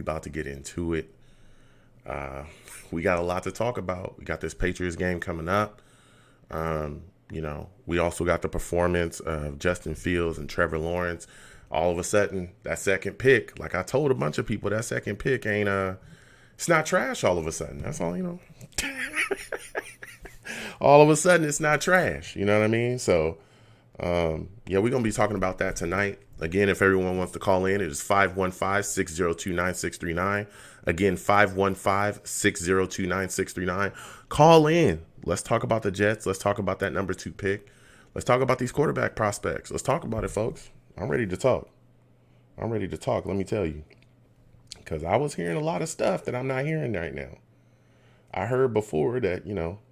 about to get into it. We got a lot to talk about. We got this Patriots game coming up. We also got the performance of Justin Fields and Trevor Lawrence. All of a sudden, that second pick, like I told a bunch of people, that second pick ain't it's not trash all of a sudden. That's all, all of a sudden, it's not trash. You know what I mean? So, we're going to be talking about that tonight. Again, if everyone wants to call in, it is 515-602-9639. Again, 515-602-9639. Call in. Let's talk about the Jets. Let's talk about that number 2 pick. Let's talk about these quarterback prospects. Let's talk about it, folks. I'm ready to talk. Let me tell you. Because I was hearing a lot of stuff that I'm not hearing right now. I heard before that,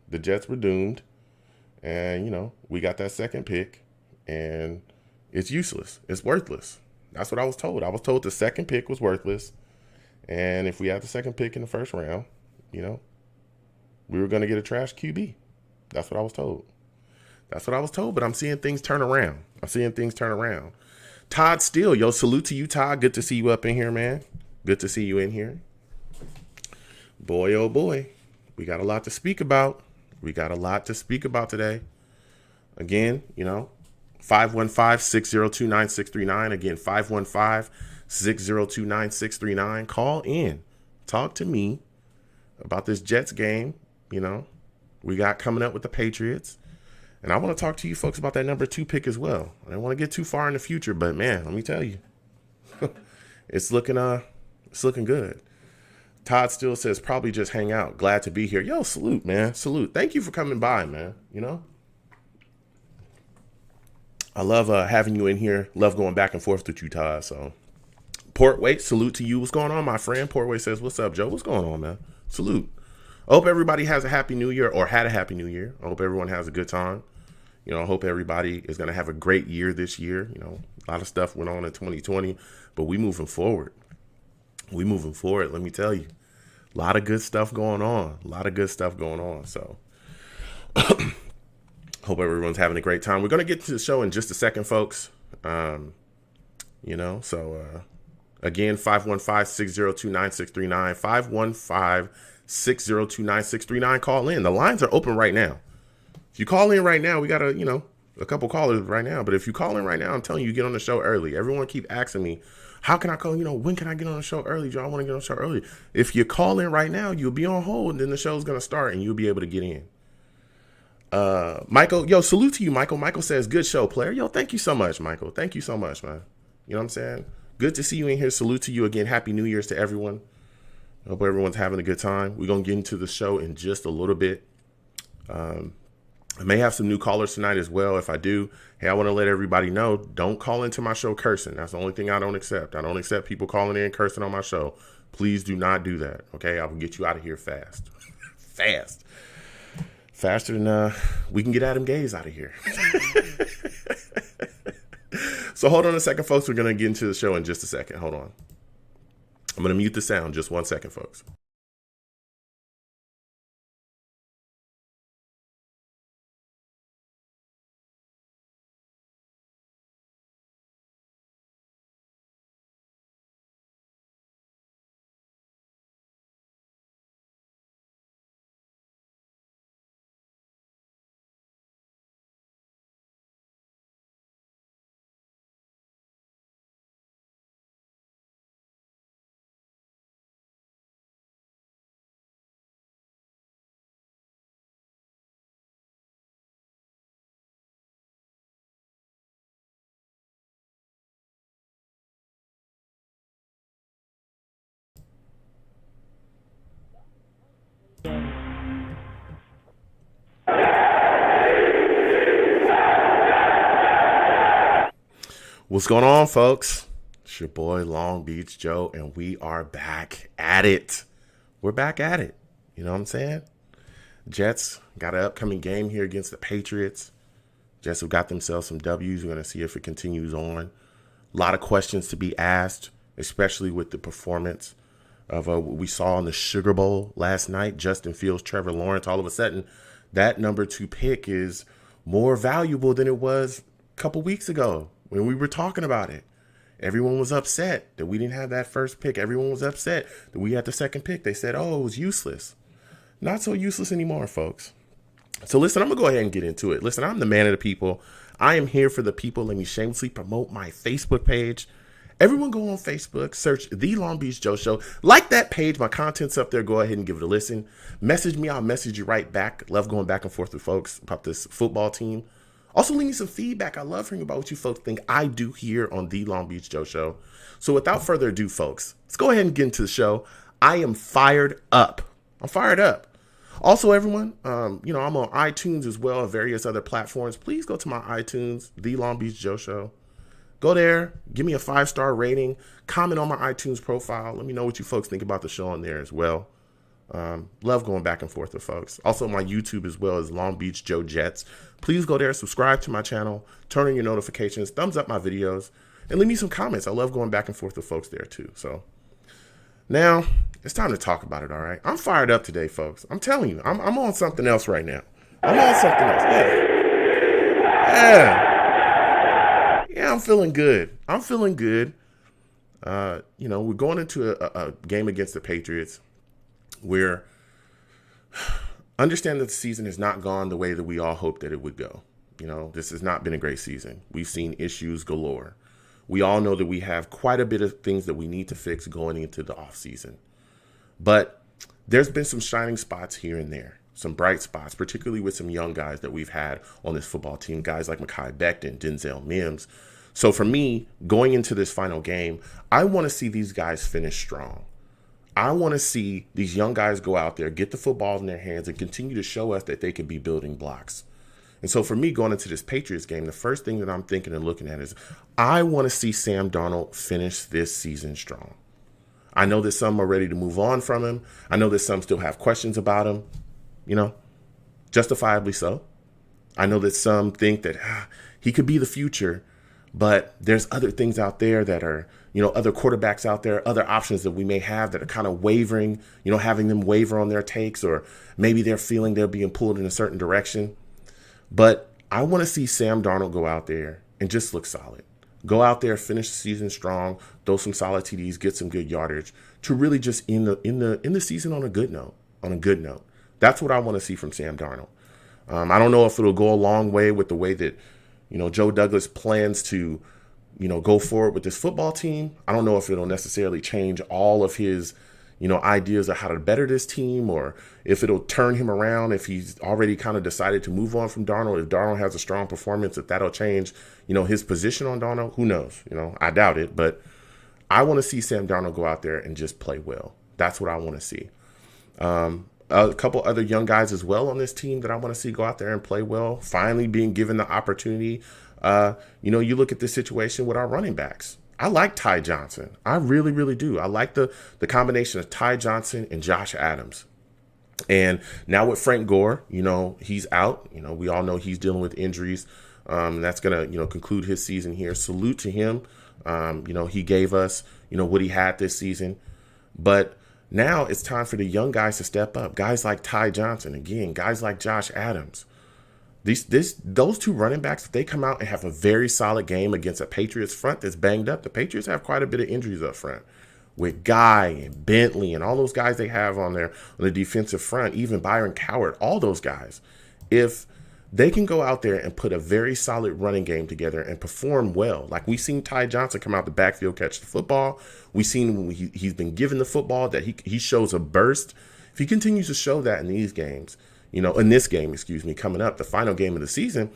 the Jets were doomed. And, we got that second pick. And it's useless. It's worthless. That's what I was told. I was told the second pick was worthless. And if we had the second pick in the first round, we were going to get a trash QB. That's what I was told. But I'm seeing things turn around. Todd Steele, yo, salute to you, Todd. Good to see you up in here, man. Good to see you in here. Boy, oh boy. We got a lot to speak about. Today. Again, 515-602-9639. Again, 515-602-9639. Call in. Talk to me about this Jets game. We got coming up with the Patriots. And I want to talk to you folks about that number 2 pick as well. I don't want to get too far in the future, but man, let me tell you, it's looking good. Todd still says probably just hang out. Glad to be here. Yo, salute, man. Salute. Thank you for coming by, man. I love having you in here. Love going back and forth with you, Todd. So, Portway, salute to you. What's going on, my friend? Portway says, what's up, Joe? What's going on, man? Salute. I hope everybody has a happy new year or had a happy new year. I hope everyone has a good time. I hope everybody is going to have a great year this year. A lot of stuff went on in 2020, but we moving forward. Let me tell you. A lot of good stuff going on. So, hope everyone's having a great time. We're going to get to the show in just a second, folks. Again, 515-602-9639, 515-602-9639. Call in. The lines are open right now. If you call in right now, we got a couple callers right now. But if you call in right now, I'm telling you, get on the show early. Everyone keep asking me, how can I call? When can I get on the show early, Joe? I want to get on the show early. If you call in right now, you'll be on hold, and then the show's going to start, and you'll be able to get in. Michael, yo, salute to you, Michael. Michael says, good show, player. Yo, thank you so much, Michael. Thank you so much, man. You know what I'm saying? Good to see you in here. Salute to you again. Happy New Year's to everyone. I hope everyone's having a good time. We're going to get into the show in just a little bit. I may have some new callers tonight as well. If I do, hey, I want to let everybody know, don't call into my show cursing. That's the only thing I don't accept. I don't accept people calling in cursing on my show. Please do not do that, okay? I will get you out of here fast. Faster than we can get Adam Gaze out of here. So hold on a second, folks. We're going to get into the show in just a second. Hold on. I'm going to mute the sound. Just 1 second, folks. What's going on, folks? It's your boy Long Beach Joe, and we are back at it. You know what I'm saying? Jets got an upcoming game here against the Patriots. Jets have got themselves some W's. We're going to see if it continues on. A lot of questions to be asked, especially with the performance of what we saw in the Sugar Bowl last night. Justin Fields, Trevor Lawrence. All of a sudden, that number 2 pick is more valuable than it was a couple weeks ago when we were talking about it. Everyone was upset that we didn't have that first pick. Everyone was upset that we had the second pick. They said, oh, it was useless. Not so useless anymore, folks. So listen, I'm going to go ahead and get into it. Listen, I'm the man of the people. I am here for the people. Let me shamelessly promote my Facebook page. Everyone go on Facebook, search The Long Beach Joe Show. Like that page. My content's up there. Go ahead and give it a listen. Message me. I'll message you right back. Love going back and forth with folks about this football team. Also, leave me some feedback. I love hearing about what you folks think I do here on The Long Beach Joe Show. So without further ado, folks, let's go ahead and get into the show. I am fired up. I'm fired up. Also, everyone, I'm on iTunes as well as various other platforms. Please go to my iTunes, The Long Beach Joe Show. Go there, give me a 5-star rating, comment on my iTunes profile. Let me know what you folks think about the show on there as well. Love going back and forth with folks. Also, my YouTube as well as Long Beach Joe Jets. Please go there, subscribe to my channel, turn on your notifications, thumbs up my videos, and leave me some comments. I love going back and forth with folks there too. So now it's time to talk about it. All right, I'm fired up today, folks. I'm telling you, I'm on something else right now. I'm on something else. Yeah, I'm feeling good. We're going into a game against the Patriots. We're understand that the season has not gone the way that we all hoped that it would go. This has not been a great season. We've seen issues galore. We all know that we have quite a bit of things that we need to fix going into the offseason. But there's been some shining spots here and there, some bright spots, particularly with some young guys that we've had on this football team, guys like Mekhi Becton, Denzel Mims. So for me, going into this final game, I want to see these guys finish strong. I want to see these young guys go out there, get the football in their hands, and continue to show us that they can be building blocks. And so for me, going into this Patriots game, the first thing that I'm thinking and looking at is I want to see Sam Darnold finish this season strong. I know that some are ready to move on from him. I know that some still have questions about him, justifiably so. I know that some think that he could be the future, but there's other things out there that are, other quarterbacks out there, other options that we may have that are kind of wavering, having them waver on their takes, or maybe they're feeling they're being pulled in a certain direction. But I want to see Sam Darnold go out there and just look solid. Go out there, finish the season strong, throw some solid TDs, get some good yardage to really just end the season on a good note. That's what I want to see from Sam Darnold. I don't know if it'll go a long way with the way that, Joe Douglas plans to, go forward with this football team. I don't know if it'll necessarily change all of his, ideas of how to better this team, or if it'll turn him around, if he's already kind of decided to move on from Darnold. If Darnold has a strong performance, if that'll change, his position on Darnold, who knows? I doubt it, but I want to see Sam Darnold go out there and just play well. That's what I want to see. A couple other young guys as well on this team that I want to see go out there and play well, finally being given the opportunity. You look at this situation with our running backs. I like Ty Johnson. I really, really do. I like the combination of Ty Johnson and Josh Adams. And now with Frank Gore, he's out. We all know he's dealing with injuries. That's going to, conclude his season here. Salute to him. He gave us, what he had this season. But now it's time for the young guys to step up. Guys like Ty Johnson, again, guys like Josh Adams. Those two running backs, if they come out and have a very solid game against a Patriots front that's banged up, the Patriots have quite a bit of injuries up front with Guy and Bentley and all those guys they have on the defensive front, even Byron Coward, all those guys. If they can go out there and put a very solid running game together and perform well, like we've seen Ty Johnson come out the backfield, catch the football. We've seen when he's been given the football that he shows a burst. If he continues to show that in these games, in this game, coming up, the final game of the season,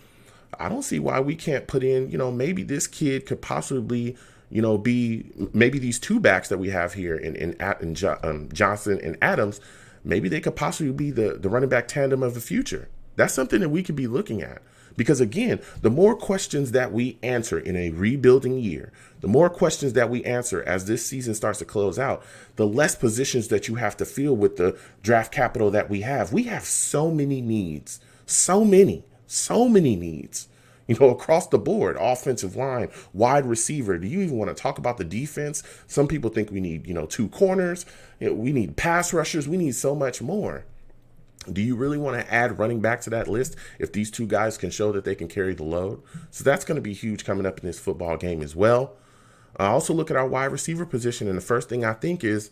I don't see why we can't put in, maybe this kid could possibly, be maybe these two backs that we have here in Johnson and Adams, maybe they could possibly be the running back tandem of the future. That's something that we could be looking at. Because again, the more questions that we answer in a rebuilding year, the more questions that we answer as this season starts to close out, the less positions that you have to fill with the draft capital that we have. We have so many needs, so many needs, across the board. Offensive line, wide receiver. Do you even want to talk about the defense? Some people think we need, 2 corners. We need pass rushers. We need so much more. Do you really want to add running back to that list if these two guys can show that they can carry the load? So that's going to be huge coming up in this football game as well. I also look at our wide receiver position, and the first thing I think is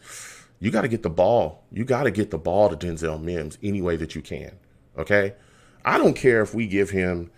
you got to get the ball. You got to get the ball to Denzel Mims any way that you can. Okay? I don't care if we give him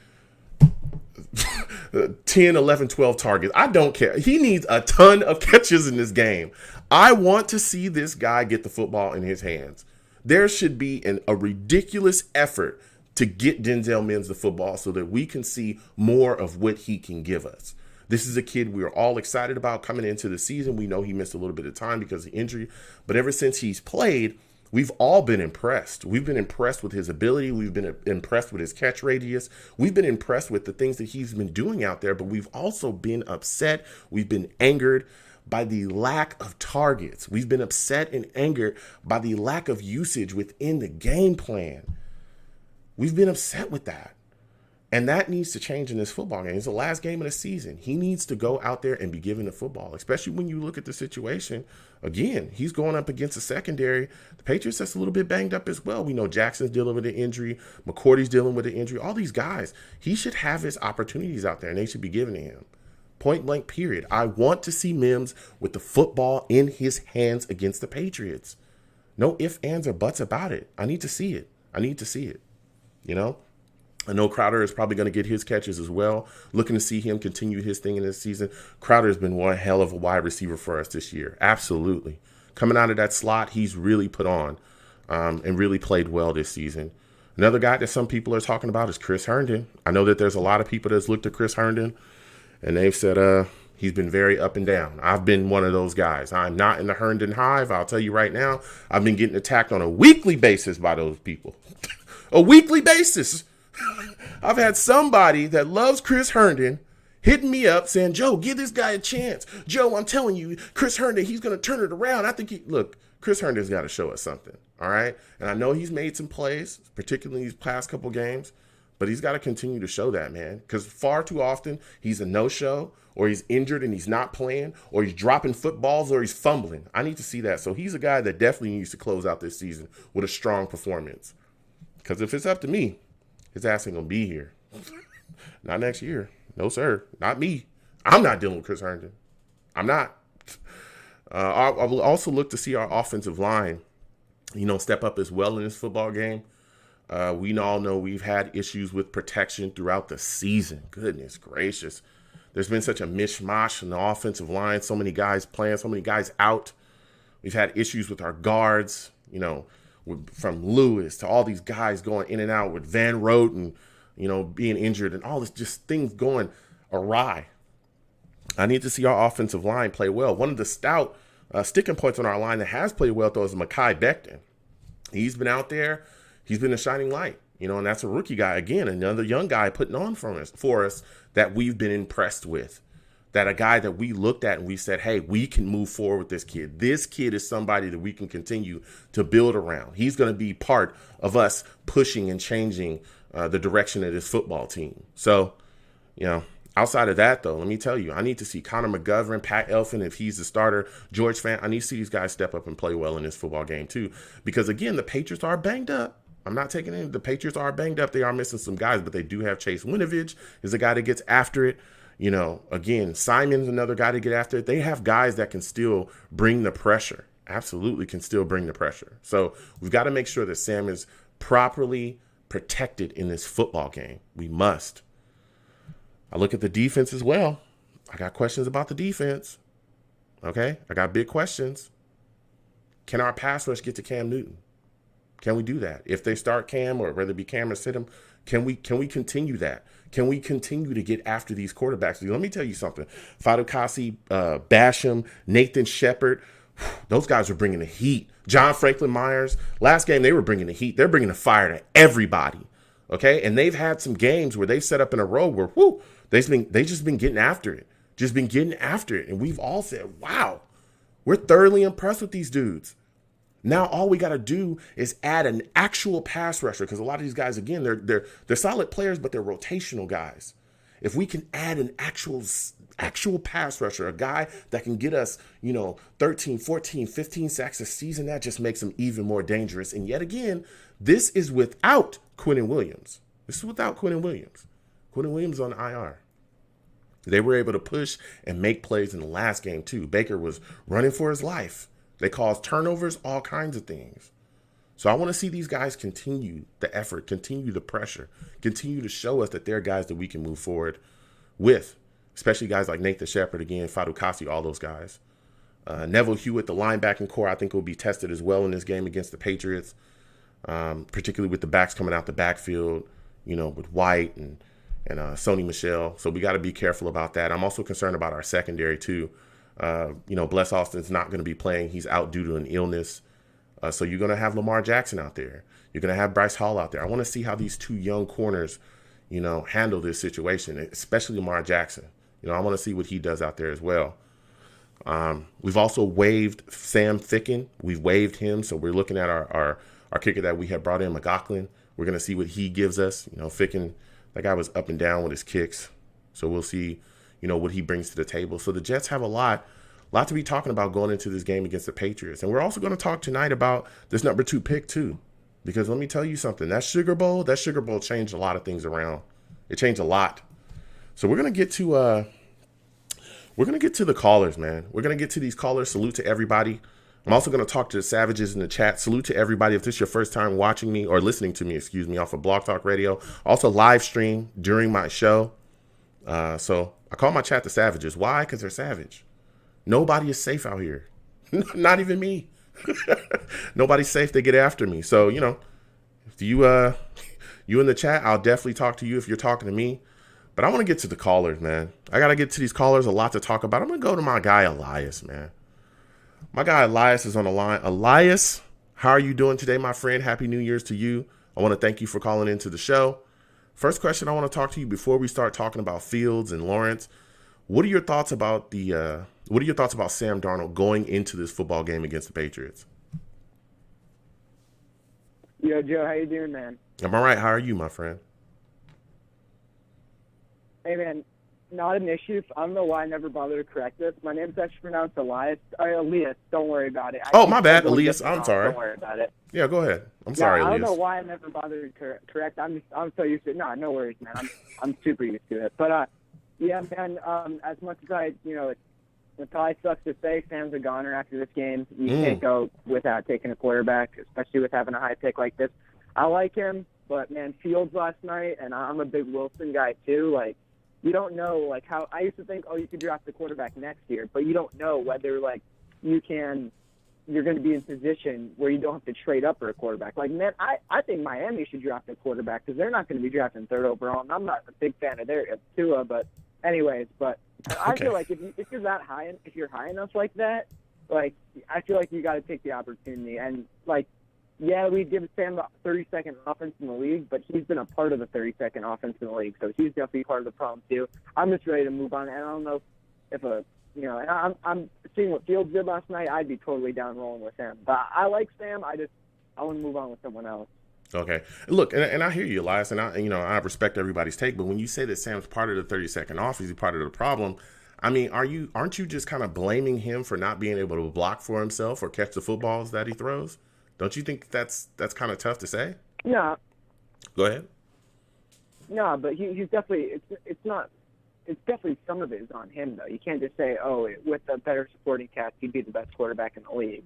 10, 11, 12 targets. I don't care. He needs a ton of catches in this game. I want to see this guy get the football in his hands. There should be a ridiculous effort to get Denzel Mims the football so that we can see more of what he can give us. This is a kid we are all excited about coming into the season. We know he missed a little bit of time because of injury, but ever since he's played, we've all been impressed. We've been impressed with his ability. We've been impressed with his catch radius. We've been impressed with the things that he's been doing out there, but we've also been upset. We've been angered by the lack of targets. We've been upset and angered by the lack of usage within the game plan. We've been upset with that. And that needs to change in this football game. It's the last game of the season. He needs to go out there and be given the football, especially when you look at the situation. Again, he's going up against a secondary. The Patriots that's a little bit banged up as well. We know Jackson's dealing with an injury. McCourty's dealing with an injury. All these guys, he should have his opportunities out there, and they should be given to him. Point blank, period. I want to see Mims with the football in his hands against the Patriots. No ifs, ands, or buts about it. I need to see it. I need to see it. You know? I know Crowder is probably going to get his catches as well. Looking to see him continue his thing in this season. Crowder has been one hell of a wide receiver for us this year. Absolutely. Coming out of that slot, he's really put on and really played well this season. Another guy that some people are talking about is Chris Herndon. I know that there's a lot of people that's looked at Chris Herndon and they've said he's been very up and down. I've been one of those guys. I'm not in the Herndon hive. I'll tell you right now, I've been getting attacked on a weekly basis by those people. A weekly basis. I've had somebody that loves Chris Herndon hitting me up saying, Joe, give this guy a chance. Joe, I'm telling you, Chris Herndon, he's going to turn it around. I think look, Chris Herndon's got to show us something. All right. And I know he's made some plays, particularly these past couple games, but he's got to continue to show that, man, because far too often he's a no-show or he's injured and he's not playing or he's dropping footballs or he's fumbling. I need to see that. So he's a guy that definitely needs to close out this season with a strong performance, because if it's up to me, his ass ain't going to be here. Not next year. No, sir. Not me. I'm not dealing with Chris Herndon. I'm not. I will also look to see our offensive line, step up as well in this football game. We all know we've had issues with protection throughout the season. Goodness gracious. There's been such a mishmash in the offensive line. So many guys playing, so many guys out. We've had issues with our guards, from Lewis to all these guys going in and out with Van Roten, being injured and all this just things going awry. I need to see our offensive line play well. One of the stout sticking points on our line that has played well, though, is Mekhi Becton. He's been out there. He's been a shining light, and that's a rookie guy. Again, another young guy putting on for us that we've been impressed with. That a guy that we looked at and we said, hey, we can move forward with this kid. This kid is somebody that we can continue to build around. He's going to be part of us pushing and changing the direction of this football team. So, outside of that, though, let me tell you, I need to see Connor McGovern, Pat Elfin, if he's the starter, George Fant. I need to see these guys step up and play well in this football game, too. Because, again, the Patriots are banged up. I'm not taking it. The Patriots are banged up. They are missing some guys, but they do have Chase Winovich is a guy that gets after it. Again, Simon's another guy to get after it. They have guys that can still bring the pressure. Absolutely can still bring the pressure. So we've got to make sure that Sam is properly protected in this football game. We must. I look at the defense as well. I got questions about the defense. Okay? I got big questions. Can our pass rush get to Cam Newton? Can we do that? If they start Cam, or whether it be Cam or Sidham, can we continue that? Can we continue to get after these quarterbacks? Let me tell you something. Fatukasi, Basham, Nathan Shepard, those guys are bringing the heat. John Franklin Myers, last game they were bringing the heat. They're bringing the fire to everybody, okay? And they've had some games where they've set up in a row where, they just been getting after it. And we've all said, wow, we're thoroughly impressed with these dudes. Now all we got to do is add an actual pass rusher, because a lot of these guys, again, they're solid players, but they're rotational guys. If we can add an actual pass rusher, a guy that can get us, 13, 14, 15 sacks a season, that just makes him even more dangerous. And yet again, this is without Quinnen Williams. Quinnen Williams on IR. They were able to push and make plays in the last game too. Baker was running for his life. They caused turnovers, all kinds of things. So I want to see these guys continue the effort, continue the pressure, continue to show us that they're guys that we can move forward with, especially guys like Nathan Shepard, again, Fadukasi, all those guys. Neville Hewitt, the linebacking core, I think will be tested as well in this game against the Patriots, particularly with the backs coming out the backfield, with White and Sony Michel. So we got to be careful about that. I'm also concerned about our secondary too. Bless Austin's not going to be playing. He's out due to an illness. So you're going to have Lamar Jackson out there. You're going to have Bryce Hall out there. I want to see how these two young corners, handle this situation, especially Lamar Jackson. I want to see what he does out there as well. We've also waived Sam Ficken. We've waived him. So we're looking at our kicker that we had brought in, McLaughlin. We're going to see what he gives us. Ficken, that guy was up and down with his kicks. So we'll see, what he brings to the table. So the Jets have a lot to be talking about going into this game against the Patriots. And we're also going to talk tonight about this number 2 pick too. Because let me tell you something, that Sugar Bowl changed a lot of things around. It changed a lot. So we're going to get to the callers, man. We're going to get to these callers. Salute to everybody. I'm also going to talk to the Savages in the chat. Salute to everybody. If this is your first time watching me or listening to me, off of Blog Talk Radio. Also live stream during my show. So I call my chat the Savages. Why? Because they're savage. Nobody is safe out here. Not even me. Nobody's safe. They get after me. So, if you in the chat, I'll definitely talk to you if you're talking to me. But I want to get to the callers, man. I got to get to these callers. A lot to talk about. I'm going to go to my guy, Elias, man. My guy, Elias, is on the line. Elias, how are you doing today, my friend? Happy New Year's to you. I want to thank you for calling into the show. First question I want to talk to you before we start talking about Fields and Lawrence. What are your thoughts about Sam Darnold going into this football game against the Patriots? Yo, Joe, how you doing, man? I'm all right. How are you, my friend? Hey, man, not an issue. I don't know why I never bothered to correct this. My name's actually pronounced Elias. Elias, don't worry about it. My bad, Elias. I'm sorry. Don't worry about it. Yeah, go ahead. I'm sorry, Elias. I don't know why I never bothered to correct. I'm so used to it. No worries, man. I'm super used to it. But, yeah, man, as much as it probably sucks to say Sam's a goner after this game. You can't go without taking a quarterback, especially with having a high pick like this. I like him, but, man, Fields last night, and I'm a big Wilson guy too, you don't know, how I used to think, you could draft the quarterback next year, but you don't know whether, you're going to be in position where you don't have to trade up for a quarterback. Man, I think Miami should draft a quarterback because they're not going to be drafting third overall, and I'm not a big fan of their Tua, but anyways, I feel like if you're that high, if you're high enough like that, I feel like you got to take the opportunity, and, yeah, we give Sam the 32nd offense in the league, but he's been a part of the 32nd offense in the league, so he's definitely part of the problem too. I'm just ready to move on, and I don't know if and I'm seeing what Fields did last night. I'd be totally down rolling with him, but I like Sam. I want to move on with someone else. Okay, look, and I hear you, Elias, and I respect everybody's take, but when you say that Sam's part of the 32nd offense, he's part of the problem. I mean, aren't you just kind of blaming him for not being able to block for himself or catch the footballs that he throws? Don't you think that's kind of tough to say? No. Go ahead. No, but he's definitely it's definitely some of it is on him though. You can't just say, with a better supporting cast, he'd be the best quarterback in the league.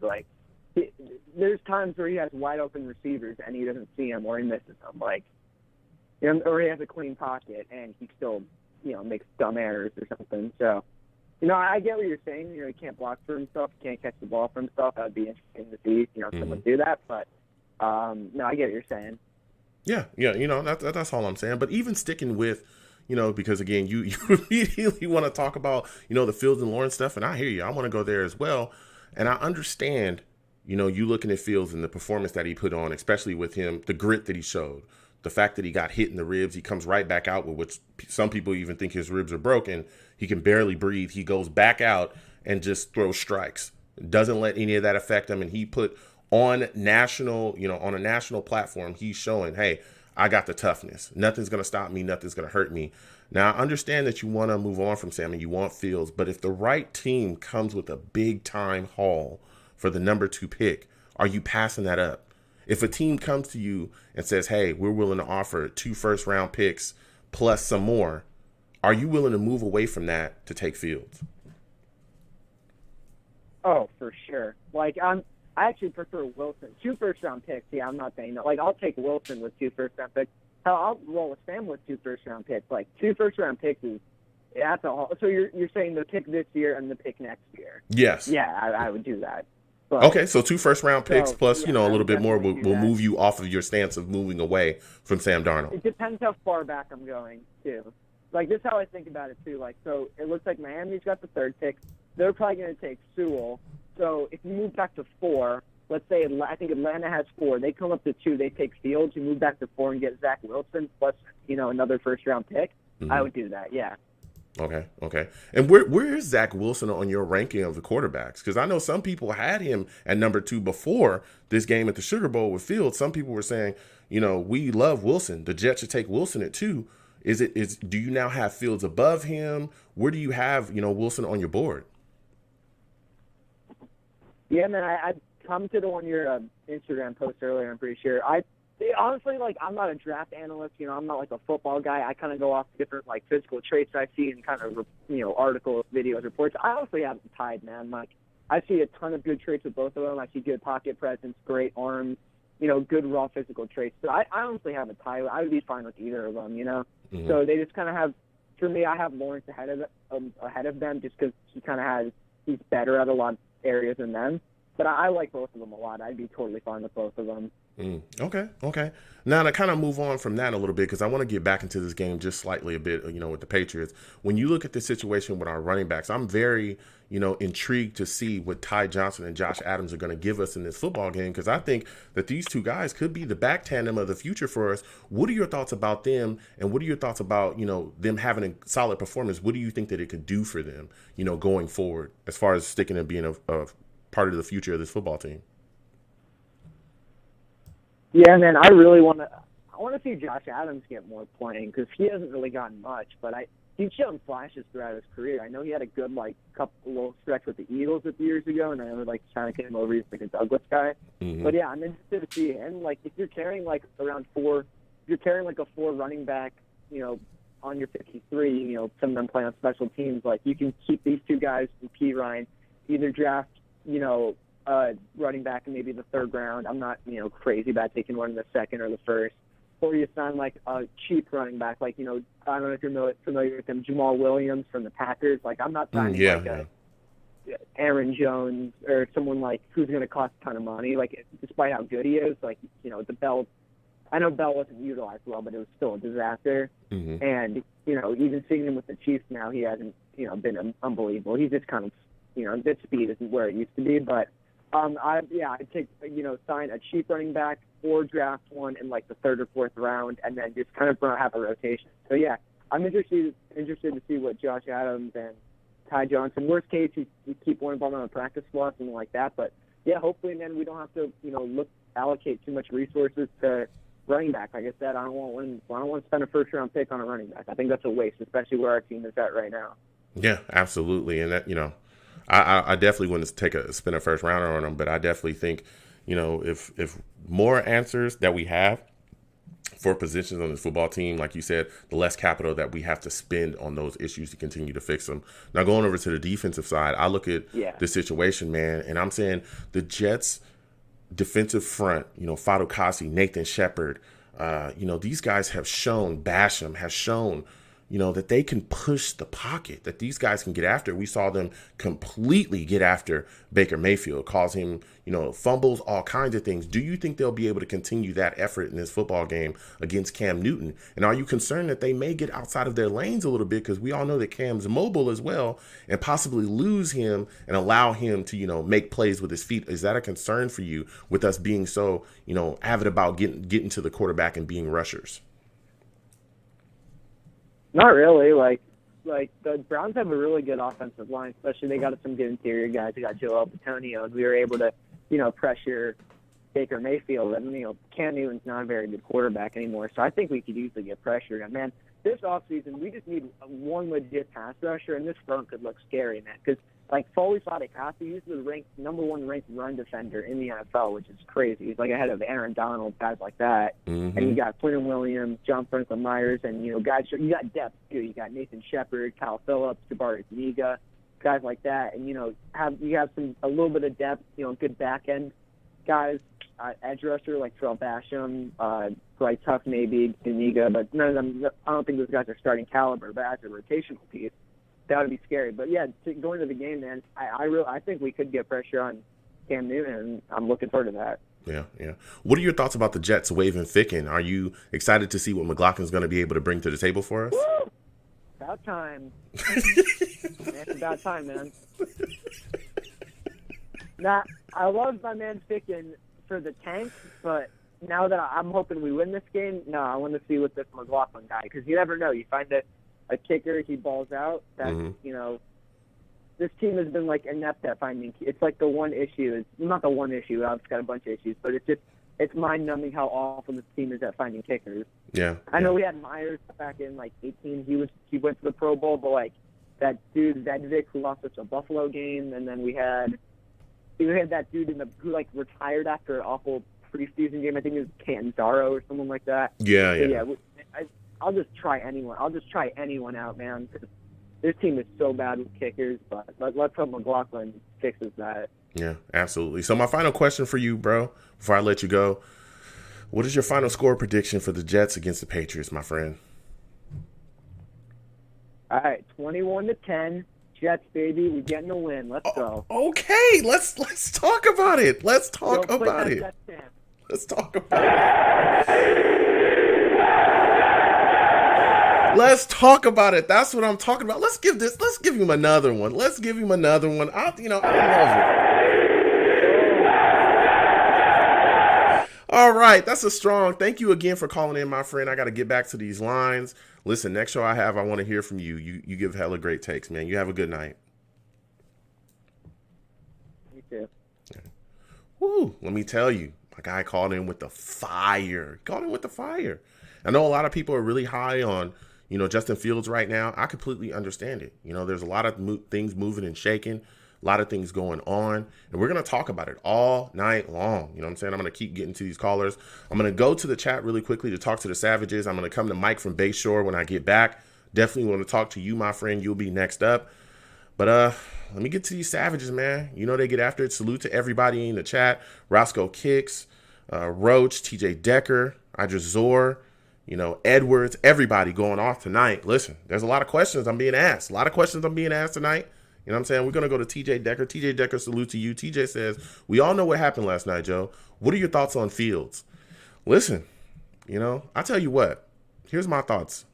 There's times where he has wide open receivers and he doesn't see them or he misses them, or he has a clean pocket and he still makes dumb errors or something. So. I get what you're saying. He can't block for himself. He can't catch the ball for himself. That would be interesting to see, someone do that. But, no, I get what you're saying. Yeah, that's all I'm saying. But even sticking with, because, again, you immediately want to talk about, the Fields and Lawrence stuff, and I hear you. I want to go there as well. And I understand, you looking at Fields and the performance that he put on, especially with him, the grit that he showed. The fact that he got hit in the ribs, he comes right back out with which some people even think his ribs are broken. He can barely breathe. He goes back out and just throws strikes. Doesn't let any of that affect him. And he put on a national platform, he's showing, hey, I got the toughness. Nothing's going to stop me. Nothing's going to hurt me. Now, I understand that you want to move on from Sam and you want Fields, but if the right team comes with a big time haul for the number 2 pick, are you passing that up? If a team comes to you and says, hey, we're willing to offer 2 first-round picks plus some more, Are you willing to move away from that to take Fields? Oh, for sure. Like I actually prefer Wilson. 2 first-round picks. Yeah, I'm not saying no. Like I'll take Wilson with 2 first-round picks. Hell, I'll roll with Sam with 2 first-round picks. Like 2 first-round picks is that's a so you're saying the pick this year and the pick next year? Yes. Yeah, I would do that. But, Okay, so 2 first-round picks plus yeah, a I little would bit more definitely will do that. move you off of your stance of moving away from Sam Darnold. It depends how far back I'm going too. Like this is how I think about it too. Like so, it looks like Miami's got the 3rd pick. They're probably going to take Sewell. So if you move back to 4, let's say I think Atlanta has 4. They come up to 2. They take Fields. You move back to 4 and get Zach Wilson plus another first-round pick. Mm-hmm. I would do that. Yeah. Okay. And where is Zach Wilson on your ranking of the quarterbacks? Because I know some people had him at number 2 before this game at the Sugar Bowl with Fields. Some people were saying, we love Wilson. The Jets should take Wilson at 2. Do you now have Fields above him? Where do you have, Wilson on your board? Yeah, man, I commented on your Instagram post earlier, I'm pretty sure. Honestly, I'm not a draft analyst. I'm not like a football guy. I kind of go off different physical traits I see and kind of articles, videos, reports. I honestly have them tied, man. I see a ton of good traits with both of them. I see good pocket presence, great arms, good raw physical traits. So I honestly have a tie. I would be fine with either of them. Mm-hmm. So they just kind of have. For me, I have Lawrence ahead of them just because he's better at a lot of areas than them. But I like both of them a lot. I'd be totally fine with both of them. Okay. Now to kind of move on from that a little bit, because I want to get back into this game just slightly a bit, with the Patriots. When you look at the situation with our running backs, I'm very, intrigued to see what Ty Johnson and Josh Adams are going to give us in this football game, because I think that these 2 guys could be the back tandem of the future for us. What are your thoughts about them, and what are your thoughts about, them having a solid performance? What do you think that it could do for them, going forward, as far as sticking and being a part of the future of this football team? Yeah, man, I really want to see Josh Adams get more playing because he hasn't really gotten much, but he's shown flashes throughout his career. I know he had a good couple little stretch with the Eagles a few years ago, and I know kind of came over as a Douglas guy. Mm-hmm. But yeah, I'm interested to see him. If you're carrying around 4, if you're carrying a 4 running back, on your 53, some of them play on special teams. You can keep these 2 guys from P. Ryan, either draft, running back in maybe the 3rd round. I'm not, crazy about taking one in the 2nd or the 1st. Or you sign a cheap running back, I don't know if you're familiar with him, Jamal Williams from the Packers. I'm not signing Aaron Jones or someone who's going to cost a ton of money. Despite how good he is, the Bell. I know Bell wasn't utilized well, but it was still a disaster. Mm-hmm. And even seeing him with the Chiefs now, he hasn't been unbelievable. He's just kind of his speed isn't where it used to be, but. I'd take, sign a cheap running back or draft one in the 3rd or 4th round and then just kind of have a rotation. So, yeah, I'm interested to see what Josh Adams and Ty Johnson, worst case, you keep one of them on a practice squad, something like that. But, yeah, hopefully then we don't have to, allocate too much resources to running back. Like I said, I don't want to spend a first-round pick on a running back. I think that's a waste, especially where our team is at right now. Yeah, absolutely. And that, I definitely wouldn't spend a first rounder on them, but I definitely think, if more answers that we have for positions on this football team, like you said, the less capital that we have to spend on those issues to continue to fix them. Now, going over to the defensive side, I look at the situation, man, and I'm saying the Jets' defensive front, Fadukasi, Nathan Shepard, these guys have shown, Basham has shown, that they can push the pocket, that these guys can get after. We saw them completely get after Baker Mayfield, cause him, fumbles, all kinds of things. Do you think they'll be able to continue that effort in this football game against Cam Newton? And are you concerned that they may get outside of their lanes a little bit? Because we all know that Cam's mobile as well, and possibly lose him and allow him to, make plays with his feet. Is that a concern for you with us being so, avid about getting to the quarterback and being rushers? Not really. The Browns have a really good offensive line, especially they got some good interior guys. They got Joe Patonio, and we were able to, pressure Baker Mayfield. And, Cam Newton's not a very good quarterback anymore, so I think we could easily get pressure. And, man, this offseason, we just need one legit pass rusher, and this front could look scary, man, because Like Foley Fatukasi, he's the number one ranked run defender in the NFL, which is crazy. He's like ahead of Aaron Donald, guys like that. And you got Quinton Williams, John Franklin Myers, and guys. You got depth too. You got Nathan Shepard, Kyle Phillips, Jabari Zuniga, guys like that. And you have a little bit of depth. Good back end guys, edge rusher like Terrell Basham, Bryce Huff maybe, Zuniga, but none of them. I don't think those guys are starting caliber. But as a rotational piece, that would be scary. But yeah, going to the game, man, I think we could get pressure on Cam Newton, and I'm looking forward to that. Yeah. What are your thoughts about the Jets waiving Ficken? Are you excited to see what McLaughlin's going to be able to bring to the table for us? Woo! About time. It's about time, man. Now, I love my man Ficken for the tank, but now that I'm hoping we win this game, I want to see what this McLaughlin guy, because you never know. You find a kicker, he balls out. That this team has been like inept at finding. It's like the one issue. It's not the one issue. I've got a bunch of issues, but it's mind numbing how awful this team is at finding kickers. Yeah. I know we had Myers back in like 18. He went to the Pro Bowl, but like that dude Vedvik who lost us a Buffalo game, and then we had that dude who like retired after an awful preseason game. I think it was Canzaro or someone like that. Yeah. I'll just try anyone. I'll just try anyone out, man. This team is so bad with kickers, but let's hope McLaughlin fixes that. Yeah, absolutely. So my final question for you, bro, before I let you go, what is your final score prediction for the Jets against the Patriots, my friend? All right, 21-10. Jets, baby. We're getting a win. Let's go. Okay, let's talk about it. Let's talk about it. Let's talk about it. Let's talk about it. That's what I'm talking about. Let's give him another one. I love it. All right. That's a strong. Thank you again for calling in, my friend. I got to get back to these lines. Listen, next show I want to hear from you. You give hella great takes, man. You have a good night. You too. Yeah. Woo. Let me tell you, my guy called in with the fire. I know a lot of people are really high on, Justin Fields right now. I completely understand it. There's a lot of things moving and shaking, a lot of things going on, and we're going to talk about it all night long. You know what I'm saying? I'm going to keep getting to these callers. I'm going to go to the chat really quickly to talk to the Savages. I'm going to come to Mike from Bayshore when I get back. Definitely want to talk to you, my friend. You'll be next up. But let me get to these Savages, man. They get after it. Salute to everybody in the chat. Roscoe Kicks, Roach, TJ Decker, Idris Zor, Edwards, everybody going off tonight. Listen, there's a lot of questions I'm being asked. Tonight. You know what I'm saying? We're going to go to TJ Decker. TJ Decker, salute to you. TJ says, we all know what happened last night, Joe. What are your thoughts on Fields? Listen, I tell you what. Here's my thoughts.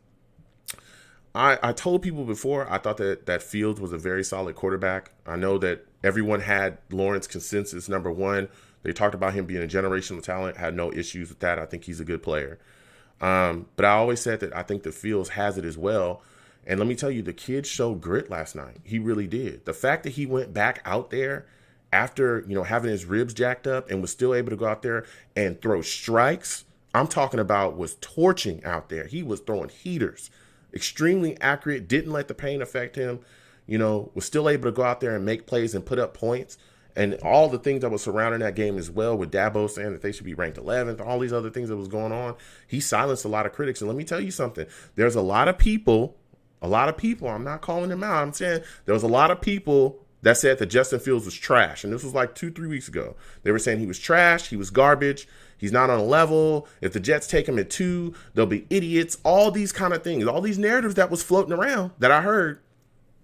I told people before, I thought that Fields was a very solid quarterback. I know that everyone had Lawrence consensus number one. They talked about him being a generational talent, had no issues with that. I think he's a good player. But I always said that I think that Fields has it as well. And let me tell you, the kid showed grit last night. He really did. The fact that he went back out there after, having his ribs jacked up and was still able to go out there and throw strikes, I'm talking about was torching out there. He was throwing heaters, extremely accurate, didn't let the pain affect him, was still able to go out there and make plays and put up points. And all the things that was surrounding that game as well, with Dabo saying that they should be ranked 11th, all these other things that was going on, he silenced a lot of critics. And let me tell you something. There's a lot of people, I'm not calling them out. I'm saying there was a lot of people that said that Justin Fields was trash. And this was like 2-3 weeks ago. They were saying he was trash. He was garbage. He's not on a level. If the Jets take him at 2, they'll be idiots. All these kind of things, all these narratives that was floating around that I heard,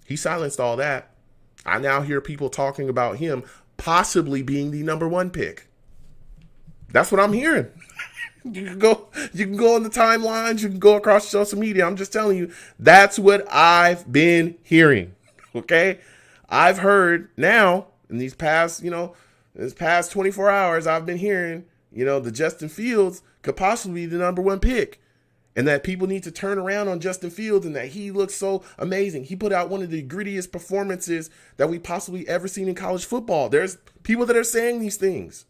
he silenced all that. I now hear people talking about him possibly being the number 1 pick. That's what I'm hearing. You can go on the timelines, you can go across social media. I'm just telling you, that's what I've been hearing. Okay? I've heard now in these past, this past 24 hours, I've been hearing, the Justin Fields could possibly be the number 1 pick. And that people need to turn around on Justin Fields and that he looks so amazing. He put out one of the grittiest performances that we possibly ever seen in college football. There's people that are saying these things.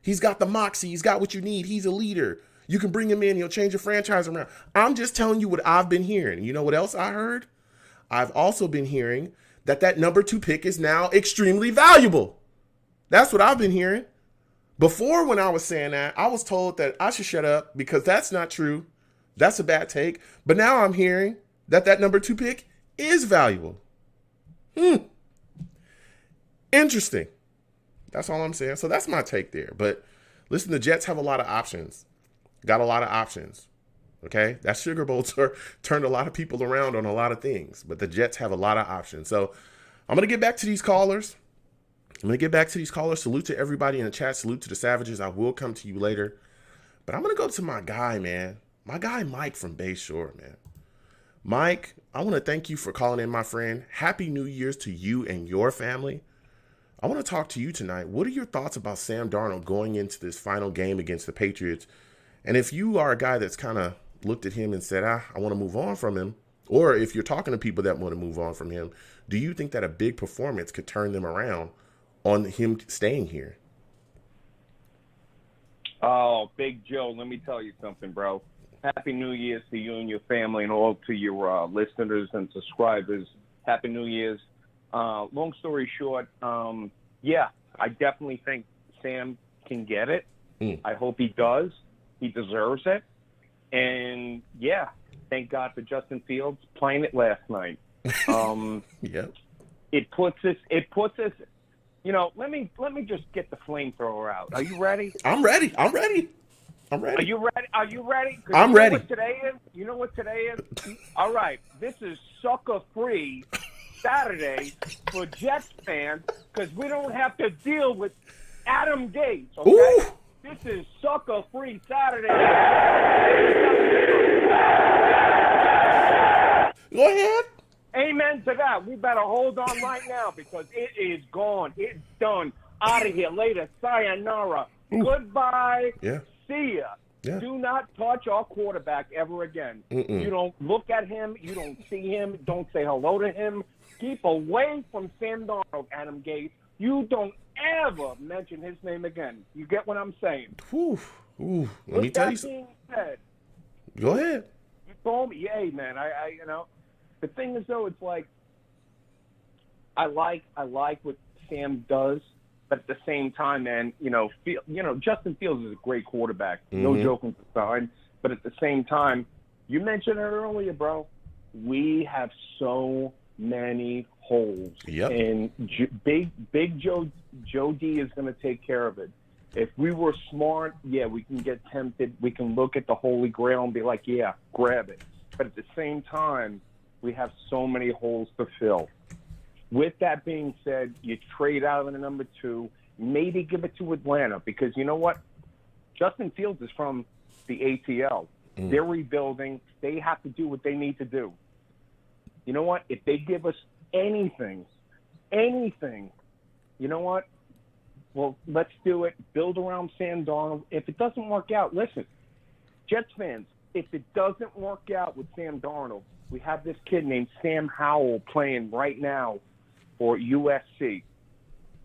He's got the moxie. He's got what you need. He's a leader. You can bring him in. He'll change your franchise around. I'm just telling you what I've been hearing. You know what else I heard? I've also been hearing that number 2 pick is now extremely valuable. That's what I've been hearing. Before, when I was saying that, I was told that I should shut up because that's not true. That's a bad take. But now I'm hearing that number 2 pick is valuable. Interesting. That's all I'm saying. So that's my take there. But listen, the Jets have a lot of options. Got a lot of options. Okay? That Sugar Bowl turned a lot of people around on a lot of things. But the Jets have a lot of options. So I'm going to get back to these callers. Salute to everybody in the chat. Salute to the Savages. I will come to you later. But I'm going to go to my guy, man. My guy, Mike from Bayshore, man. Mike, I want to thank you for calling in, my friend. Happy New Year's to you and your family. I want to talk to you tonight. What are your thoughts about Sam Darnold going into this final game against the Patriots? And if you are a guy that's kind of looked at him and said, I want to move on from him, or if you're talking to people that want to move on from him, do you think that a big performance could turn them around on him staying here? Oh, Big Joe, let me tell you something, bro. Happy New Year's to you and your family and all to your listeners and subscribers. Happy New Year's. Long story short, yeah, I definitely think Sam can get it. I hope he does. He deserves it. And, yeah, thank God for Justin Fields playing it last night. Yep. It puts us, you know, let me just get the flamethrower out. Are you ready? I'm ready. Are you ready? I'm ready. You know what today is? All right. This is sucker-free Saturday for Jets fans because we don't have to deal with Adam Gase, okay? Ooh. This is sucker-free Saturday. Go ahead. Amen to that. We better hold on right now because it is gone. It's done. Out of here. Later. Sayonara. Ooh. Goodbye. Yeah. See ya. Yeah. Do not touch our quarterback ever again. You don't look at him. You don't see him. Don't say hello to him. Keep away from Sam Darnold, Adam Gase. You don't ever mention his name again. You get what I'm saying? Ooh. Let me tell you something. Said, Go ahead. you told me, yay, man. I you know, the thing is though, it's like I like what Sam does, but at the same time, man, Justin Fields is a great quarterback. No joking aside. But at the same time, you mentioned it earlier, bro. We have so many holes. Yep. And Big Joe D is going to take care of it. If we were smart, yeah, we can get tempted. We can look at the Holy Grail and be like, yeah, grab it. But at the same time, we have so many holes to fill. With that being said, you trade out of the number 2, maybe give it to Atlanta because you know what? Justin Fields is from the ATL. They're rebuilding. They have to do what they need to do. You know what? If they give us anything, you know what? Well, let's do it. Build around Sam Darnold. If it doesn't work out, listen, Jets fans, if it doesn't work out with Sam Darnold, we have this kid named Sam Howell playing right now for UNC.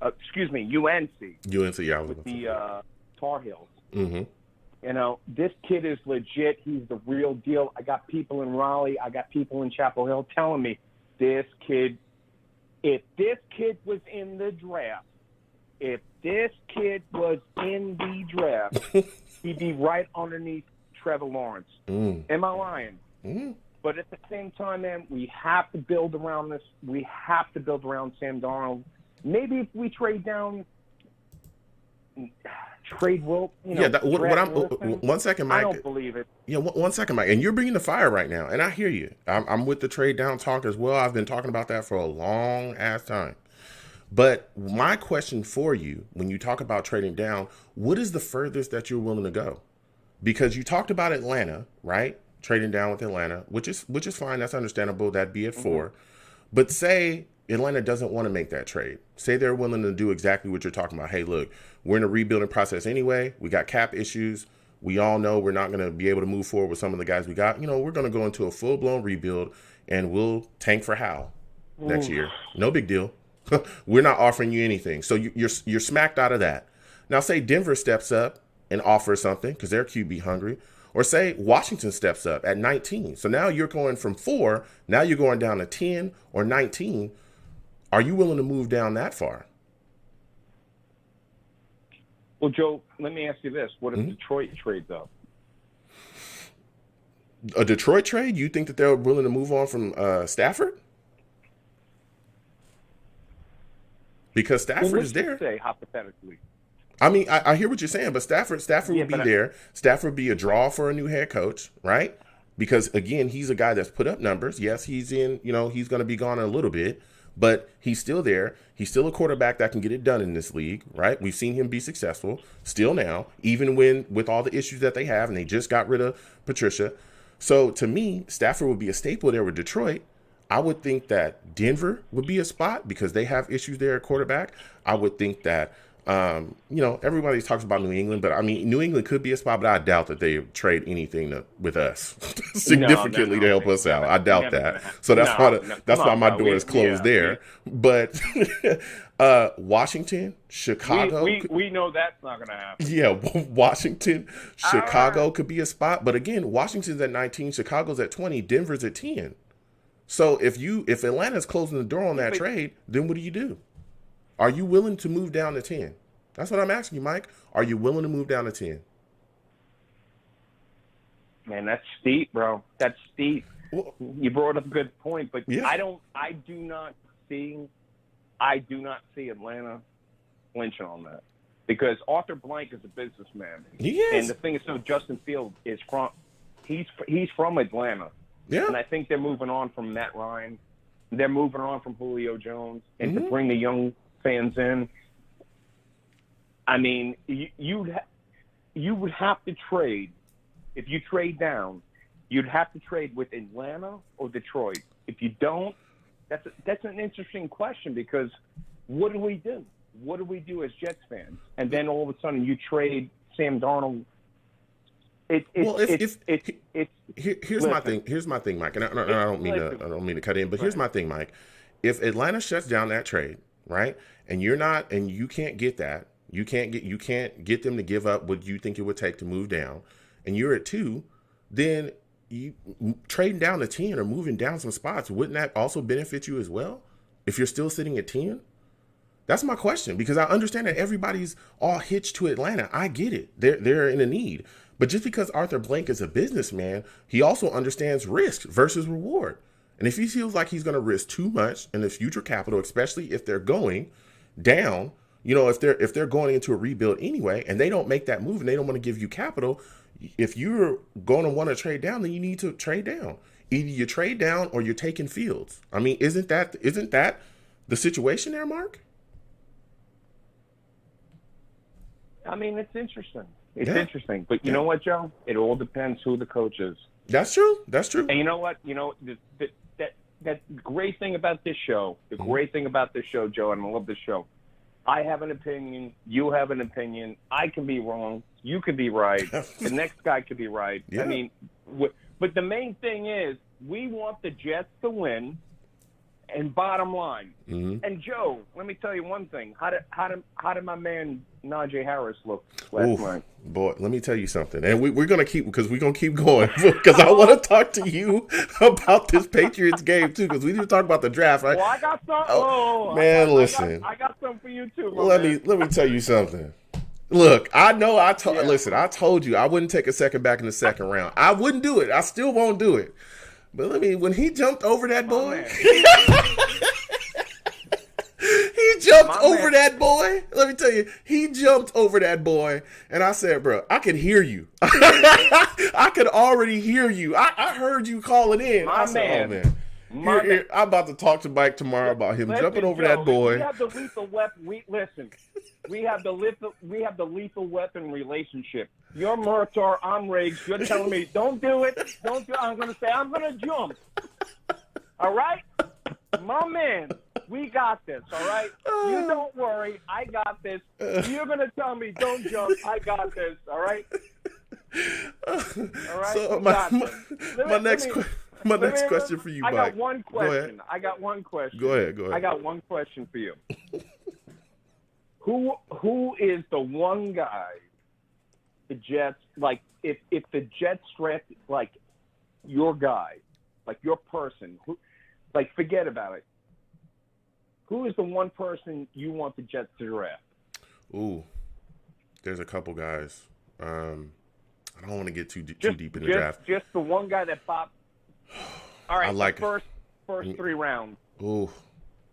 UNC, yeah. With the Tar Heels. Mm-hmm. You know, this kid is legit. He's the real deal. I got people in Raleigh. I got people in Chapel Hill telling me if this kid was in the draft, he'd be right underneath Trevor Lawrence. Am I lying? But at the same time, man, we have to build around this. We have to build around Sam Darnold. Maybe if we trade down, one second, Mike. I don't believe it. Yeah, one second, Mike. And you're bringing the fire right now, and I hear you. I'm with the trade down talk as well. I've been talking about that for a long ass time. But my question for you, when you talk about trading down, what is the furthest that you're willing to go? Because you talked about Atlanta, right? Trading down with Atlanta, which is fine. That's understandable. That'd be at 4. But say Atlanta doesn't want to make that trade. Say they're willing to do exactly what you're talking about. Hey, look, we're in a rebuilding process anyway. We got cap issues. We all know we're not going to be able to move forward with some of the guys we got. We're going to go into a full-blown rebuild, and we'll tank for Hal next year. No big deal. We're not offering you anything. So you're smacked out of that. Now, say Denver steps up and offers something because they're QB hungry. Or say Washington steps up at 19. So now you're going from 4, now you're going down to 10 or 19. Are you willing to move down that far? Well, Joe, let me ask you this: what if Detroit trades up? A Detroit trade? You think that they're willing to move on from Stafford? Because Stafford is there. Say hypothetically. I mean, I hear what you're saying, but Stafford would be there. Stafford would be a draw for a new head coach, right? Because again, he's a guy that's put up numbers. Yes, he's in. He's going to be gone in a little bit, but he's still there. He's still a quarterback that can get it done in this league, right? We've seen him be successful still now, even with all the issues that they have, and they just got rid of Patricia. So to me, Stafford would be a staple there with Detroit. I would think that Denver would be a spot because they have issues there at quarterback. I would think that, everybody talks about New England, but I mean, New England could be a spot, but I doubt that they trade anything with us significantly to help us out. I doubt that. So that's why my door is closed there. But Washington, Chicago. We know that's not going to happen. Yeah, Washington, Chicago could be a spot. But again, Washington's at 19, Chicago's at 20, Denver's at 10. So if Atlanta's closing the door on that trade, then what do you do? Are you willing to move down to 10? That's what I'm asking you, Mike. Are you willing to move down to 10? Man, that's steep, bro. That's steep. Well, you brought up a good point, but yeah. I do not see Atlanta flinching on that because Arthur Blank is a businessman. He is. And the thing is, so Justin Fields is he's from Atlanta. Yeah. And I think they're moving on from Matt Ryan. They're moving on from Julio Jones. And to bring the young fans in, I mean, you would have to trade. If you trade down, you'd have to trade with Atlanta or Detroit. If you don't, that's an interesting question because what do we do? What do we do as Jets fans? And then all of a sudden you trade Sam Darnold. Here's my thing, Mike, and I don't mean to cut in, but here's my thing, Mike. If Atlanta shuts down that trade, right, and you can't get that, you can't get them to give up what you think it would take to move down, and you're at 2, then you trading down to 10 or moving down some spots, wouldn't that also benefit you as well? If you're still sitting at 10. That's my question, because I understand that everybody's all hitched to Atlanta. I get it. They're in a need. But just because Arthur Blank is a businessman, he also understands risk versus reward. And if he feels like he's going to risk too much in the future capital, especially if they're going down, if they're going into a rebuild anyway, and they don't make that move and they don't want to give you capital, if you're going to want to trade down, then you need to trade down. Either you trade down or you're taking Fields. I mean, isn't that the situation there, Mark? I mean, it's interesting. It's interesting. But you know what, Joe? It all depends who the coach is. That's true. And you know what? That great thing about this show, Joe, and I love this show, I have an opinion. You have an opinion. I can be wrong. You could be right. The next guy could be right. Yeah. I mean, but the main thing is we want the Jets to win. And bottom line, and Joe, let me tell you one thing. How did my man Najee Harris look last night? Boy, let me tell you something. And we're gonna keep going because I want to talk to you about this Patriots game too because we need to talk about the draft, right? Well, I got some. Listen. I got something for you too. Let me tell you something. Look, I know listen. I told you I wouldn't take a second back in the second round. I wouldn't do it. I still won't do it. But when he jumped over that boy, Let me tell you, he jumped over that boy, and I said, bro, I could hear you. I could already hear you. I heard you calling in. I said, oh, man. I'm about to talk to Mike tomorrow about him jumping over that boy. We have the lethal weapon. We have the lethal weapon relationship. You're Murtaugh, I'm Riggs. You're telling me, don't do it. Don't do it. I'm going to say, I'm going to jump. All right? My man, we got this, all right? You don't worry. I got this. You're going to tell me, don't jump. I got this, all right? All right? So my next question for you, Mike. I got one question. I got one question. Go ahead. I got one question for you. Who is the one guy the Jets, like, if the Jets draft, like, your guy, like, your person, who, like, forget about it. who is the one person you want the Jets to draft? Ooh, there's a couple guys. I don't want to get too deep in the draft. Just the one guy that popped. All right, I like the first 3 rounds. Ooh,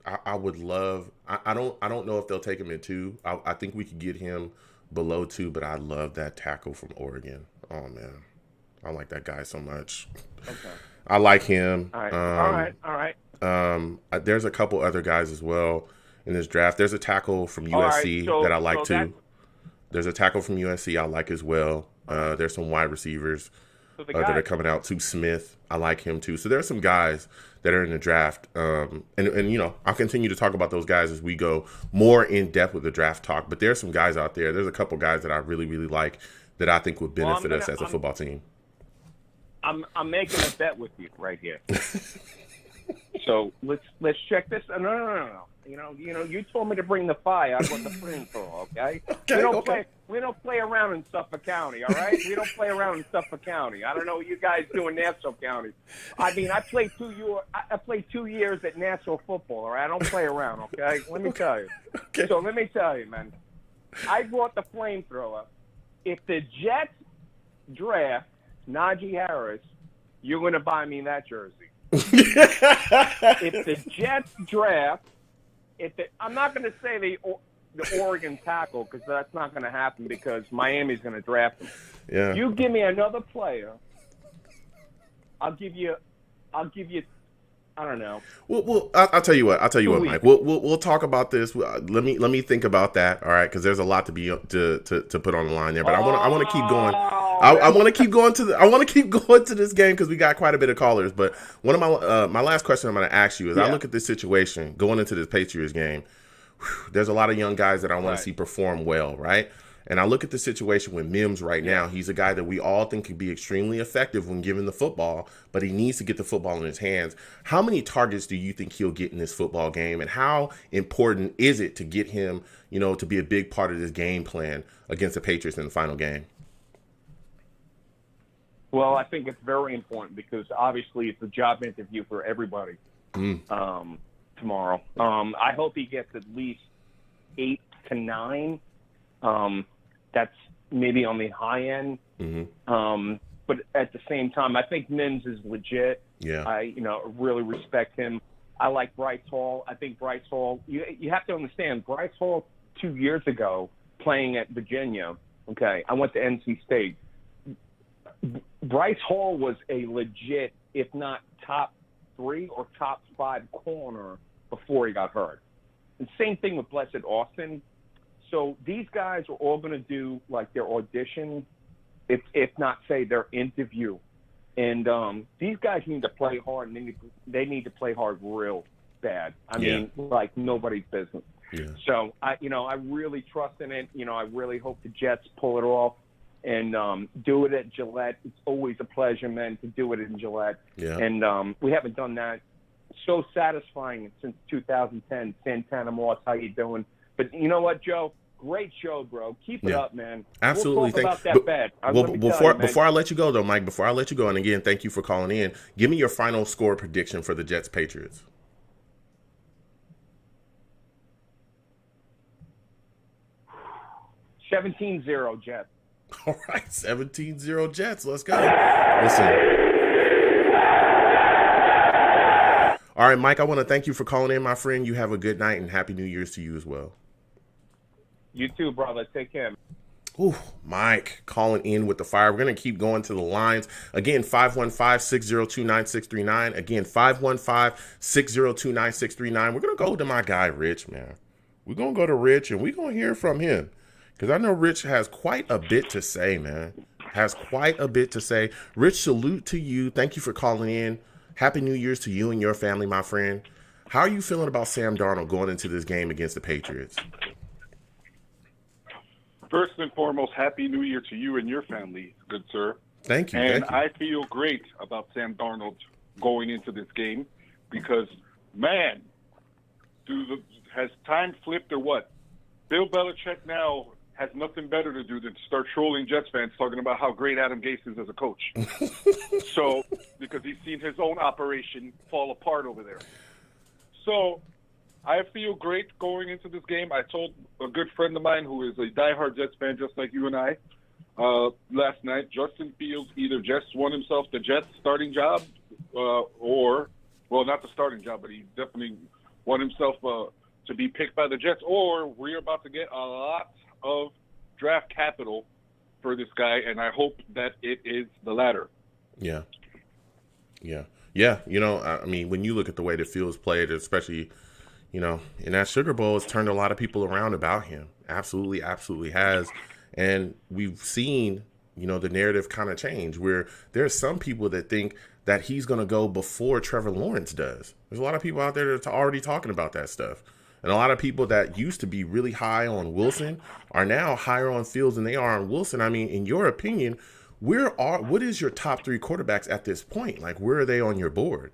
I would love. I don't know if they'll take him in 2. I think we could get him below 2, but I love that tackle from Oregon. Oh man, I like that guy so much. Okay. I like him. All right. There's a couple other guys as well in this draft. There's a tackle from USC that I like too. There's a tackle from USC I like as well. There's some wide receivers that are coming out too. Smith, I like him too. So there are some guys that are in the draft. And you know, I'll continue to talk about those guys as we go more in depth with the draft talk. But there's some guys out there. There's a couple guys that I really, really like that I think would benefit us as a football team. I'm making a bet with you right here. So let's check this. No. You know, you told me to bring the fire. I brought the flamethrower. Okay. We don't play around in Suffolk County. All right. We don't play around in Suffolk County. I don't know what you guys do in Nassau County. I mean, I played 2 years at Nassau football. All right. I don't play around. Okay. Let me tell you. Okay. So let me tell you, man. I brought the flamethrower. If the Jets draft Najee Harris, you're going to buy me that jersey. If the Jets draft, I'm not going to say the Oregon tackle because that's not going to happen because Miami's going to draft him. Yeah. You give me another player, I'll give you. I don't know. Well, I'll tell you what. Mike. We'll talk about this. Let me think about that. All right, because there's a lot to be to put on the line there. But I want to keep going. I want to keep going to this game because we got quite a bit of callers. But one of my last question I'm going to ask you is: I look at this situation going into this Patriots game. There's a lot of young guys that I want to see perform well, right? And I look at the situation with Mims right now. He's a guy that we all think could be extremely effective when given the football, but he needs to get the football in his hands. How many targets do you think he'll get in this football game? And how important is it to get him, you know, to be a big part of this game plan against the Patriots in the final game? Well, I think it's very important because obviously it's a job interview for everybody tomorrow. I hope he gets at least 8 to 9. That's maybe on the high end. Mm-hmm. But at the same time, I think Mims is legit. Yeah. I really respect him. I like Bryce Hall. I think Bryce Hall, you have to understand, Bryce Hall 2 years ago playing at Virginia, okay, I went to NC State. Bryce Hall was a legit, if not top 3 or top 5 corner before he got hurt. And same thing with Blessed Austin. So these guys are all going to do like their audition, if not say their interview. And these guys need to play hard, and they need to play hard real bad. I mean, like nobody's business. Yeah. So I really trust in it. I really hope the Jets pull it off and do it at Gillette. It's always a pleasure, man, to do it in Gillette. Yeah. And we haven't done that. So satisfying since 2010. Santana Moss, how you doing? But you know what, Joe? Great show, bro. Keep it up, man. Absolutely. We'll talk about that bet. Before I let you go, though, Mike, and again, thank you for calling in, give me your final score prediction for the Jets-Patriots. 17-0 Jets. All right, 17-0 Jets. Let's go. Listen. All right, Mike, I want to thank you for calling in, my friend. You have a good night, and Happy New Year's to you as well. You too, brother. Take care. Ooh, Mike calling in with the fire. We're going to keep going to the lines. Again, 515-602-9639. Again, 515-602-9639. We're going to go to my guy, Rich, man. We're going to go to Rich, and we're going to hear from him. Because I know Rich has quite a bit to say, man. Rich, salute to you. Thank you for calling in. Happy New Year's to you and your family, my friend. How are you feeling about Sam Darnold going into this game against the Patriots? First and foremost, Happy New Year to you and your family, good sir. Thank you. And I feel great about Sam Darnold going into this game because, man, has time flipped or what? Bill Belichick now has nothing better to do than start trolling Jets fans talking about how great Adam Gase is as a coach. So, because he's seen his own operation fall apart over there. So, I feel great going into this game. I told a good friend of mine who is a diehard Jets fan, just like you and I, last night, Justin Fields either just won himself the Jets starting job, or, well, not the starting job, but he definitely won himself to be picked by the Jets, or we're about to get a lot of draft capital for this guy, and I hope that it is the latter. Yeah. You know, I mean, when you look at the way the Fields played, especially, you know, in that Sugar Bowl, it's turned a lot of people around about him. Absolutely has. And we've seen, you know, the narrative kind of change where there's some people that think that he's going to go before Trevor Lawrence does. There's a lot of people out there that are already talking about that stuff. And a lot of people that used to be really high on Wilson are now higher on Fields than they are on Wilson. I mean, in your opinion, what is your top three quarterbacks at this point? Like, where are they on your board?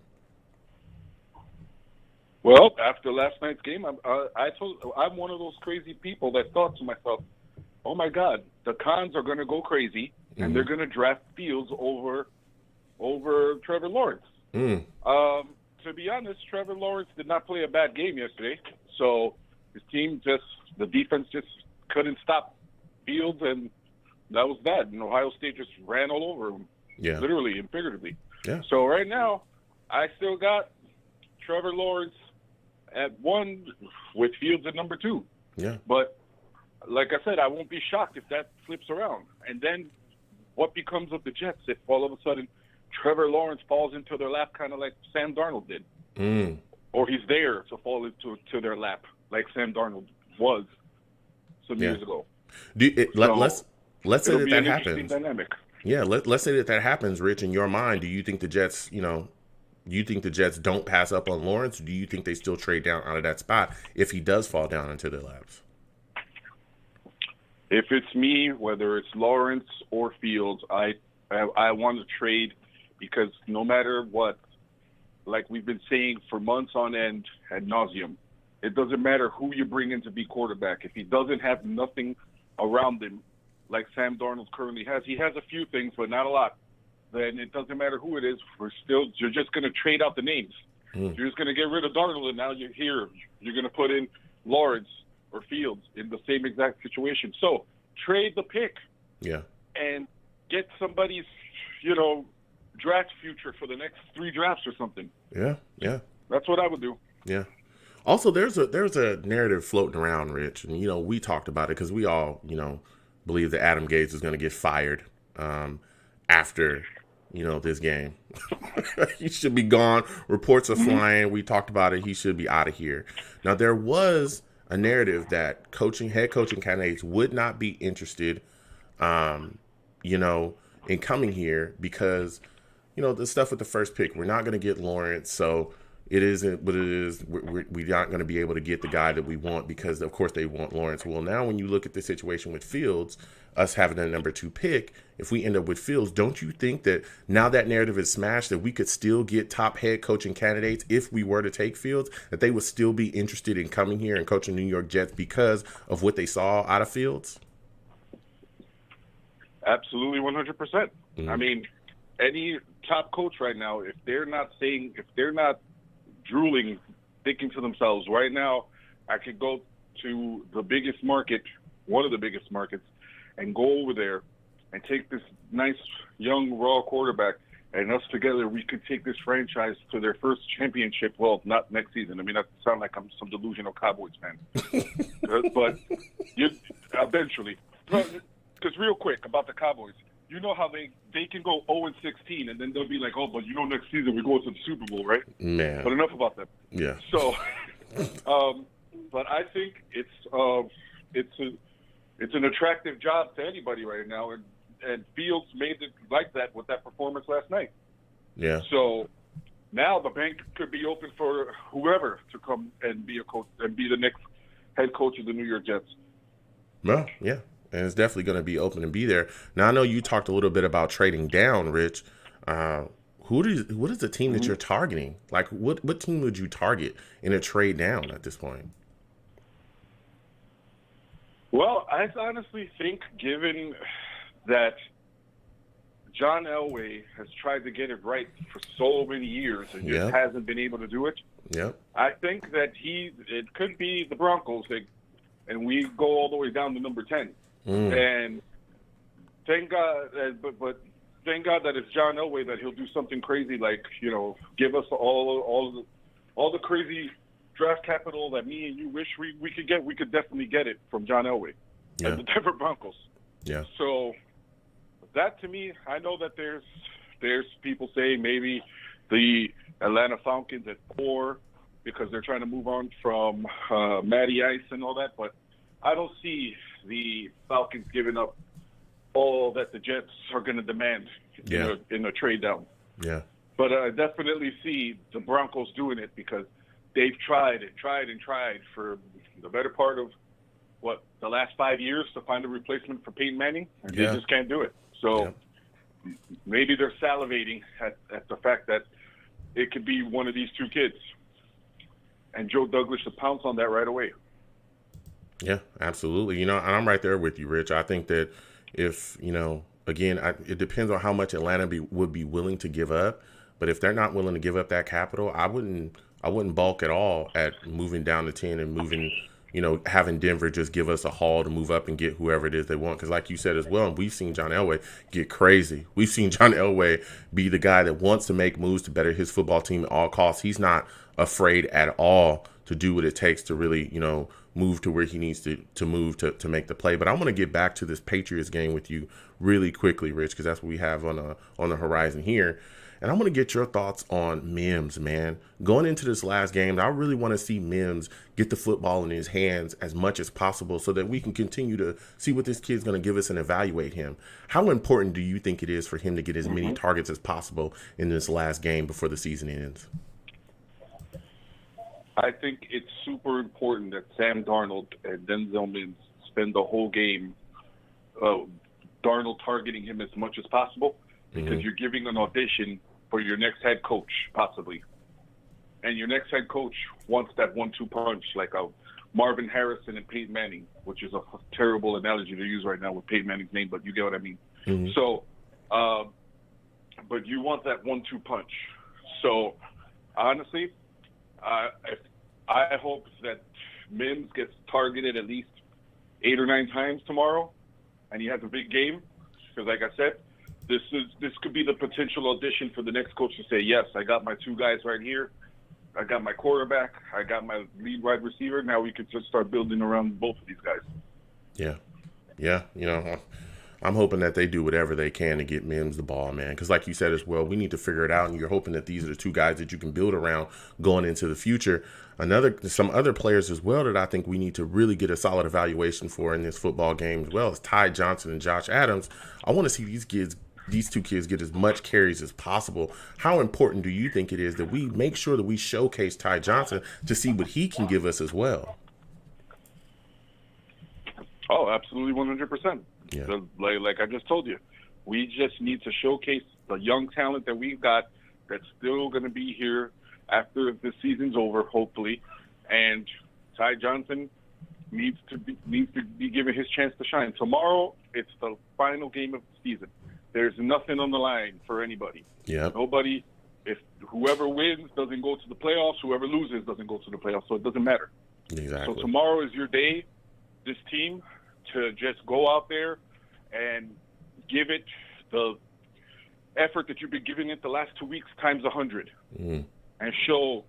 Well, after last night's game, I'm one of those crazy people that thought to myself, oh my God, the Cons are going to go crazy and they're going to draft Fields over Trevor Lawrence. To be honest, Trevor Lawrence did not play a bad game yesterday. So his team the defense just couldn't stop Fields, and that was that. And Ohio State just ran all over him, literally and figuratively. Yeah. So right now, I still got Trevor Lawrence at 1 with Fields at number 2. Yeah. But like I said, I won't be shocked if that flips around. And then what becomes of the Jets if all of a sudden Trevor Lawrence falls into their lap kind of like Sam Darnold did? Or he's there to fall into their lap like Sam Darnold was some years ago. Let's say that happens. Dynamic. Yeah, let's say that happens, Rich. In your mind, do you think the Jets, don't pass up on Lawrence? Or do you think they still trade down out of that spot if he does fall down into their laps? If it's me, whether it's Lawrence or Fields, I want to trade because no matter what, like we've been saying for months on end ad nauseum, it doesn't matter who you bring in to be quarterback. If he doesn't have nothing around him like Sam Darnold currently has, he has a few things, but not a lot, then it doesn't matter who it is. You're just going to trade out the names. You're just going to get rid of Darnold, and now you're here. You're going to put in Lawrence or Fields in the same exact situation. So trade the pick. Yeah. And get somebody's, draft future for the next 3 drafts or something. Yeah. That's what I would do. Yeah. Also, there's a narrative floating around, Rich, and we talked about it because we all believe that Adam Gase is going to get fired after this game. He should be gone. Reports are flying. We talked about it. He should be out of here. Now, there was a narrative that head coaching candidates would not be interested, in coming here because, the stuff with the first pick, we're not going to get Lawrence, so it isn't what it is. We're not going to be able to get the guy that we want because, of course, they want Lawrence. Well, now when you look at the situation with Fields, us having a number 2 pick, if we end up with Fields, don't you think that now that narrative is smashed, that we could still get top head coaching candidates if we were to take Fields, that they would still be interested in coming here and coaching the New York Jets because of what they saw out of Fields? Absolutely, 100%. I mean, any top coach right now, if they're not drooling, thinking to themselves, right now, I could go to the biggest market, one of the biggest markets, and go over there and take this nice young raw quarterback, and us together, we could take this franchise to their first championship. Well, not next season. I mean, that sounds like I'm some delusional Cowboys fan. But eventually. Because real quick about the Cowboys, you know how they can go 0-16, and then they'll be like, next season we go to the Super Bowl, right? Man. But enough about that. Yeah. So, but I think it's an attractive job to anybody right now, and Fields made it like that with that performance last night. Yeah. So now the bank could be open for whoever to come and be a coach and be the next head coach of the New York Jets. Well, yeah. And it's definitely going to be open and be there. Now, I know you talked a little bit about trading down, Rich. What is the team that you're targeting? Like, what team would you target in a trade down at this point? Well, I honestly think, given that John Elway has tried to get it right for so many years and just hasn't been able to do it, Yep. I think that it could be the Broncos, and we go all the way down to number 10. And thank God, but thank God that it's John Elway, that he'll do something crazy, like, give us all the crazy draft capital that me and you wish we could get. We could definitely get it from John Elway and the Denver Broncos. Yeah. So that, to me, I know that there's people saying maybe the Atlanta Falcons at 4 because they're trying to move on from Matty Ice and all that, but I don't see the Falcons giving up all that the Jets are going to demand in a trade down. Yeah. But I definitely see the Broncos doing it because they've tried for the better part of, the last 5 years to find a replacement for Peyton Manning, and they just can't do it. So maybe they're salivating at the fact that it could be one of these two kids. And Joe Douglas should pounce on that right away. Yeah, absolutely. And I'm right there with you, Rich. I think that if, again, it depends on how much Atlanta would be willing to give up. But if they're not willing to give up that capital, I wouldn't balk at all at moving down to 10 and moving, having Denver just give us a haul to move up and get whoever it is they want. Because like you said as well, and we've seen John Elway get crazy. We've seen John Elway be the guy that wants to make moves to better his football team at all costs. He's not afraid at all to do what it takes to really, move to where he needs to move to make the play. But I want to get back to this Patriots game with you really quickly, Rich, because that's what we have on the horizon here. And I want to get your thoughts on Mims, man. Going into this last game, I really want to see Mims get the football in his hands as much as possible so that we can continue to see what this kid's going to give us and evaluate him. How important do you think it is for him to get as many targets as possible in this last game before the season ends? I think it's super important that Sam Darnold and Denzel Mims spend the whole game Darnold targeting him as much as possible, because you're giving an audition for your next head coach, possibly. And your next head coach wants that 1-2 punch, like a Marvin Harrison and Peyton Manning, which is a terrible analogy to use right now with Peyton Manning's name, but you get what I mean. So, but you want that 1-2 punch. So, honestly, I hope that Mims gets targeted at least 8 or 9 times tomorrow, and he has a big game. Because, like I said, this could be the potential audition for the next coach to say, yes, I got my 2 guys right here. I got my quarterback. I got my lead wide receiver. Now we can just start building around both of these guys. Yeah. I'm hoping that they do whatever they can to get Mims the ball, man. Because like you said as well, we need to figure it out, and you're hoping that these are the 2 guys that you can build around going into the future. Some other players as well that I think we need to really get a solid evaluation for in this football game as well as Ty Johnson and Josh Adams. I want to see these 2 kids get as much carries as possible. How important do you think it is that we make sure that we showcase Ty Johnson to see what he can give us as well? Oh, absolutely, 100%. Yeah. So, like I just told you, we just need to showcase the young talent that we've got that's still going to be here after the season's over, hopefully. And Ty Johnson needs to be given his chance to shine. Tomorrow, it's the final game of the season. There's nothing on the line for anybody. Yeah. Nobody. If whoever wins doesn't go to the playoffs, whoever loses doesn't go to the playoffs. So it doesn't matter. Exactly. So tomorrow is your day. This team to just go out there and give it the effort that you've been giving it the last 2 weeks times 100, and show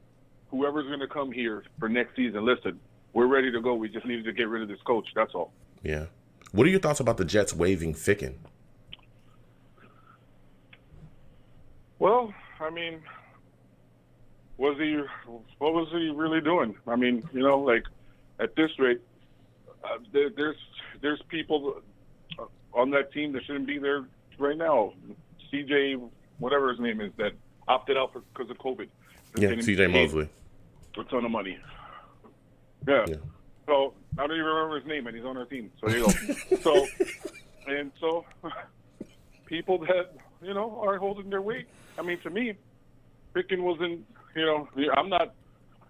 whoever's going to come here for next season, listen, we're ready to go. We just needed to get rid of this coach. That's all. Yeah. What are your thoughts about the Jets waiving Ficken? Well, I mean, what was he really doing? I mean, like at this rate, there's people on that team that shouldn't be there right now. CJ, whatever his name is, that opted out because of COVID. Yeah, CJ Mosley. A ton of money. Yeah. So I don't even remember his name, and he's on our team. So there you go. So people that are holding their weight. I mean, to me, Ficken wasn't. I'm not.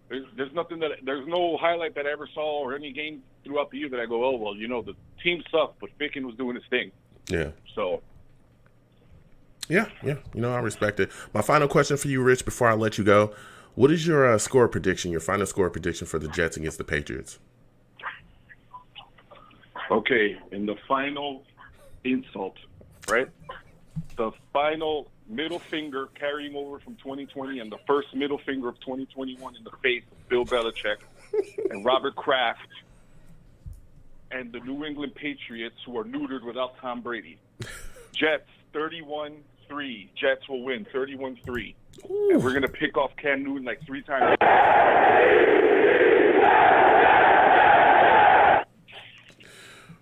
There's nothing there's no highlight that I ever saw or any game throughout the year that I go, oh well, the team sucked, but Ficken was doing his thing. Yeah. So. Yeah. I respect it. My final question for you, Rich, before I let you go. What is your score prediction, your final score prediction for the Jets against the Patriots? Okay, in the final insult, right? The final middle finger carrying over from 2020 and the first middle finger of 2021 in the face of Bill Belichick and Robert Kraft and the New England Patriots, who are neutered without Tom Brady. Jets 31-3. Jets will win 31-3. And we're going to pick off Cam Newton like 3 times.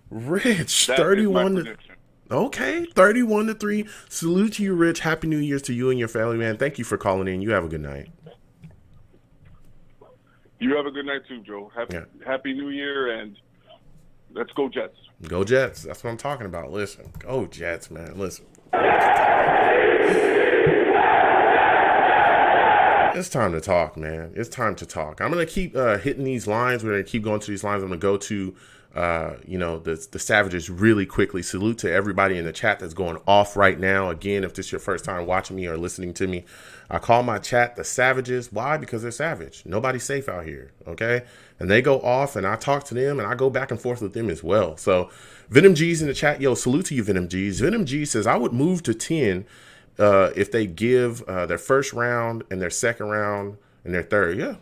Rich, That 31 is my to prediction. Okay, 31-3. Salute to you, Rich. Happy New Year's to you and your family, man. Thank you for calling in. You have a good night. You have a good night too, Joe. Happy New Year, and let's go Jets. Go Jets. That's what I'm talking about. Listen, go Jets, man. Listen. It's time to talk, man. It's time to talk. I'm going to keep hitting these lines. We're going to keep going to these lines. I'm going to go to, the Savages really quickly. Salute to everybody in the chat that's going off right now. Again, if this is your first time watching me or listening to me, I call my chat the Savages. Why? Because they're savage. Nobody's safe out here, okay? And they go off, and I talk to them, and I go back and forth with them as well. So Venom G's in the chat. Yo, salute to you, Venom G's. Venom G says, I would move to 10 if they give their first round and their second round and their third. Yeah,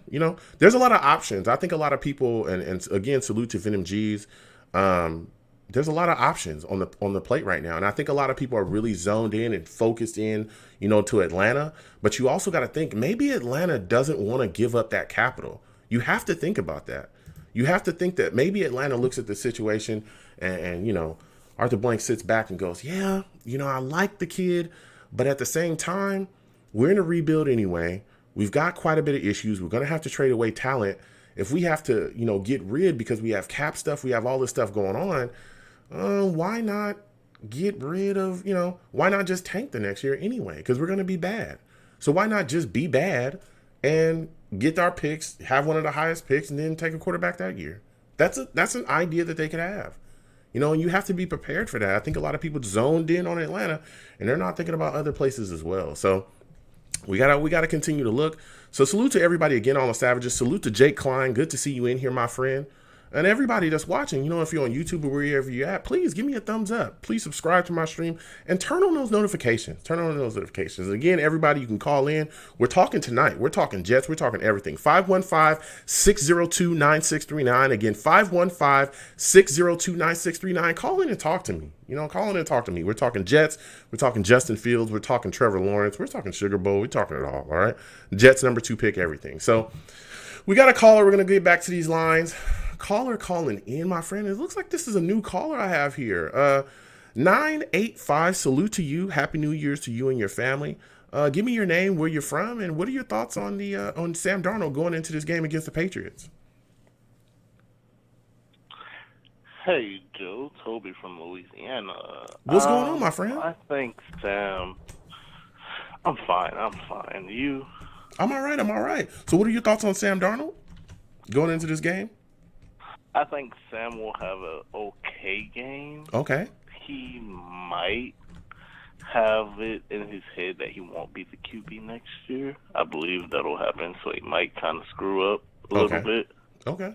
there's a lot of options. I think a lot of people, and again, salute to Venom G's. There's a lot of options on the plate right now. And I think a lot of people are really zoned in and focused in, to Atlanta. But you also got to think maybe Atlanta doesn't want to give up that capital. You have to think about that. You have to think that maybe Atlanta looks at the situation and Arthur Blank sits back and goes, yeah, I like the kid. But at the same time, we're in a rebuild anyway. We've got quite a bit of issues. We're going to have to trade away talent. If we have to, get rid because we have cap stuff, we have all this stuff going on, why not get rid of, why not just tank the next year anyway? Because we're going to be bad. So why not just be bad and get our picks, have one of the highest picks, and then take a quarterback that year? That's an idea that they could have. And you have to be prepared for that. I think a lot of people zoned in on Atlanta, and they're not thinking about other places as well. So we gotta continue to look. So salute to everybody again, all the Savages. Salute to Jake Klein. Good to see you in here, my friend. And everybody that's watching, if you're on YouTube or wherever you're at, please give me a thumbs up. Please subscribe to my stream and turn on those notifications. Again, everybody, you can call in. We're talking tonight. We're talking Jets. We're talking everything. 515-602-9639. Again, 515-602-9639. Call in and talk to me. Call in and talk to me. We're talking Jets. We're talking Justin Fields. We're talking Trevor Lawrence. We're talking Sugar Bowl. We're talking it all right? Jets number 2 pick, everything. So we got a caller. We're going to get back to these lines. Caller calling in, my friend. It looks like this is a new caller I have here. 985, salute to you. Happy New Year's to you and your family. Give me your name, where you're from, and what are your thoughts on on Sam Darnold going into this game against the Patriots? Hey, Joe. Toby from Louisiana. What's going on, my friend? I think Sam... I'm fine. You? I'm all right. So what are your thoughts on Sam Darnold going into this game? I think Sam will have an okay game. Okay. He might have it in his head that he won't be the QB next year. I believe that'll happen, so he might kind of screw up a little bit. Okay.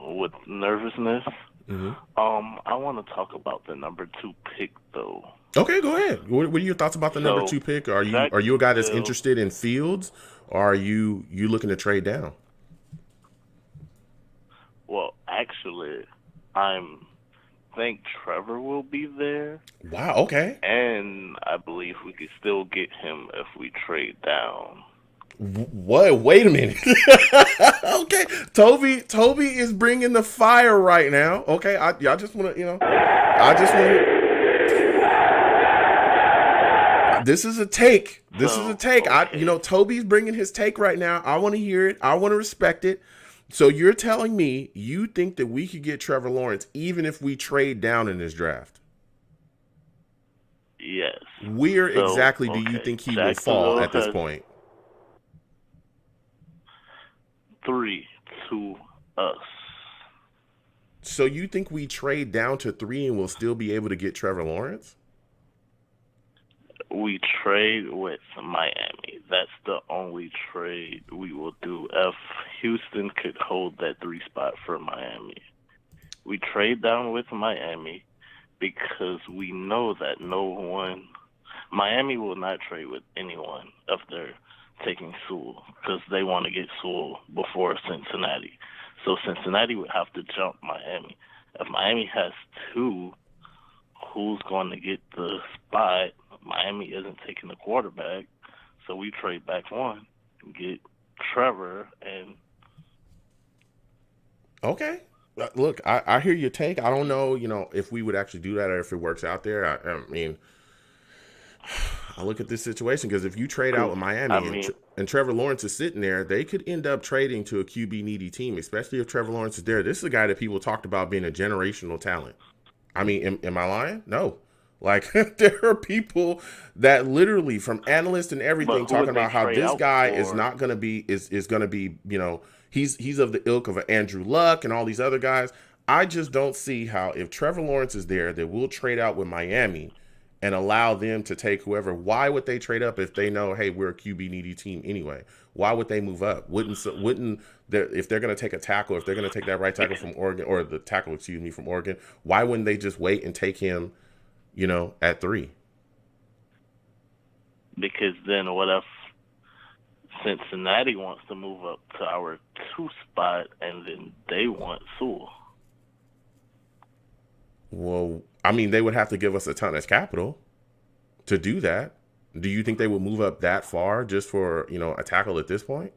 With nervousness. Mm-hmm. I want to talk about the number 2 pick, though. Okay, go ahead. What are your thoughts about the number 2 pick? Are you a guy that's interested in Fields, or are you looking to trade down? Well, actually, I think Trevor will be there. Wow, okay. And I believe we could still get him if we trade down. What? Wait a minute. Okay, Toby is bringing the fire right now. Okay, I just want to, This is a take. Okay. Toby's bringing his take right now. I want to hear it. I want to respect it. So you're telling me you think that we could get Trevor Lawrence even if we trade down in this draft? Yes. Where exactly do you think he will fall at this point? 3 to us. So you think we trade down to 3 and we'll still be able to get Trevor Lawrence? We trade with Miami. That's the only trade we will do. If Houston could hold that 3 spot for Miami, we trade down with Miami because we know that Miami will not trade with anyone if they're taking Sewell because they want to get Sewell before Cincinnati. So Cincinnati would have to jump Miami. If Miami has 2, who's going to get the spot? Miami isn't taking the quarterback, so we trade back 1 and get Trevor. And Okay. Look, I hear your take. I don't know, if we would actually do that or if it works out there. I mean, I look at this situation because if you trade out with Miami and Trevor Lawrence is sitting there, they could end up trading to a QB needy team, especially if Trevor Lawrence is there. This is a guy that people talked about being a generational talent. I mean, am I lying? No. Like, there are people that literally, from analysts and everything, talking about how this guy is not going to be, is going to be, he's of the ilk of an Andrew Luck and all these other guys. I just don't see how, if Trevor Lawrence is there, that we'll trade out with Miami and allow them to take whoever. Why would they trade up if they know, hey, we're a QB needy team anyway? Why would they move up? Wouldn't if they're going to take a tackle, if they're going to take that right tackle from Oregon, or the tackle, from Oregon, why wouldn't they just wait and take him, at 3? Because then what if Cincinnati wants to move up to our 2 spot and then they want Sewell? Well, I mean, they would have to give us a ton of capital to do that. Do you think they would move up that far just for, a tackle at this point?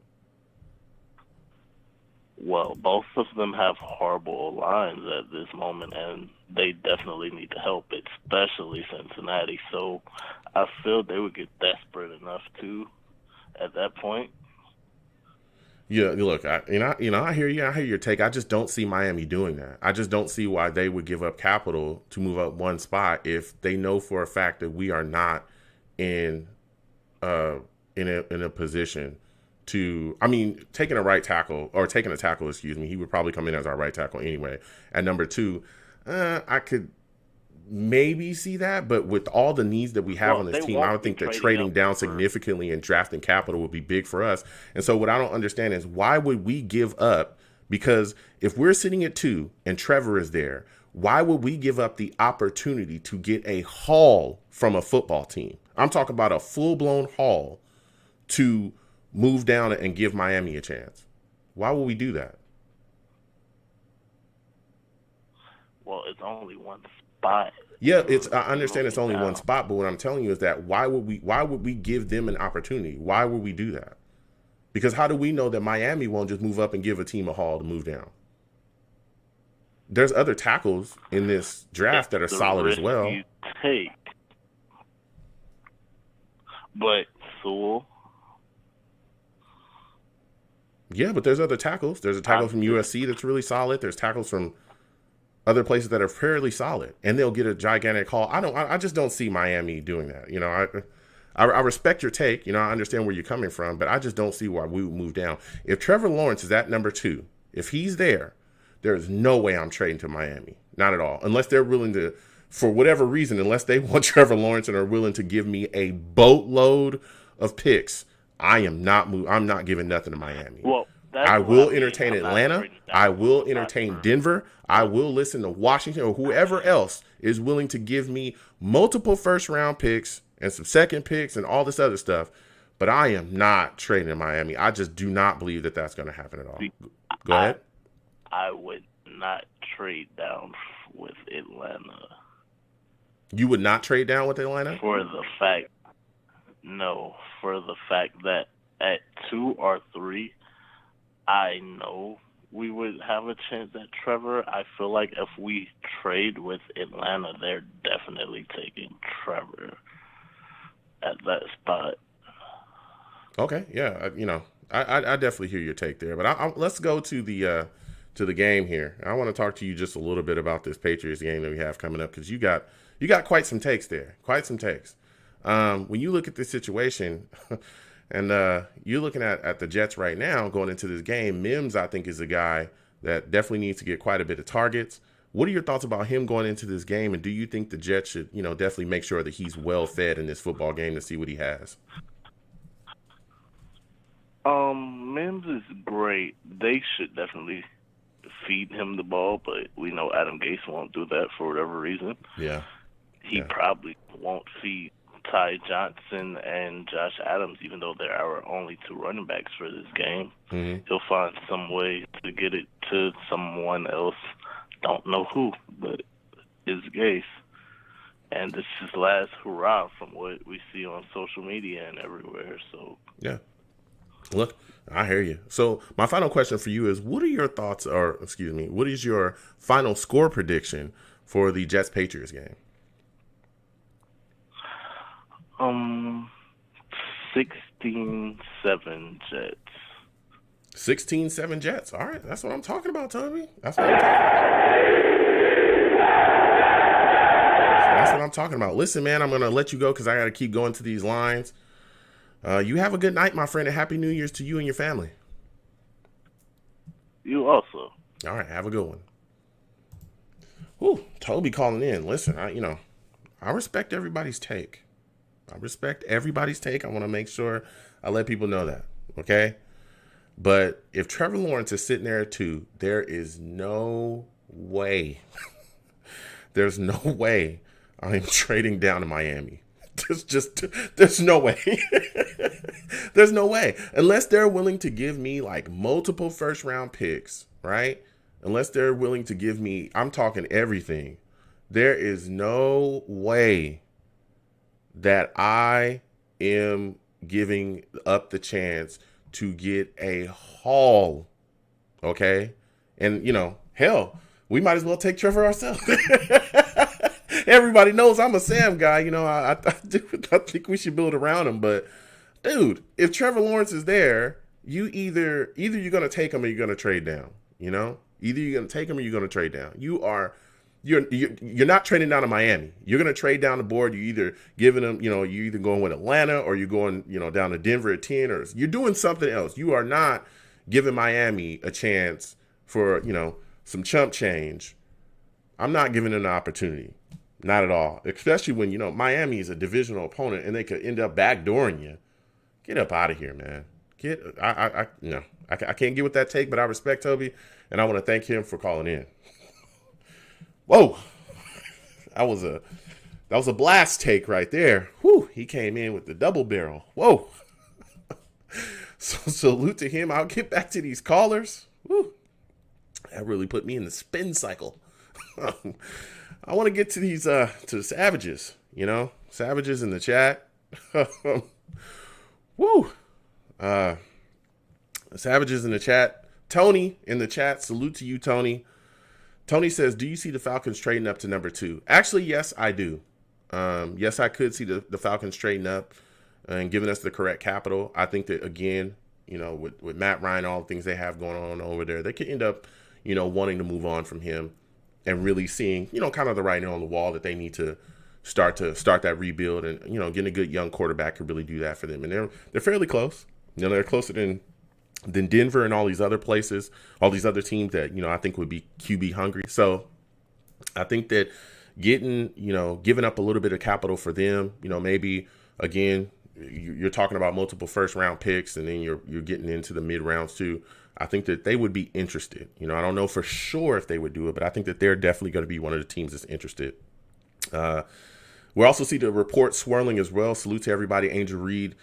Well, both of them have horrible lines at this moment, and they definitely need the help, especially Cincinnati. So I feel they would get desperate enough too at that point. Yeah, look, I hear you. I hear your take. I just don't see Miami doing that. I just don't see why they would give up capital to move up 1 spot if they know for a fact that we are not in a position to. I mean, taking a tackle, he would probably come in as our right tackle anyway. At number 2, I could maybe see that, but with all the needs that we have on this team, I don't think that trading down significantly and drafting capital would be big for us. And so what I don't understand is, why would we give up? Because if we're sitting at 2 and Trevor is there, why would we give up the opportunity to get a haul from a football team? I'm talking about a full-blown haul to move down and give Miami a chance. Why would we do that? Well, it's only 1 spot. Yeah, I understand it's only 1 spot, but what I'm telling you is that why would we give them an opportunity? Why would we do that? Because how do we know that Miami won't just move up and give a team a haul to move down? There's other tackles in this draft that are solid as well. You take, but Sewell. Yeah, but there's other tackles. There's a tackle from USC that's really solid. There's tackles from other places that are fairly solid, and they'll get a gigantic haul. I just don't see Miami doing that. I respect your take. I understand where you're coming from, but I just don't see why we would move down. If Trevor Lawrence is at number 2, if he's there is no way I'm trading to Miami. Not at all. Unless they're willing to, for whatever reason, unless they want Trevor Lawrence and are willing to give me a boatload of picks, I'm not giving nothing to Miami. Well, I will entertain Atlanta. I will entertain Denver. I will listen to Washington or whoever else is willing to give me multiple first-round picks and some second picks and all this other stuff. But I am not trading in Miami. I just do not believe that that's going to happen at all. Go ahead. I would not trade down with Atlanta. You would not trade down with Atlanta? For the fact that at 2 or 3, I know we would have a chance at Trevor. I feel like if we trade with Atlanta, they're definitely taking Trevor at that spot. Okay, yeah, I definitely hear your take there, but let's go to the game here. I want to talk to you just a little bit about this Patriots game that we have coming up, because you got quite some takes there, when you look at this situation. And you're looking at the Jets right now going into this game. Mims, I think, is a guy that definitely needs to get quite a bit of targets. What are your thoughts about him going into this game? And do you think the Jets should, definitely make sure that he's well fed in this football game to see what he has? Mims is great. They should definitely feed him the ball, but we know Adam Gase won't do that for whatever reason. Yeah. He probably won't feed Ty Johnson and Josh Adams, even though they're our only two running backs for this game. Mm-hmm. He'll find some way to get it to someone else. Don't know who, but it's Gase. And this is his last hurrah from what we see on social media and everywhere. So yeah. Look, I hear you. So my final question for you is, what is your final score prediction for the Jets-Patriots game? 16-7 Jets. 16-7 Jets. All right, that's what I'm talking about, Toby. That's what I'm talking about. Listen, man, I'm going to let you go because I got to keep going to these lines. You have a good night, my friend, and Happy New Year's to you and your family. You also. All right, have a good one. Ooh, Toby calling in. Listen, I respect everybody's take. I want to make sure I let people know that, okay? But if Trevor Lawrence is sitting there too, there is no way. There's no way I'm trading down to Miami. There's no way. There's no way. Unless they're willing to give me like multiple first round picks, right? Unless they're willing to give me, I'm talking everything. There is no way that I am giving up the chance to get a haul. Okay. And hell, we might as well take Trevor ourselves. Everybody knows I'm a Sam guy. I think we should build around him. But, dude, if Trevor Lawrence is there, you either you're going to take him or you're going to trade down. Either you're going to take him or you're going to trade down. You're not trading down to Miami. You're going to trade down the board. You're either giving them, you're either going with Atlanta or you're going, down to Denver at 10, or you're doing something else. You are not giving Miami a chance for, some chump change. I'm not giving them an opportunity. Not at all. Especially when, Miami is a divisional opponent and they could end up backdooring you. Get up out of here, man. I can't get with that take, but I respect Toby and I want to thank him for calling in. Whoa. That was a blast take right there. Whew, he came in with the double barrel. Whoa. So salute to him. I'll get back to these callers. Whew. That really put me in the spin cycle. I want to get to these to the savages, savages in the chat. Woo. Savages in the chat. Tony in the chat. Salute to you, Tony. Tony says, do you see the Falcons trading up to number 2? Actually, yes, I do. Yes, I could see the Falcons trading up and giving us the correct capital. I think that, again, with Matt Ryan, all the things they have going on over there, they could end up, wanting to move on from him and really seeing, kind of the writing on the wall that they need to start that rebuild, and, getting a good young quarterback could really do that for them. And they're fairly close. They're closer than Denver and all these other places, all these other teams that, I think would be QB hungry. So I think that giving up a little bit of capital for them, maybe, again, you're talking about multiple first round picks, and then you're getting into the mid rounds too. I think that they would be interested. I don't know for sure if they would do it, but I think that they're definitely going to be one of the teams that's interested. We also see the report swirling as well. Salute to everybody. Angel Reed,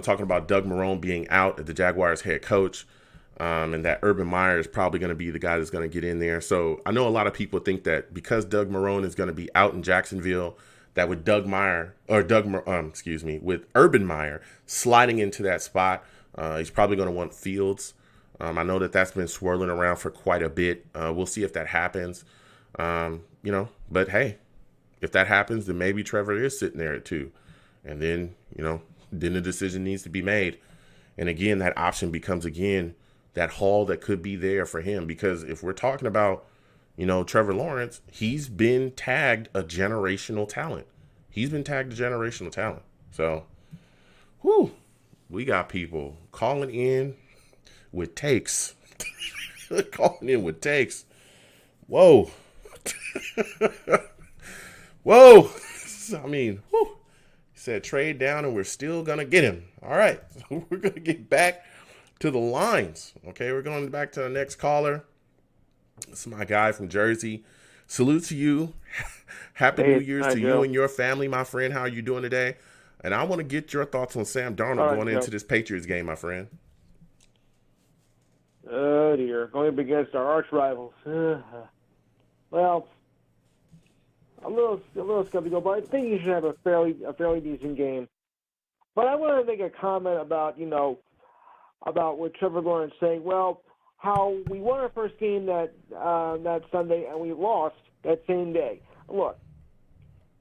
talking about Doug Marrone being out as the Jaguars head coach, and that Urban Meyer is probably going to be the guy that's going to get in there. So I know a lot of people think that because Doug Marrone is going to be out in Jacksonville, that with with Urban Meyer sliding into that spot, he's probably going to want Fields. I know that's been swirling around for quite a bit. We'll see if that happens. But hey, if that happens, then maybe Trevor is sitting there at 2. And then, then the decision needs to be made. And again, that option becomes, again, that haul that could be there for him. Because if we're talking about, Trevor Lawrence, he's been tagged a generational talent. So, we got people calling in with takes. Whoa. Whoa. I mean, whew. He said trade down and we're still going to get him. All right. So we're going to get back to the lines. Okay. We're going back to the next caller. This is my guy from Jersey. Salute to you. Happy New Year's to you and your family, my friend. How are you doing today? And I want to get your thoughts on Sam Darnold going into this Patriots game, my friend. Oh, dear. Going up against our arch rivals. Well, a little skeptical, but I think you should have a fairly decent game. But I want to make a comment about what Trevor Lawrence saying. Well, how we won our first game that Sunday and we lost that same day. Look,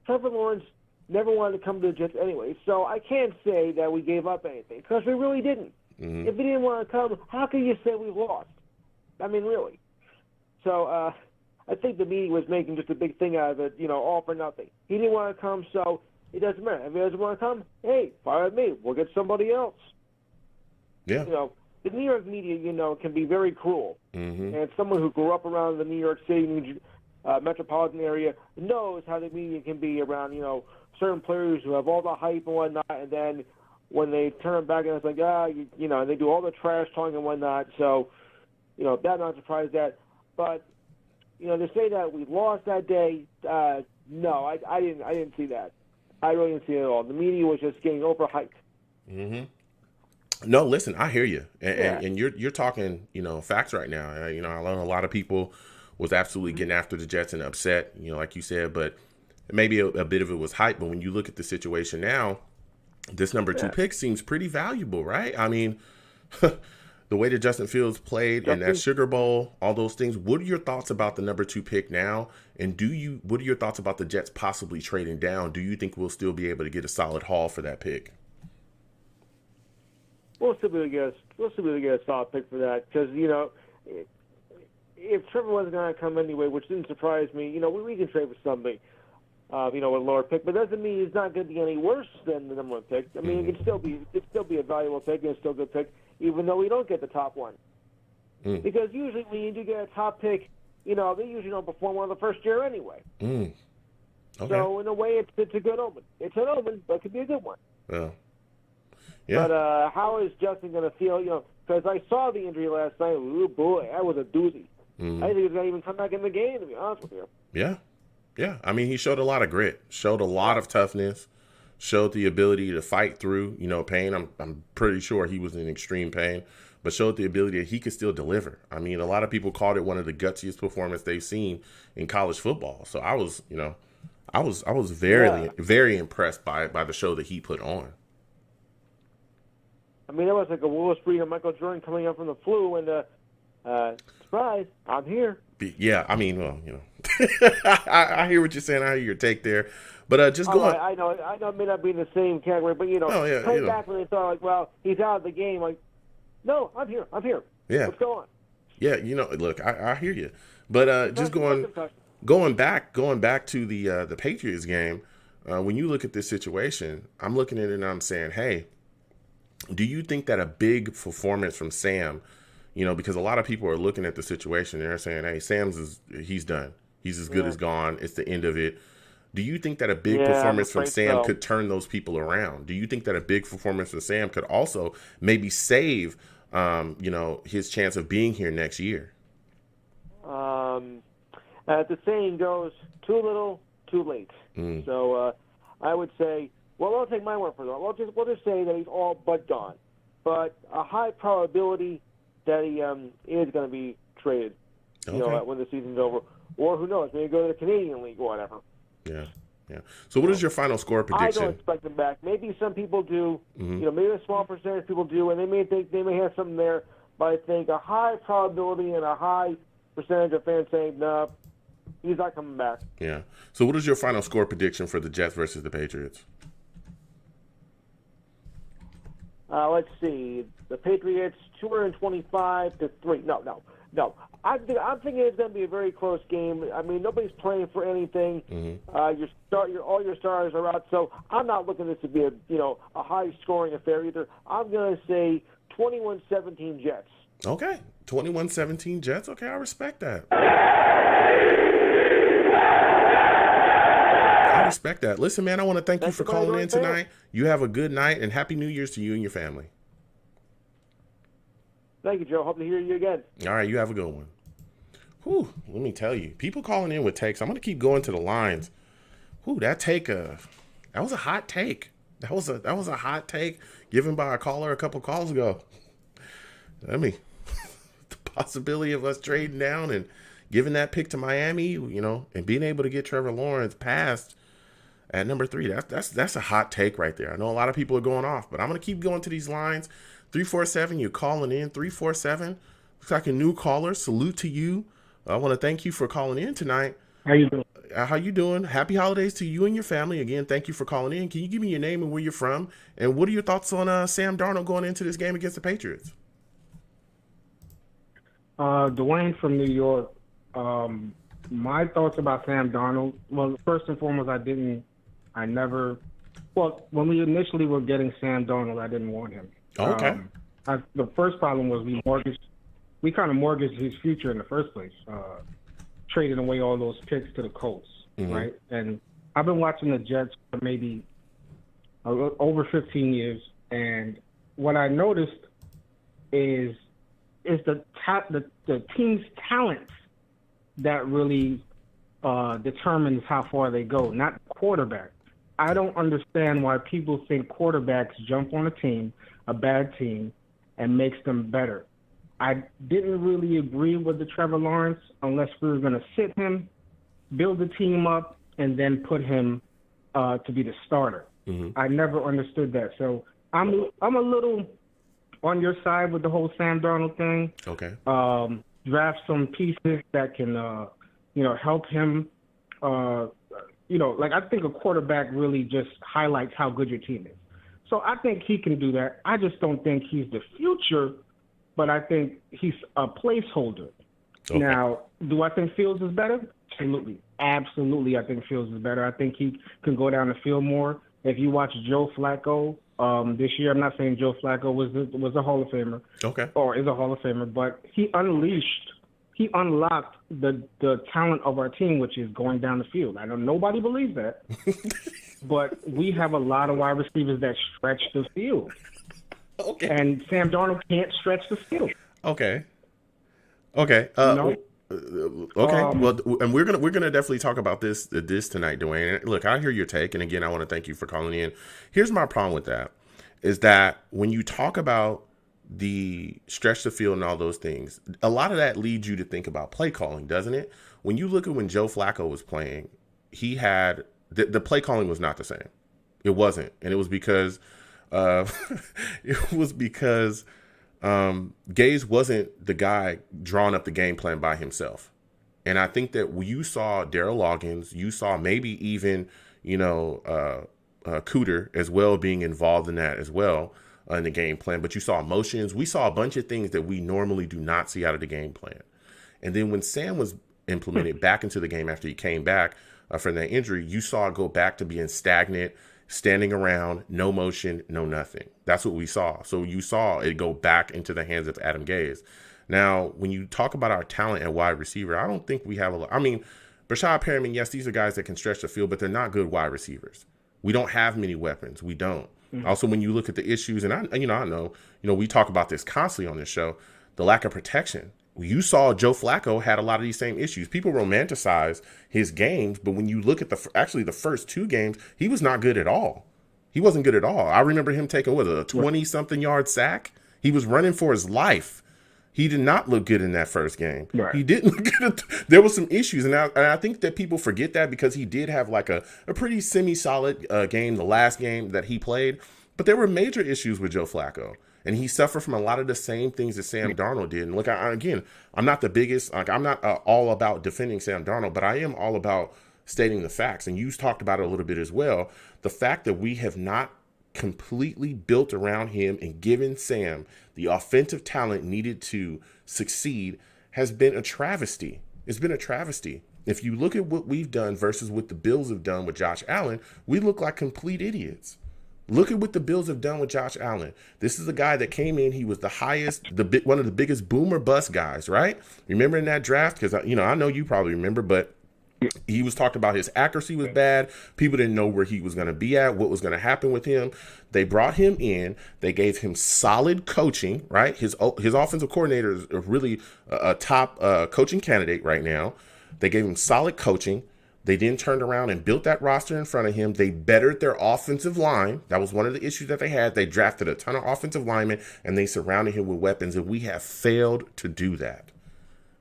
Trevor Lawrence never wanted to come to the Jets anyway, so I can't say that we gave up anything because we really didn't. Mm-hmm. If he didn't want to come, how can you say we lost? I mean, really. So I think the media was making just a big thing out of it, all for nothing. He didn't want to come, so it doesn't matter. If he doesn't want to come, hey, fire me. We'll get somebody else. Yeah. The New York media, can be very cruel. Mm-hmm. And someone who grew up around the New York City metropolitan area knows how the media can be around, certain players who have all the hype and whatnot, and then when they turn back and it's like, and they do all the trash talking and whatnot. So, I'm not surprised at. But, to say that we lost that day, no, I didn't see that. I really didn't see it at all. The media was just getting overhyped. Mm-hmm. No, listen, I hear you, and you're talking, facts right now. I know a lot of people was absolutely getting after the Jets and upset, like you said, but maybe a bit of it was hype. But when you look at the situation now, this number 2 pick seems pretty valuable, right? I mean, the way that Justin Fields played in that Sugar Bowl, all those things. What are your thoughts about the number 2 pick now? And what are your thoughts about the Jets possibly trading down? Do you think we'll still be able to get a solid haul for that pick? We'll still be able to get a solid pick for that because, if Trevor wasn't going to come anyway, which didn't surprise me, we can trade for somebody, with a lower pick. But doesn't mean it's not going to be any worse than the number 1 pick. I mean, it could still be a valuable pick and it's still a good pick, even though we don't get the top one. Because usually when you do get a top pick, they usually don't perform well the first year anyway. Okay. So in a way, it's a good omen. It's an omen, but it could be a good one. Yeah. But how is Justin going to feel? Because I saw the injury last night. Oh boy, that was a doozy. I didn't think he was going to even come back in the game, to be honest with you. Yeah. I mean, he showed a lot of grit, showed a lot of toughness, showed the ability to fight through, pain. I'm pretty sure he was in extreme pain, but showed the ability that he could still deliver. I mean, a lot of people called it one of the gutsiest performances they've seen in college football. So I was, I was very impressed by the show that he put on. I mean, it was like a Willis Reed and Michael Jordan coming up from the flu, and surprise, I'm here. Yeah, I mean, well, I hear what you're saying. I hear your take there, but just go on. I know it may not be in the same category, but coming back when they thought like, well, he's out of the game. Like, no, I'm here. Yeah, what's going on? Yeah, look, I hear you, but just going back to the Patriots game. When you look at this situation, I'm looking at it and I'm saying, hey. Do you think that a big performance from Sam, because a lot of people are looking at the situation and they're saying, hey, he's done. He's as good as gone. It's the end of it. Do you think that a big performance from Sam could turn those people around? Do you think that a big performance from Sam could also maybe save, his chance of being here next year? As the saying goes, too little, too late. So I would say, well, I'll take my word for it. We'll just say that he's all but gone. But a high probability that he is going to be traded, when the season's over. Or who knows, maybe go to the Canadian League or whatever. Yeah. So what is your final score prediction? I don't expect him back. Maybe some people do. Maybe a small percentage of people do, and they may think they may have something there. But I think a high probability and a high percentage of fans saying, no, he's not coming back. Yeah. So what is your final score prediction for the Jets versus the Patriots? Let's see. The Patriots 225-3. No. I'm thinking it's going to be a very close game. I mean, nobody's playing for anything. All your stars are out, so I'm not looking at this to be a high scoring affair either. I'm going to say 21-17 Jets. Okay, 21-17 Jets. Okay, I respect that. I respect that. Listen, man, I want to thank you for calling in tonight. You have a good night, and Happy New Year's to you and your family. Thank you, Joe. Hope to hear you again. All right, you have a good one. Whew, let me tell you, people calling in with takes. I'm going to keep going to the lines. Whew, that was a hot take. That was a hot take given by a caller a couple calls ago. I mean, the possibility of us trading down and giving that pick to Miami, and being able to get Trevor Lawrence past at number 3. That's a hot take right there. I know a lot of people are going off, but I'm going to keep going to these lines. 347, you're calling in. 347, looks like a new caller. Salute to you. I want to thank you for calling in tonight. How you doing? How you doing? Happy holidays to you and your family. Again, thank you for calling in. Can you give me your name and where you're from? And what are your thoughts on Sam Darnold going into this game against the Patriots? Dwayne from New York. My thoughts about Sam Darnold. Well, first and foremost, when we initially were getting Sam Darnold, I didn't want him. Okay. The first problem was we kind of mortgaged his future in the first place, trading away all those picks to the Colts, right? And I've been watching the Jets for maybe over 15 years, and what I noticed is the team's talent that really determines how far they go, not quarterback. I don't understand why people think quarterbacks jump on a bad team, and makes them better. I didn't really agree with the Trevor Lawrence unless we were going to sit him, build the team up, and then put him to be the starter. I never understood that. So I'm a little on your side with the whole Sam Darnold thing. Okay. Draft some pieces that can, help him. I think a quarterback really just highlights how good your team is. So I think he can do that. I just don't think he's the future, but I think he's a placeholder. Okay. Now, do I think Fields is better? Absolutely. Absolutely, I think Fields is better. I think he can go down the field more. If you watch Joe Flacco this year, I'm not saying Joe Flacco was a Hall of Famer. Okay. Or is a Hall of Famer, but he unlocked the talent of our team, which is going down the field. I know nobody believes that, but we have a lot of wide receivers that stretch the field. Okay. And Sam Darnold can't stretch the field. Okay. Okay. Okay. Well, and we're gonna definitely talk about this tonight, Dwayne. Look, I hear your take, and again, I want to thank you for calling in. Here's my problem with that: is that when you talk about the stretch the field and all those things, a lot of that leads you to think about play calling, doesn't it? When you look at when Joe Flacco was playing, he had the play calling was not the same. It wasn't, and it was because Gaze wasn't the guy drawing up the game plan by himself. And I think that you saw Darryl Loggins, you saw maybe even, Cooter as well being involved in that as well in the game plan. But you saw emotions. We saw a bunch of things that we normally do not see out of the game plan. And then when Sam was implemented back into the game after he came back from that injury, you saw it go back to being stagnant, standing around, no motion, no nothing. That's what we saw. So you saw it go back into the hands of Adam Gase. Now, when you talk about our talent at wide receiver, I don't think we have a lot. I mean, Brashad Perriman, yes, these are guys that can stretch the field, but they're not good wide receivers. We don't have many weapons. We don't. Mm-hmm. Also, when you look at the issues, and I know, we talk about this constantly on this show, the lack of protection. You saw Joe Flacco had a lot of these same issues. People romanticize his games, but when you look at the first 2 games, he was not good at all. He wasn't good at all. I remember him taking, a 20-something yard sack? He was running for his life. He did not look good in that first game. Right. He didn't look good. There was some issues, and I think that people forget that because he did have like a pretty semi-solid game, the last game that he played, but there were major issues with Joe Flacco. And he suffered from a lot of the same things that Sam Darnold did. And look, I'm not the biggest, I'm not all about defending Sam Darnold, but I am all about stating the facts. And you talked about it a little bit as well. The fact that we have not completely built around him and given Sam the offensive talent needed to succeed has been a travesty. It's been a travesty. If you look at what we've done versus what the Bills have done with Josh Allen, we look like complete idiots. Look at what the Bills have done with Josh Allen. This is a guy that came in. He was the highest, one of the biggest boomer bust guys, right? Remember in that draft? Because, I know you probably remember, but He was talked about his accuracy was bad. People didn't know where he was going to be at, what was going to happen with him. They brought him in. They gave him solid coaching, right? His offensive coordinator is really a top coaching candidate right now. They gave him solid coaching. They then turned around and built that roster in front of him. They bettered their offensive line. That was one of the issues that they had. They drafted a ton of offensive linemen, and they surrounded him with weapons, and we have failed to do that.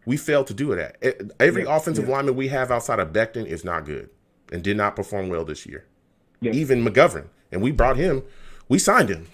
We failed to do that. Every offensive lineman we have outside of Becton is not good and did not perform well this year. Yeah. Even McGovern. And we brought him, we signed him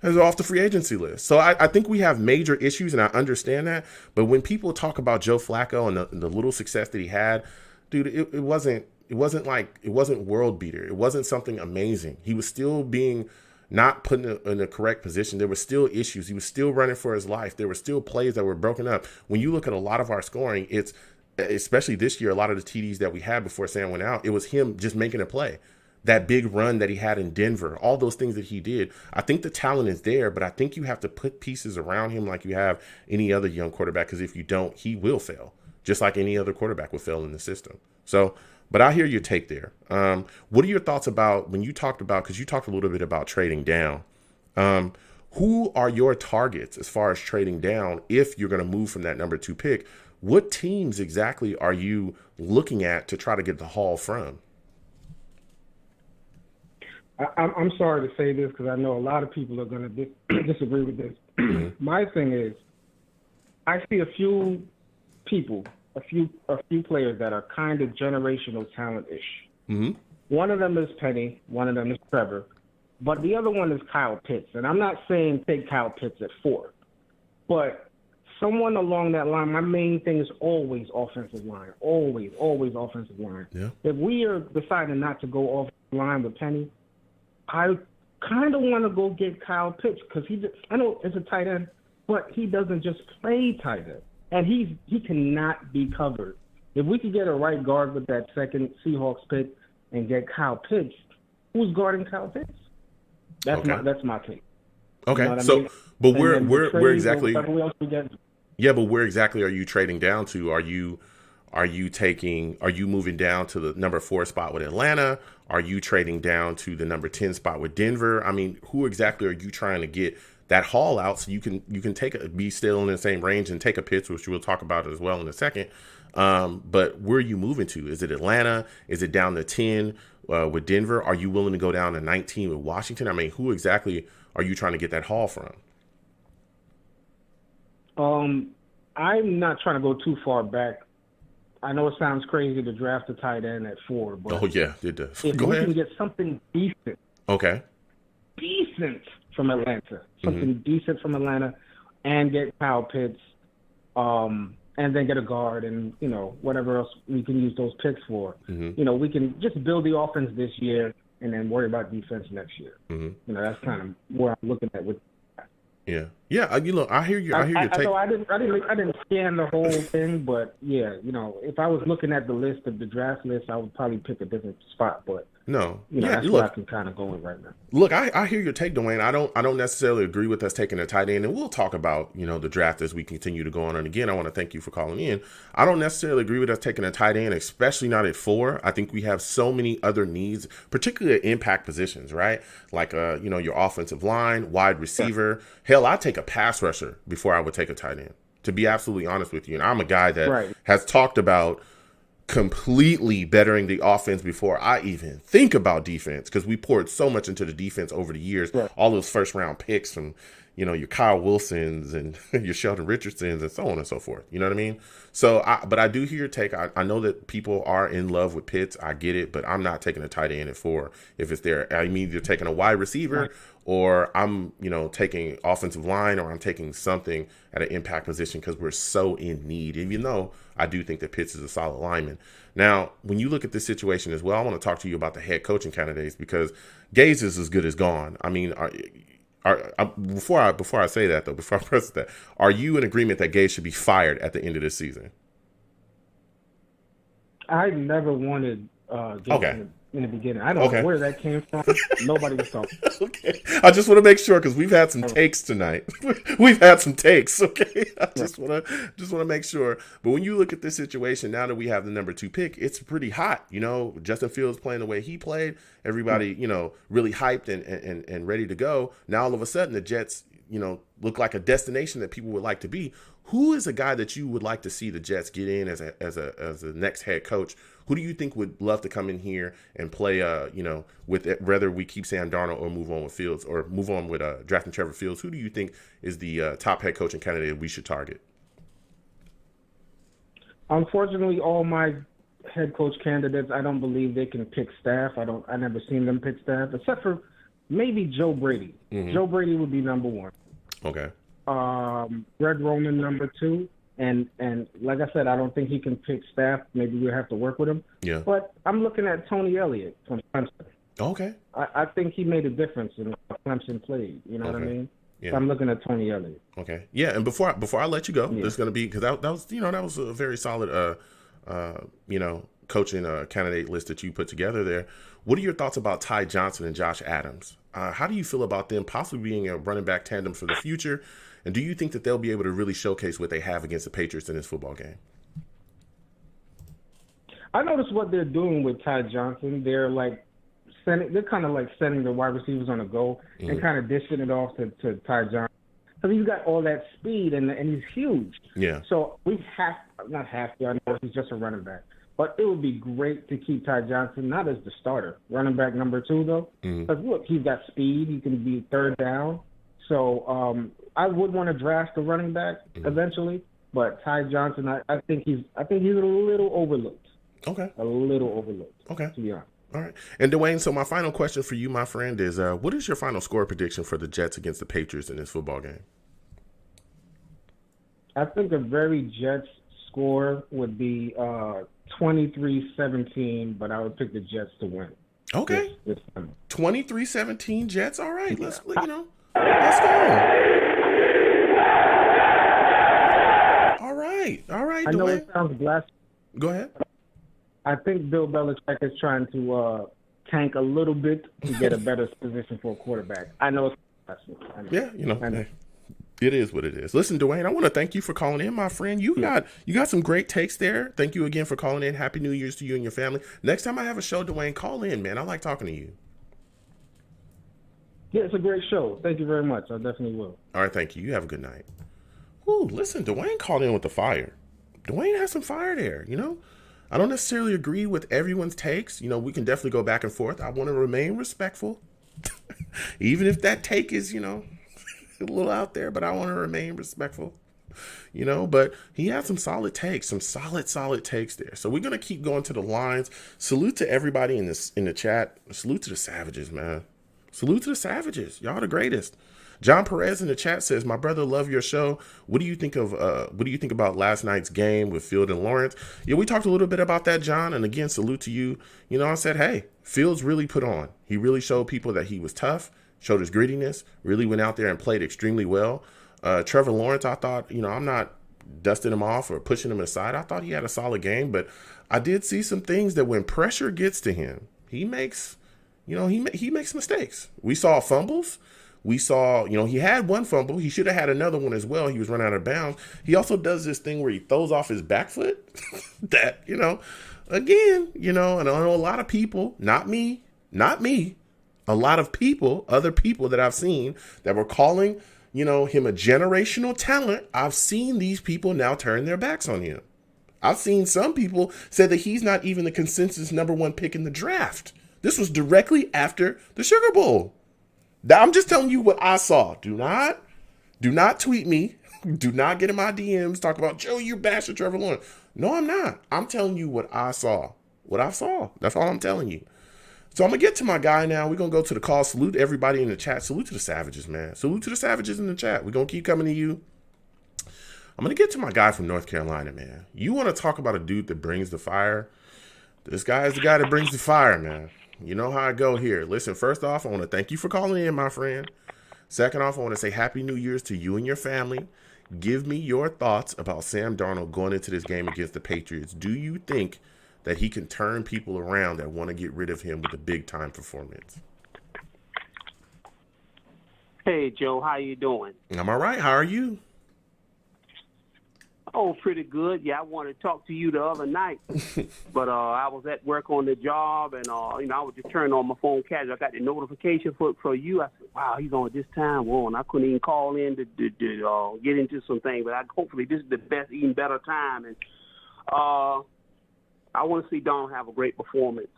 as off the free agency list. So I think we have major issues, and I understand that. But when people talk about Joe Flacco and the little success that he had, dude, it wasn't world beater. It wasn't something amazing. He was still being not put in the correct position. There were still issues. He was still running for his life. There were still plays that were broken up. When you look at a lot of our scoring, it's especially this year, a lot of the TDs that we had before Sam went out, it was him just making a play. That big run that he had in Denver, all those things that he did. I think the talent is there, but I think you have to put pieces around him like you have any other young quarterback, because if you don't, he will fail, just like any other quarterback will fail in the system. So, but I hear your take there. What are your thoughts about when you talked about, because you talked a little bit about trading down. Who are your targets as far as trading down if you're going to move from that number 2 pick? What teams exactly are you looking at to try to get the haul from? I'm sorry to say this because I know a lot of people are going to disagree with this. My thing is, I see a few people, a few players that are kind of generational talent-ish. Mm-hmm. One of them is Penny, one of them is Trevor, but the other one is Kyle Pitts. And I'm not saying take Kyle Pitts at 4, but someone along that line. My main thing is always offensive line, always offensive line. Yeah. If we are deciding not to go offensive line with Penny, I kind of want to go get Kyle Pitts because I know it's a tight end, but he doesn't just play tight end. And he cannot be covered. If we could get a right guard with that second Seahawks pick and get Kyle Pitts, who's guarding Kyle Pitts? That's my take. Okay, you know so I mean? But where exactly? Yeah, but where exactly are you trading down to? Are you moving down to the number 4 spot with Atlanta? Are you trading down to the number 10 spot with Denver? I mean, who exactly are you trying to get that haul out so you can be still in the same range and take a pitch, which we'll talk about as well in a second. But where are you moving to? Is it Atlanta? Is it down to 10 with Denver? Are you willing to go down to 19 with Washington? I mean, who exactly are you trying to get that haul from? I'm not trying to go too far back. I know it sounds crazy to draft a tight end at 4, but oh yeah, it does. If we can get something decent, decent from Atlanta, decent from Atlanta, and get Kyle Pitts, and then get a guard, and whatever else we can use those picks for. Mm-hmm. We can just build the offense this year, and then worry about defense next year. Mm-hmm. That's kind of where I'm looking at with. Yeah. I hear you. I hear your take. I didn't scan the whole thing, but yeah, if I was looking at the list of the draft list, I would probably pick a different spot. But that's where I can kind of go with right now. Look, I hear your take, Dwayne. I don't necessarily agree with us taking a tight end, and we'll talk about the draft as we continue to go on. And again, I want to thank you for calling in. I don't necessarily agree with us taking a tight end, especially not at 4. I think we have so many other needs, particularly at impact positions, right? Like your offensive line, wide receiver. Hell, I take a pass rusher before I would take a tight end, to be absolutely honest with you. And I'm a guy that has talked about completely bettering the offense before I even think about defense, because we poured so much into the defense over the years. All those first round picks from your Kyle Wilsons and your Sheldon Richardsons and so on and so forth. You know what I mean? So, but I do hear your take. I know that people are in love with Pitts. I get it, but I'm not taking a tight end at 4 if it's there. I'm either taking a wide receiver or I'm, taking offensive line, or I'm taking something at an impact position because we're so in need. Even though I do think that Pitts is a solid lineman. Now, when you look at this situation as well, I want to talk to you about the head coaching candidates, because Gase is as good as gone. I mean, before I say that, though, before I press that, are you in agreement that Gase should be fired at the end of this season? I never wanted Gase in the beginning. I don't know where that came from. Nobody was talking. Okay. I just want to make sure because we've had some takes tonight. We've had some takes. Okay. I just want to make sure. But when you look at this situation now that we have the number 2 pick, it's pretty hot. You know, Justin Fields playing the way he played. Everybody, you know, really hyped and ready to go. Now all of a sudden the Jets, you know, look like a destination that people would like to be. Who is a guy that you would like to see the Jets get in as a next head coach? Who do you think would love to come in here and play, you know, with it, whether we keep Sam Darnold or move on with Fields or move on with drafting Trevor Fields? Who do you think is the top head coaching candidate we should target? Unfortunately, all my head coach candidates, I don't believe they can pick staff. I never seen them pick staff, except for maybe Joe Brady. Mm-hmm. Joe Brady would be number 1. Okay. Greg Roman number 2. And like I said, I don't think he can pick staff. Maybe we'll have to work with him. Yeah. But I'm looking at Tony Elliott from Clemson. Okay. I think he made a difference in how Clemson played. You know what I mean? Yeah. So I'm looking at Tony Elliott. Okay. Yeah. And before I let you go, there's going to be, because that was a very solid, you know, coaching candidate list that you put together there. What are your thoughts about Ty Johnson and Josh Adams? How do you feel about them possibly being a running back tandem for the future? And do you think that they'll be able to really showcase what they have against the Patriots in this football game? I noticed what they're doing with Ty Johnson. They're kind of like sending the wide receivers on a go and kind of dishing it off to Ty Johnson. Because he's got all that speed and he's huge. Yeah. So we not have to, I know he's just a running back. But it would be great to keep Ty Johnson, not as the starter, running back number 2, though. Because, look, he's got speed. He can be third down. So I would want to draft a running back eventually. But Ty Johnson, I think he's a little overlooked. Okay. A little overlooked. Okay. To be honest. All right. And Dwayne, so my final question for you, my friend, is what is your final score prediction for the Jets against the Patriots in this football game? I think a very Jets score would be 23-17, but I would pick the Jets to win. Okay. This time. 23-17 Jets. All right. Let's go. All right. I know it sounds blasphemous. Go ahead. I think Bill Belichick is trying to tank a little bit to get a better position for a quarterback. I know it's blasphemous. Yeah, you know. It is what it is. Listen, Dwayne, I want to thank you for calling in, my friend. You got some great takes there. Thank you again for calling in. Happy New Year's to you and your family. Next time I have a show, Dwayne, call in, man. I like talking to you. Yeah, it's a great show. Thank you very much. I definitely will. All right, thank you. You have a good night. Ooh, listen, Dwayne called in with the fire. Dwayne has some fire there, you know. I don't necessarily agree with everyone's takes. You know, we can definitely go back and forth. I want to remain respectful. Even if that take is, you know, a little out there, but I want to remain respectful, you know. But he had some solid takes, some solid takes there. So we're gonna keep going to the lines. Salute to everybody in the chat. Salute to the Savages, man. Salute to the Savages. Y'all the greatest. John Perez in the chat says, "My brother, love your show. What do you think about last night's game with Field and Lawrence?" Yeah, we talked a little bit about that, John. And again, salute to you. You know, I said, hey, Fields really put on. He really showed people that he was tough. Showed his grittiness, really went out there and played extremely well. Trevor Lawrence, I thought, you know, I'm not dusting him off or pushing him aside. I thought he had a solid game, but I did see some things that when pressure gets to him, he makes mistakes. We saw fumbles. We saw, you know, he had one fumble. He should have had another one as well. He was running out of bounds. He also does this thing where he throws off his back foot that, you know, again, you know, and I know a lot of people, not me, a lot of people, other people that I've seen that were calling, you know, him a generational talent. I've seen these people now turn their backs on him. I've seen some people say that he's not even the consensus number 1 pick in the draft. This was directly after the Sugar Bowl. I'm just telling you what I saw. Do not tweet me. Do not get in my DMs. Talk about, Joe, you're bashing Trevor Lawrence. No, I'm not. I'm telling you what I saw. That's all I'm telling you. So I'm going to get to my guy now. We're going to go to the call. Salute everybody in the chat. Salute to the Savages, man. Salute to the Savages in the chat. We're going to keep coming to you. I'm going to get to my guy from North Carolina, man. You want to talk about a dude that brings the fire? This guy is the guy that brings the fire, man. You know how I go here. Listen, first off, I want to thank you for calling in, my friend. Second off, I want to say Happy New Year's to you and your family. Give me your thoughts about Sam Darnold going into this game against the Patriots. Do you think that he can turn people around that want to get rid of him with a big-time performance? Hey, Joe, how you doing? I'm all right. How are you? Oh, pretty good. Yeah, I wanted to talk to you the other night, but I was at work on the job, and I was just turning on my phone casual. I got the notification for you. I said, "Wow, he's on this time." Well, and I couldn't even call in to get into some things, but hopefully this is the best, even better time. And I want to see Donald have a great performance,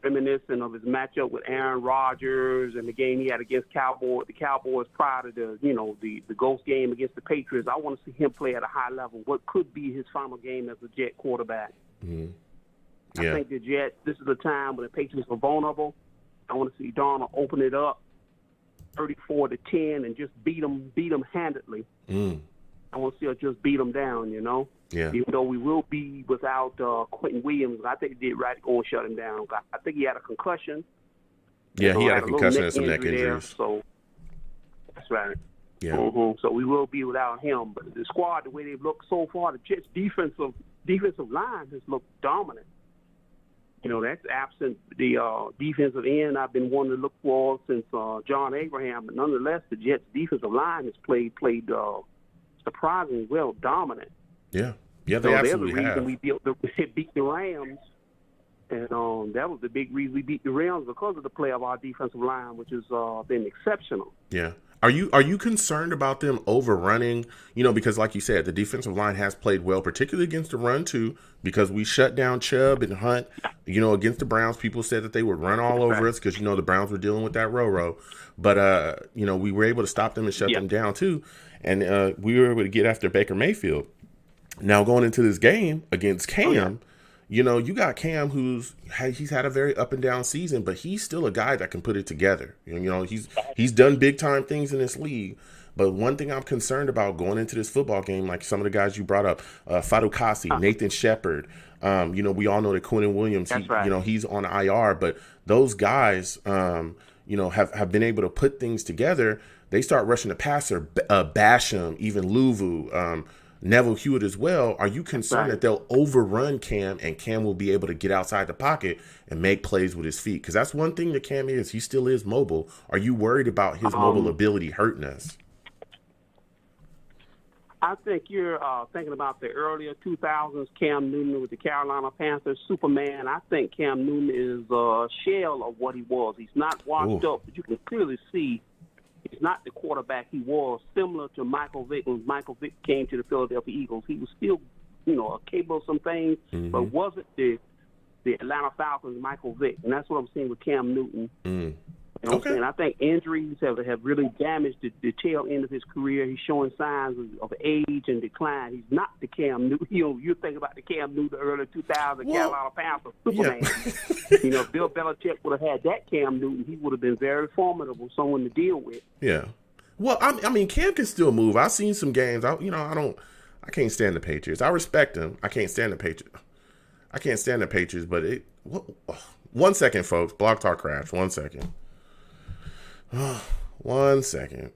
reminiscent of his matchup with Aaron Rodgers and the game he had against the Cowboys prior to the ghost game against the Patriots. I want to see him play at a high level. What could be his final game as a Jet quarterback? Yeah. I think the Jets, this is the time when the Patriots are vulnerable. I want to see Donald open it up 34-10 and just beat them handedly. I want to see us just beat them down, Yeah. Even though we will be without Quentin Williams, I think he did right to go and shut him down. I think he had a concussion. Yeah, he had a little concussion and some neck there, injuries. so that's right. Yeah. So we will be without him. But the squad, the way they've looked so far, the Jets' defensive line has looked dominant. That's absent the defensive end I've been wanting to look for since John Abraham. But nonetheless, the Jets' defensive line has played surprisingly well, dominant. Yeah. Yeah, they absolutely the have. reason we beat the Rams, and that was the big reason we beat the Rams, because of the play of our defensive line, which has been exceptional. Yeah. Are you concerned about them overrunning? Because like you said, the defensive line has played well, particularly against the run too, because we shut down Chubb and Hunt. Against the Browns, people said that they would run all over us because the Browns were dealing with that row. But we were able to stop them and shut them down too, and we were able to get after Baker Mayfield. Now going into this game against Cam, you got Cam he's had a very up and down season, but he's still a guy that can put it together. He's done big time things in this league. But one thing I'm concerned about going into this football game, like some of the guys you brought up, Fadukasi, Nathan Shepard, we all know that Quentin Williams, he's on IR, but those guys, have been able to put things together. They start rushing the passer, Basham, even Luvu, Neville Hewitt as well. Are you concerned that they'll overrun Cam and Cam will be able to get outside the pocket and make plays with his feet? Because that's one thing that Cam is. He still is mobile. Are you worried about his mobile ability hurting us? I think you're thinking about the earlier 2000s Cam Newton with the Carolina Panthers, Superman. I think Cam Newton is a shell of what he was. He's not washed up, but you can clearly see he's not the quarterback he was, similar to Michael Vick. When Michael Vick came to the Philadelphia Eagles, he was still, capable of some things, but wasn't the Atlanta Falcons Michael Vick. And that's what I'm seeing with Cam Newton. What I'm saying? I think injuries have really damaged the tail end of his career. He's showing signs of age and decline. He's not the Cam Newton. You think about the Cam Newton, the early 2000 Carolina Panthers, Superman. If Bill Belichick would have had that Cam Newton, he would have been very formidable, someone to deal with. Yeah. Well, Cam can still move. I've seen some games. I can't stand the Patriots. I respect them. I can't stand the Patriots. But 1 second, folks. Blog Talk crash. 1 second. 1 second.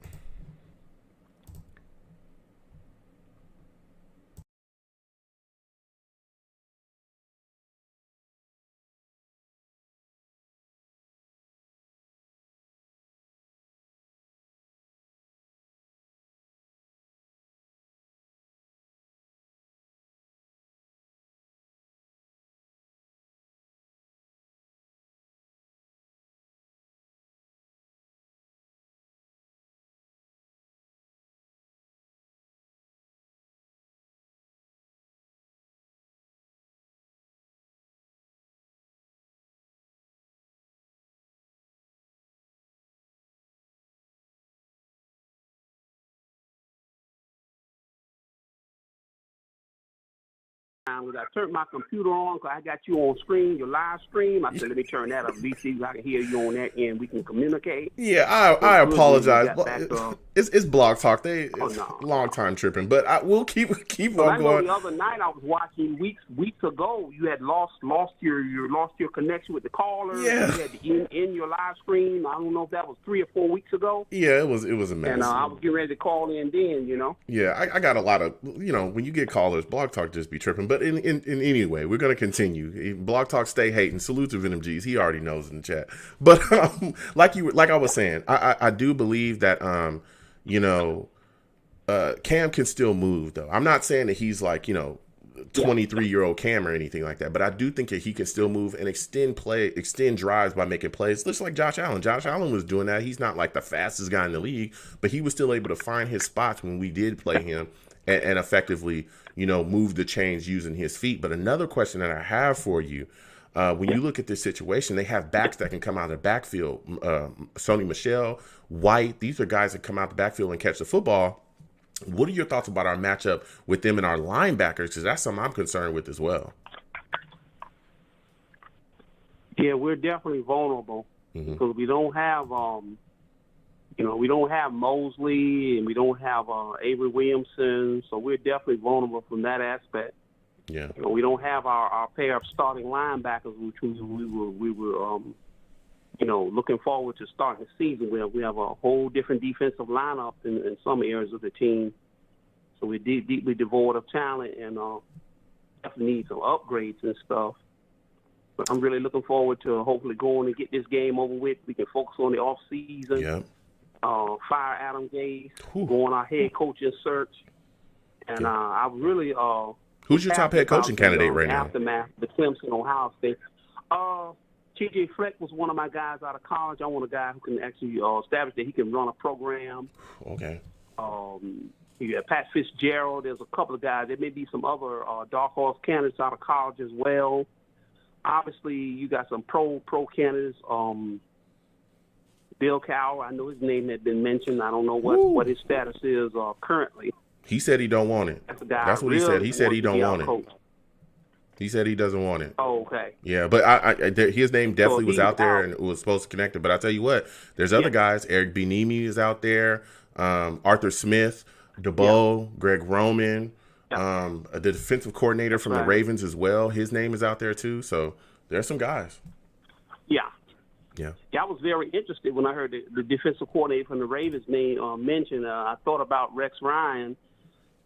When I turned my computer on, because I got you on screen, your live stream, I said, let me turn that up. At least see if I can hear you on that end. We can communicate. Yeah, I apologize. It's blog talk. It's no. long time tripping, but we'll keep Well, on I know going. the other night I was watching weeks ago. You had lost your connection with the callers. Yeah. You had to end your live stream. I don't know if that was 3 or 4 weeks ago. Yeah, it was a mess. And I was getting ready to call in then, you know. Yeah, I got a lot of, when you get callers, blog talk just be tripping. But in any way, we're gonna continue. Blog talk stay hating. Salute to Venom G's. He already knows in the chat. But like I was saying, I do believe that Cam can still move, though. I'm not saying that he's like, 23-year-old Cam or anything like that, but I do think that he can still move and extend drives by making plays, just like Josh Allen. Josh Allen was doing that. He's not like the fastest guy in the league, but he was still able to find his spots when we did play him and effectively, move the chains using his feet. But another question that I have for you, when you look at this situation, they have backs that can come out of the backfield. Sony Michel, White, these are guys that come out the backfield and catch the football. What are your thoughts about our matchup with them and our linebackers? Because that's something I'm concerned with as well. Yeah, we're definitely vulnerable because we don't have, we don't have Mosley and we don't have Avery Williamson, so we're definitely vulnerable from that aspect. Yeah, we don't have our pair of starting linebackers, which we were looking forward to starting the season. We have a whole different defensive lineup in some areas of the team. So we're deeply devoid of talent and definitely need some upgrades and stuff. But I'm really looking forward to hopefully going and get this game over with. We can focus on the off season. Yeah. Fire Adam Gase, go on our head coaching search. And I really who's your top head coaching candidate right now? Aftermath, the Clemson, Ohio State. T.J. Fleck was one of my guys out of college. I want a guy who can actually establish that he can run a program. Okay. You got Pat Fitzgerald. There's a couple of guys. There may be some other dark horse candidates out of college as well. Obviously, you got some pro candidates. Bill Cowher, I know his name had been mentioned. I don't know what his status is currently. He said he don't want it. That's what he said. He said he don't want it. Coach. He said he doesn't want it. Oh, okay. Yeah, but his name definitely was out there and it was supposed to connect it. But I'll tell you what, there's other guys. Eric Bieniemy is out there. Arthur Smith, DeBow, Greg Roman, the defensive coordinator from the Ravens as well. His name is out there too. So there's some guys. Yeah. Yeah. Yeah, I was very interested when I heard the defensive coordinator from the Ravens name mentioned. I thought about Rex Ryan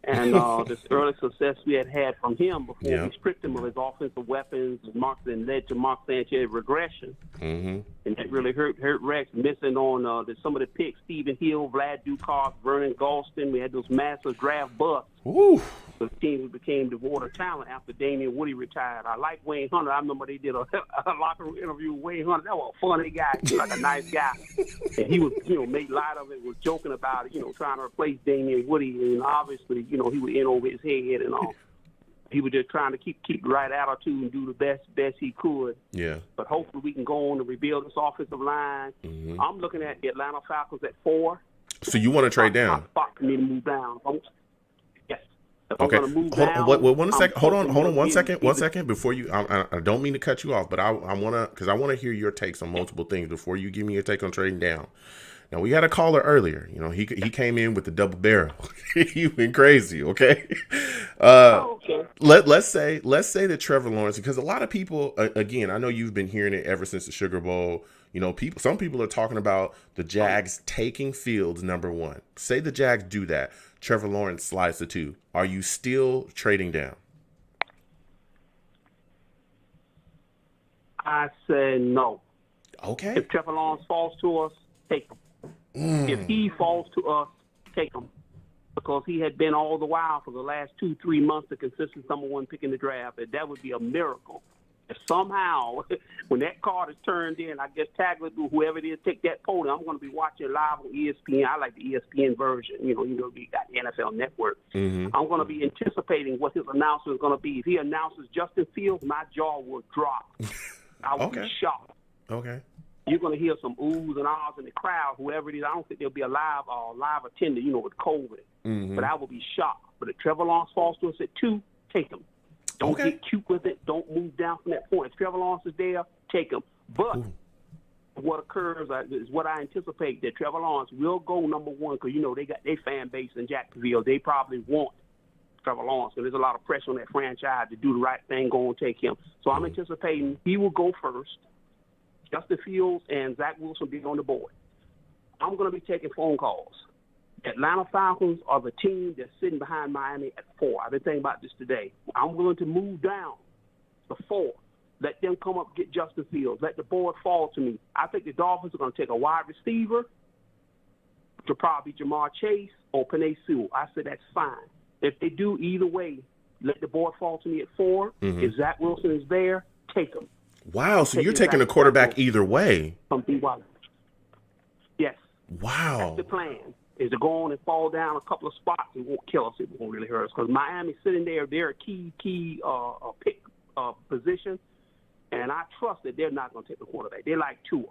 and this early success we had from him before we stripped him of his offensive weapons and led to Mark Sanchez regression. Mm-hmm. And that really hurt Rex, missing on some of the picks, Stephen Hill, Vlad Dukas, Vernon Gholston. We had those massive draft busts. Ooh. The team became devoid of talent after Damian Woody retired. I like Wayne Hunter. I remember they did a locker room interview with Wayne Hunter. That was a funny guy. He was like a nice guy. And he was, made light of it, was joking about it, trying to replace Damian Woody. And obviously, he was in over his head and all. He was just trying to keep the right attitude and do the best he could. Yeah. But hopefully we can go on to rebuild this offensive line. Mm-hmm. I'm looking at the Atlanta Falcons at 4. So you want to trade down? Spot for me to move down. Yes. Okay. Hold on 1 second. 1 second before you. I don't mean to cut you off, but I want to, because I want to hear your takes on multiple things before you give me your take on trading down. Now, we had a caller earlier. He came in with the double barrel. He went crazy. Okay. Okay. Let's say that Trevor Lawrence, because a lot of people, again, I know you've been hearing it ever since the Sugar Bowl. Some people are talking about the Jags taking Fields #1. Say the Jags do that. Trevor Lawrence slides to 2. Are you still trading down? I said no. Okay. If Trevor Lawrence falls to us, take him. If he falls to us, take him. Because he had been all the while for the last 2-3 months the consistent #1 pick in the draft. And that would be a miracle. If somehow, when that card is turned in, I guess Tagler, whoever it is, take that podium. I'm going to be watching live on ESPN. I like the ESPN version. We got the NFL Network. Mm-hmm. I'm going to be anticipating what his announcement is going to be. If he announces Justin Fields, my jaw will drop. I will be shocked. Okay. You're going to hear some oohs and ahs in the crowd, whoever it is. I don't think there'll be a live attendant, with COVID. Mm-hmm. But I will be shocked. But if Trevor Lawrence falls to us at 2, take him. Don't get cute with it. Don't move down from that point. If Trevor Lawrence is there, take him. But what occurs is what I anticipate, that Trevor Lawrence will go number one because, they got their fan base in Jacksonville. They probably want Trevor Lawrence, so there's a lot of pressure on that franchise to do the right thing, go and take him. So I'm anticipating he will go first. Justin Fields and Zach Wilson be on the board. I'm going to be taking phone calls. Atlanta Falcons are the team that's sitting behind Miami at 4. I've been thinking about this today. I'm willing to move down to 4. Let them come up get Justin Fields. Let the board fall to me. I think the Dolphins are going to take a wide receiver, which will probably be Jamar Chase or Penei Sewell. I said that's fine. If they do either way, let the board fall to me at 4. If Zach Wilson is there, take him. Wow, so you're taking a quarterback either way. From BYU. Yes. Wow. That's the plan, is to go on and fall down a couple of spots. It won't kill us. It won't really hurt us. Because Miami's sitting there. They're a key pick position. And I trust that they're not going to take the quarterback. They're like Tua.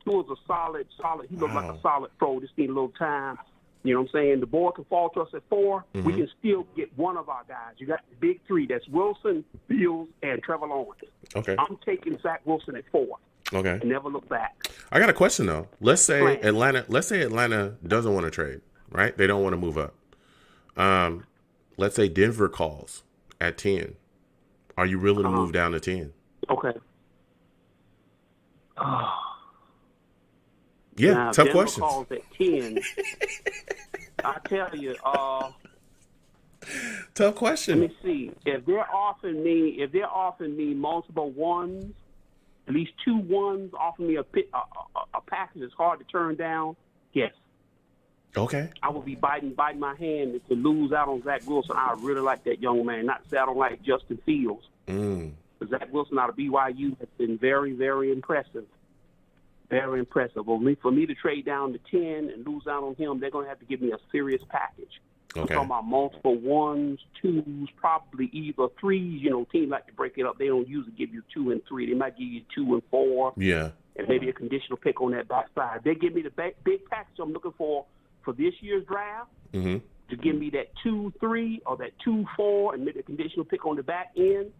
Tua's a solid. He looks like a solid pro. Just need a little time. You know what I'm saying? The board can fall to us at 4. We can still get one of our guys. You got the big 3. That's Wilson, Fields, and Trevor Lawrence. Okay. I'm taking Zach Wilson at 4. Okay. And never look back. I got a question though. Let's say Atlanta doesn't want to trade, right? They don't want to move up. Let's say Denver calls at 10. Are you willing to move down to 10? Okay. Yeah, now, tough Denver questions. Calls at 10. I tell you, tough question. let me see. If they're offering me multiple ones, at least 2 ones, offering me a package that's hard to turn down, yes. Okay. I would be biting my hand to lose out on Zach Wilson. I really like that young man. Not to say I don't like Justin Fields. Zach Wilson out of BYU has been very, very impressive. Very impressive. Well, for me to trade down to 10 and lose out on him, they're going to have to give me a serious package. Okay. I'm talking about multiple 1s, 2s, probably either 3s. Teams like to break it up. They don't usually give you 2 and 3. They might give you 2 and 4. Yeah. And maybe a conditional pick on that backside. They give me the big package I'm looking for this year's draft. To give me that 2-3 or that 2-4 and maybe a conditional pick on the back end.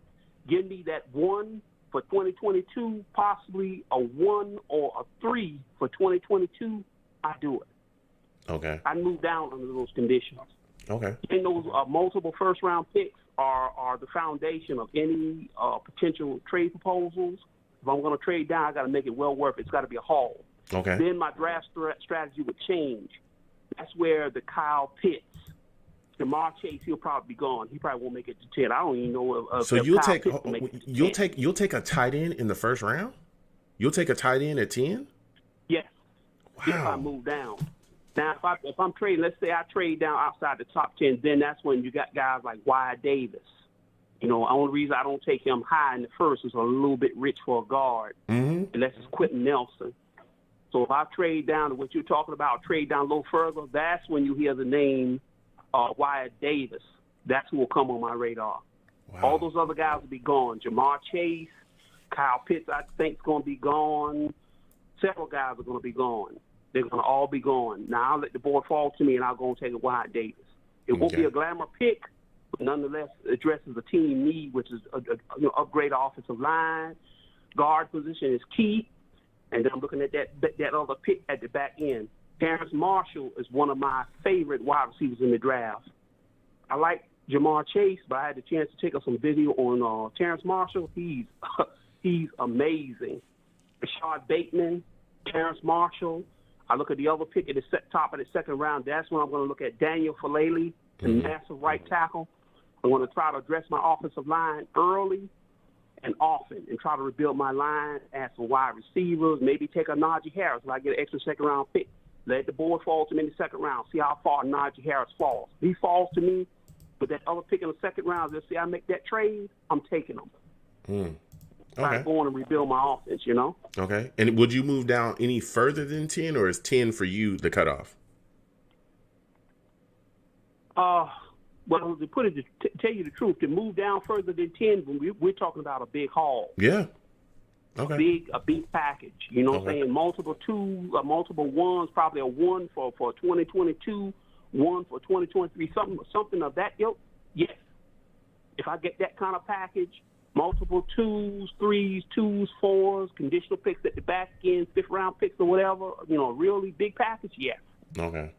Give me that 1 for 2022, possibly a 1 or a 3 for 2022. I do it. Okay. I move down under those conditions. Okay. And those multiple first-round picks are the foundation of any potential trade proposals. If I'm going to trade down, I got to make it well worth it. It's got to be a haul. Okay. Then my draft strategy would change. That's where the Kyle Pitts, Jamar Chase, he'll probably be gone. He probably won't make it to 10. I don't even know if so you'll take a tight end in the first round? You'll take a tight end at 10? Yes. Wow. If I move down. Now, if I'm trading, let's say I trade down outside the top 10, then that's when you got guys like Wyatt Davis. The only reason I don't take him high in the first is a little bit rich for a guard, unless it's Quentin Nelson. So if I trade down to what you're talking about, trade down a little further, that's when you hear the name Wyatt Davis. That's who will come on my radar. Wow. All those other guys will be gone. Jamar Chase, Kyle Pitts, I think, is going to be gone. Several guys are going to be gone. They're going to all be gone. Now, I'll let the board fall to me, and I'll go and take a Wyatt Davis. It won't be a glamour pick, but nonetheless addresses a team need, which is upgrade offensive line. Guard position is key. And then I'm looking at that other pick at the back end. Terrence Marshall is one of my favorite wide receivers in the draft. I like Jamar Chase, but I had the chance to take some video on Terrence Marshall. He's amazing. Rashad Bateman, Terrence Marshall. I look at the other pick at the top of the second round. That's when I'm going to look at Daniel Falele, the massive right tackle. I'm going to try to address my offensive line early and often and try to rebuild my line, add some wide receivers, maybe take a Najee Harris if I get an extra second-round pick. Let the board fall to me in the second round. See how far Najee Harris falls. If he falls to me with that other pick in the second round, let's see I make that trade, I'm taking him. Okay. I'm going to rebuild my offense, Okay. And would you move down any further than 10, or is 10 for you the cutoff? Well, to put it, to tell you the truth, to move down further than 10, we're talking about a big haul. Yeah. Okay. A big package. You know what I'm saying? Multiple 2s, multiple 1s, probably a 1 for 2022, 1 for 2023, something of that ilk. Yes. If I get that kind of package, multiple 2s, 3s, 2s, 4s, conditional picks at the back end, 5th-round picks or whatever, really big package, yes. Okay.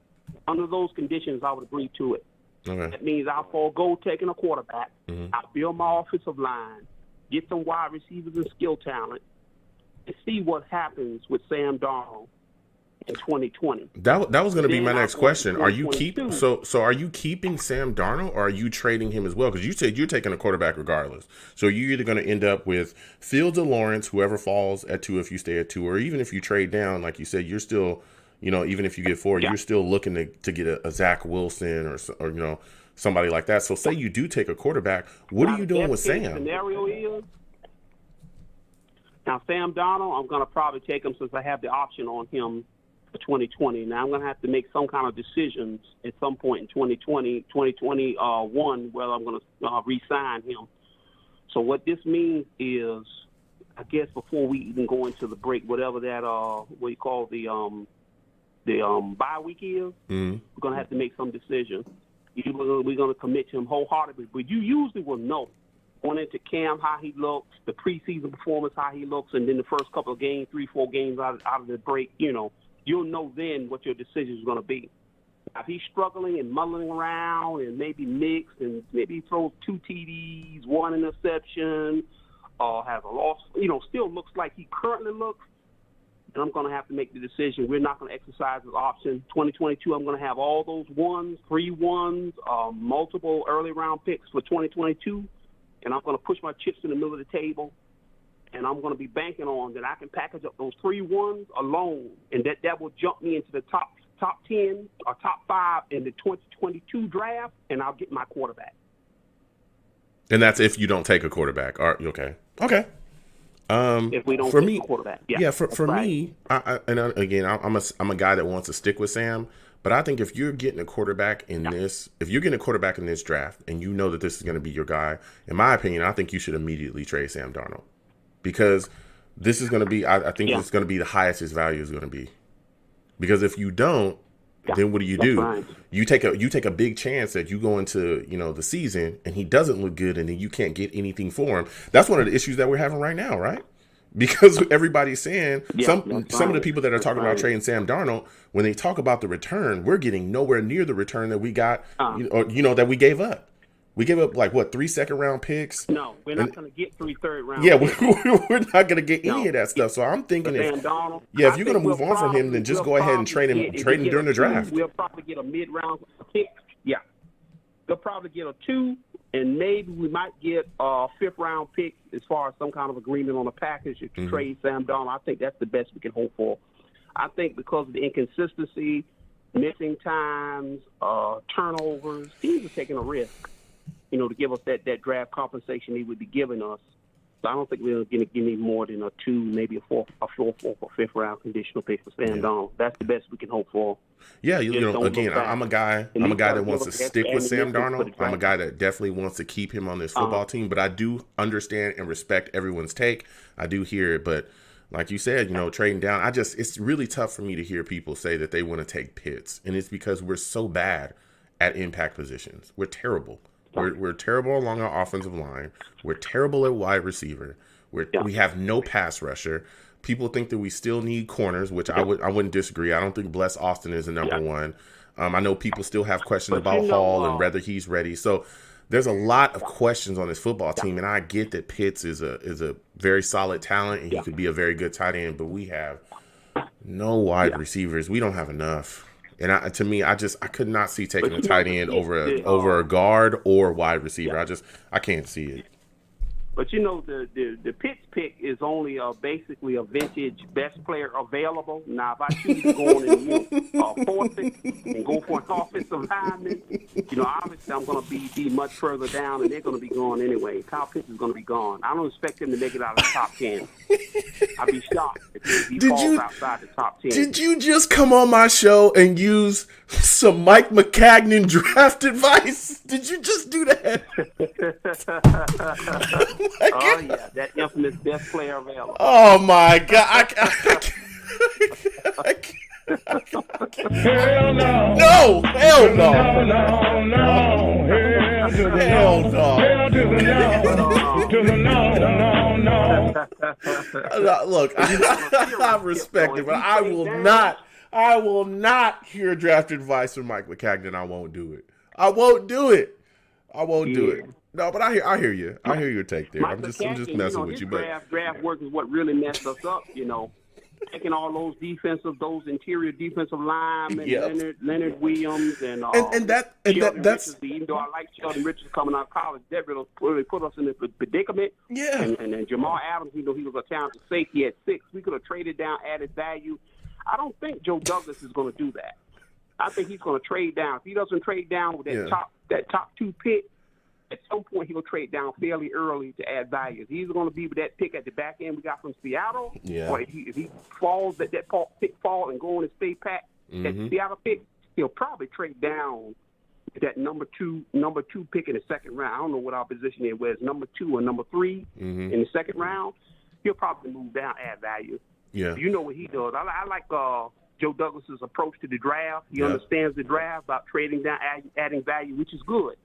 Under those conditions, I would agree to it. Okay. That means I'll forego taking a quarterback. Mm-hmm. I'll build my offensive line, get some wide receivers and skill talent, and see what happens with Sam Darnold in 2020. That was going to be my next question. Are you are you keeping Sam Darnold, or are you trading him as well? Because you said you're taking a quarterback regardless. So you're either going to end up with Fields or Lawrence, whoever falls at 2 if you stay at 2, or even if you trade down, like you said, you're still, even if you get 4, you're still looking to get a Zach Wilson or somebody like that. So say you do take a quarterback, what are you doing with Sam? Scenario is, now Sam Darnold, I'm going to probably take him since I have the option on him for 2020. Now I'm going to have to make some kind of decisions at some point in 2021 whether I'm going to re-sign him. So what this means is, I guess before we even go into the break, whatever that what you call the bye week is, we're going to have to make some decisions. We're going to commit to him wholeheartedly, but you usually will know going into camp how he looks, the preseason performance how he looks, and then the first couple of games, 3-4 games out of the break, you'll know then what your decision is going to be. Now, if he's struggling and muddling around and maybe mixed and maybe he throws 2 TDs, 1 interception, or has a loss, still looks like he currently looks, and I'm going to have to make the decision. We're not going to exercise this option. 2022, I'm going to have all those 1s, 3 1s, multiple early round picks for 2022, and I'm going to push my chips in the middle of the table, and I'm going to be banking on that I can package up those 3 1s alone, and that will jump me into the top 10 or top 5 in the 2022 draft, and I'll get my quarterback. And that's if you don't take a quarterback. Okay. If we don't for take me, a quarterback, for me, I'm a guy that wants to stick with Sam. But I think if you're getting a quarterback in this draft, and you know that this is going to be your guy, in my opinion, I think you should immediately trade Sam Darnold, because this is going to be, I think it's going to be the highest his value is going to be. Because if you don't, then what do? Right. You take a big chance that you go into the season and he doesn't look good, and then you can't get anything for him. That's one of the issues that we're having right now, right? Because everybody's saying some of the people that are talking about trading Sam Darnold, when they talk about the return, we're getting nowhere near the return that we got, that we gave up. We gave up 3 second-round picks. No, we're not going to get 3 third-round. Yeah, picks. we're not going to get any of that stuff. So I'm thinking, if you're going to move on from him, then just go ahead and trade him during the draft. We'll probably get a mid-round pick. Yeah, we'll probably get a 2, and maybe we might get a 5th-round pick as far as some kind of agreement on a package to trade Sam Darnold. I think that's the best we can hope for. I think because of the inconsistency, missing times, turnovers, teams are taking a risk, to give us that draft compensation he would be giving us. So I don't think we're going to give any more than a 2, maybe a 4th or 5th-round conditional pick for Sam Darnold. That's the best we can hope for. Yeah, again, I'm a guy that wants to stick with Sam Darnold. I'm a guy that definitely wants to keep him on this football team, but I do understand and respect everyone's take. I do hear it, but like you said, trading down, it's really tough for me to hear people say that they want to take Pitts, and it's because we're so bad at impact positions. We're terrible. We're terrible along our offensive line. We're terrible at wide receiver. We have no pass rusher. People think that we still need corners, which I wouldn't disagree. I don't think Bless Austin is the number one. I know people still have questions about Hall and whether he's ready. So there's a lot of questions on this football team, and I get that Pitts is a very solid talent and he could be a very good tight end, but we have no wide receivers. We don't have enough. And I could not see taking a tight end over a guard or wide receiver. I can't see it. But the Pitts pick is only basically a vintage best player available. Now, if I choose to go on and force it and go for an offensive lineman, obviously I'm going to be much further down, and they're going to be gone anyway. Kyle Pitts is going to be gone. I don't expect him to make it out of the top 10. I'd be shocked if he falls outside the top 10. Did you just come on my show and use some Mike McCagnon draft advice? Did you just do that? Oh, yeah, that infamous best player available. Oh, my God. Hell no. No. Hell no. No. Hell to the no. Hell no. Hell to the no. to the no. Look, I respect it, but I will not hear draft advice from Mike McCagnon. I won't do it. I won't do it. No, but I hear you. I hear your take there. I'm just messing with you. But draft work is what really messed us up. Taking all those interior defensive linemen, Leonard Williams, and that's Richards, even though I like Sheldon Richards coming out of college, that really put us in a predicament. Yeah. And then Jamal Adams, he was a talented safety at 6. We could have traded down, added value. I don't think Joe Douglas is going to do that. I think he's going to trade down. If he doesn't trade down with that top 2 pick, at some point he'll trade down fairly early to add value. He's either going to be with that pick at the back end we got from Seattle, or if he falls, that pick fall and go on and stay pat, that Seattle pick, he'll probably trade down with that number two pick in the second round. I don't know what our position is, whether it's number 2 or number 3 in the second round. He'll probably move down, add value. Yeah, you know what he does. I like Joe Douglas's approach to the draft. He understands the draft about trading down, adding value, which is good.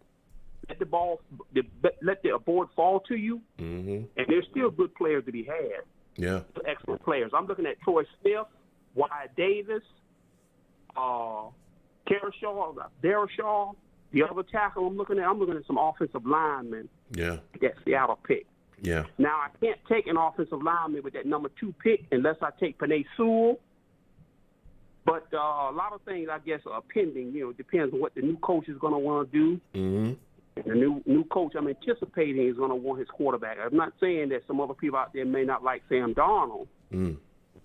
Let the board fall to you, and there's still good players to be had. Yeah, excellent players. I'm looking at Troy Smith, Wyatt Davis, Darryl Shaw. The other tackle I'm looking at some offensive linemen. Yeah, that Seattle pick. Yeah. Now I can't take an offensive lineman with that number 2 pick unless I take Penei Sewell. But a lot of things I guess are pending. Depends on what the new coach is going to want to do. The new coach I'm anticipating is going to want his quarterback. I'm not saying that some other people out there may not like Sam Darnold,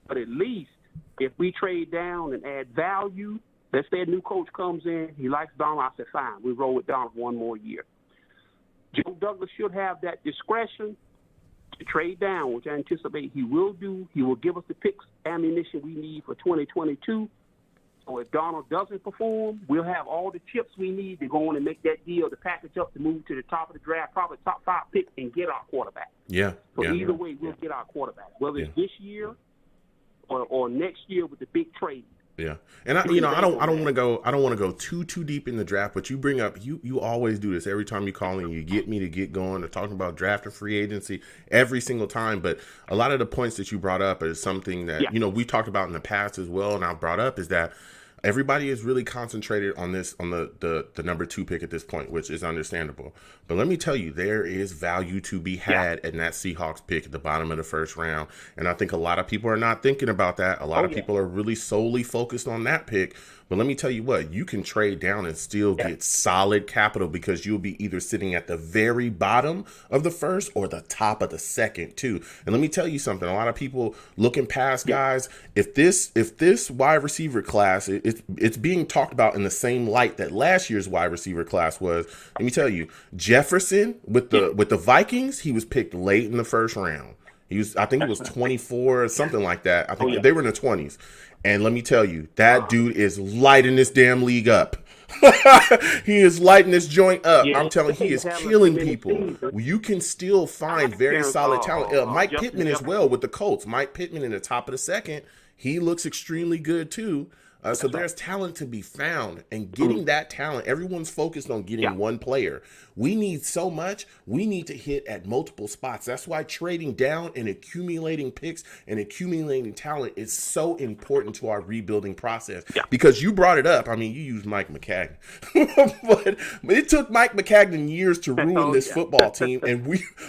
but at least if we trade down and add value, let's say a new coach comes in, he likes Darnold, I said, fine, we roll with Darnold one more year. Joe Douglas should have that discretion to trade down, which I anticipate he will do. He will give us the picks, ammunition we need for 2022. So if Donald doesn't perform, we'll have all the chips we need to go on and make that deal, to package up, to move to the top of the draft, probably top 5 pick, and get our quarterback. Yeah. So either way, we'll get our quarterback, whether it's this year or next year with the big trade. Yeah, and I don't want to go too deep in the draft, but you bring up you always do this every time you call in. You get me to get going. They're talking about draft and free agency every single time, but a lot of the points that you brought up is something that we talked about in the past as well, and I've brought up is that everybody is really concentrated on the number 2 pick at this point, which is understandable. But let me tell you, there is value to be had in that Seahawks pick at the bottom of the first round. And I think a lot of people are not thinking about that. A lot of people are really solely focused on that pick. But let me tell you what, you can trade down and still get solid capital, because you'll be either sitting at the very bottom of the first or the top of the second too. And let me tell you something, a lot of people looking past guys, if this wide receiver class, it's being talked about in the same light that last year's wide receiver class was. Let me tell you, Jefferson with the Vikings, he was picked late in the first round. I think he was 24 or something like that. I think they were in the 20s. And let me tell you, that dude is lighting this damn league up. He is lighting this joint up. I'm telling you, he is killing people. You can still find very solid talent. Mike Pittman as well with the Colts. Mike Pittman in the top of the second. He looks extremely good too. So there's talent to be found, and getting that talent, everyone's focused on getting one player. We need so much. We need to hit at multiple spots. That's why trading down and accumulating picks and accumulating talent is so important to our rebuilding process. Because you brought it up. I mean, you used Mike McCagnon. but it took Mike McCagnon years to ruin this football team, and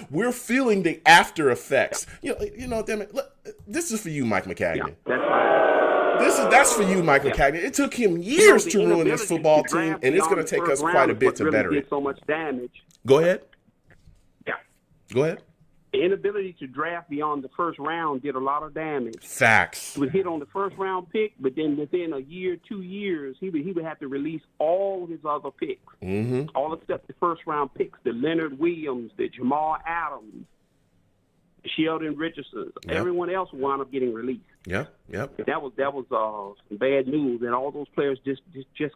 we're feeling the after effects. You know, damn it. Look, this is for you, Mike McCagnon. That's for you, Mike McCagnon. It took him years to ruin this football team, and it's going to take us quite a bit to better it. So much damage. Go ahead. Go ahead. The inability to draft beyond the first round did a lot of damage. Facts. He would hit on the first round pick, but then within a year, 2 years, he would have to release all his other picks, all except the first round picks, the Leonard Williams, the Jamal Adams, Sheldon Richardson. Everyone else wound up getting released. Yep. That was some bad news, and all those players just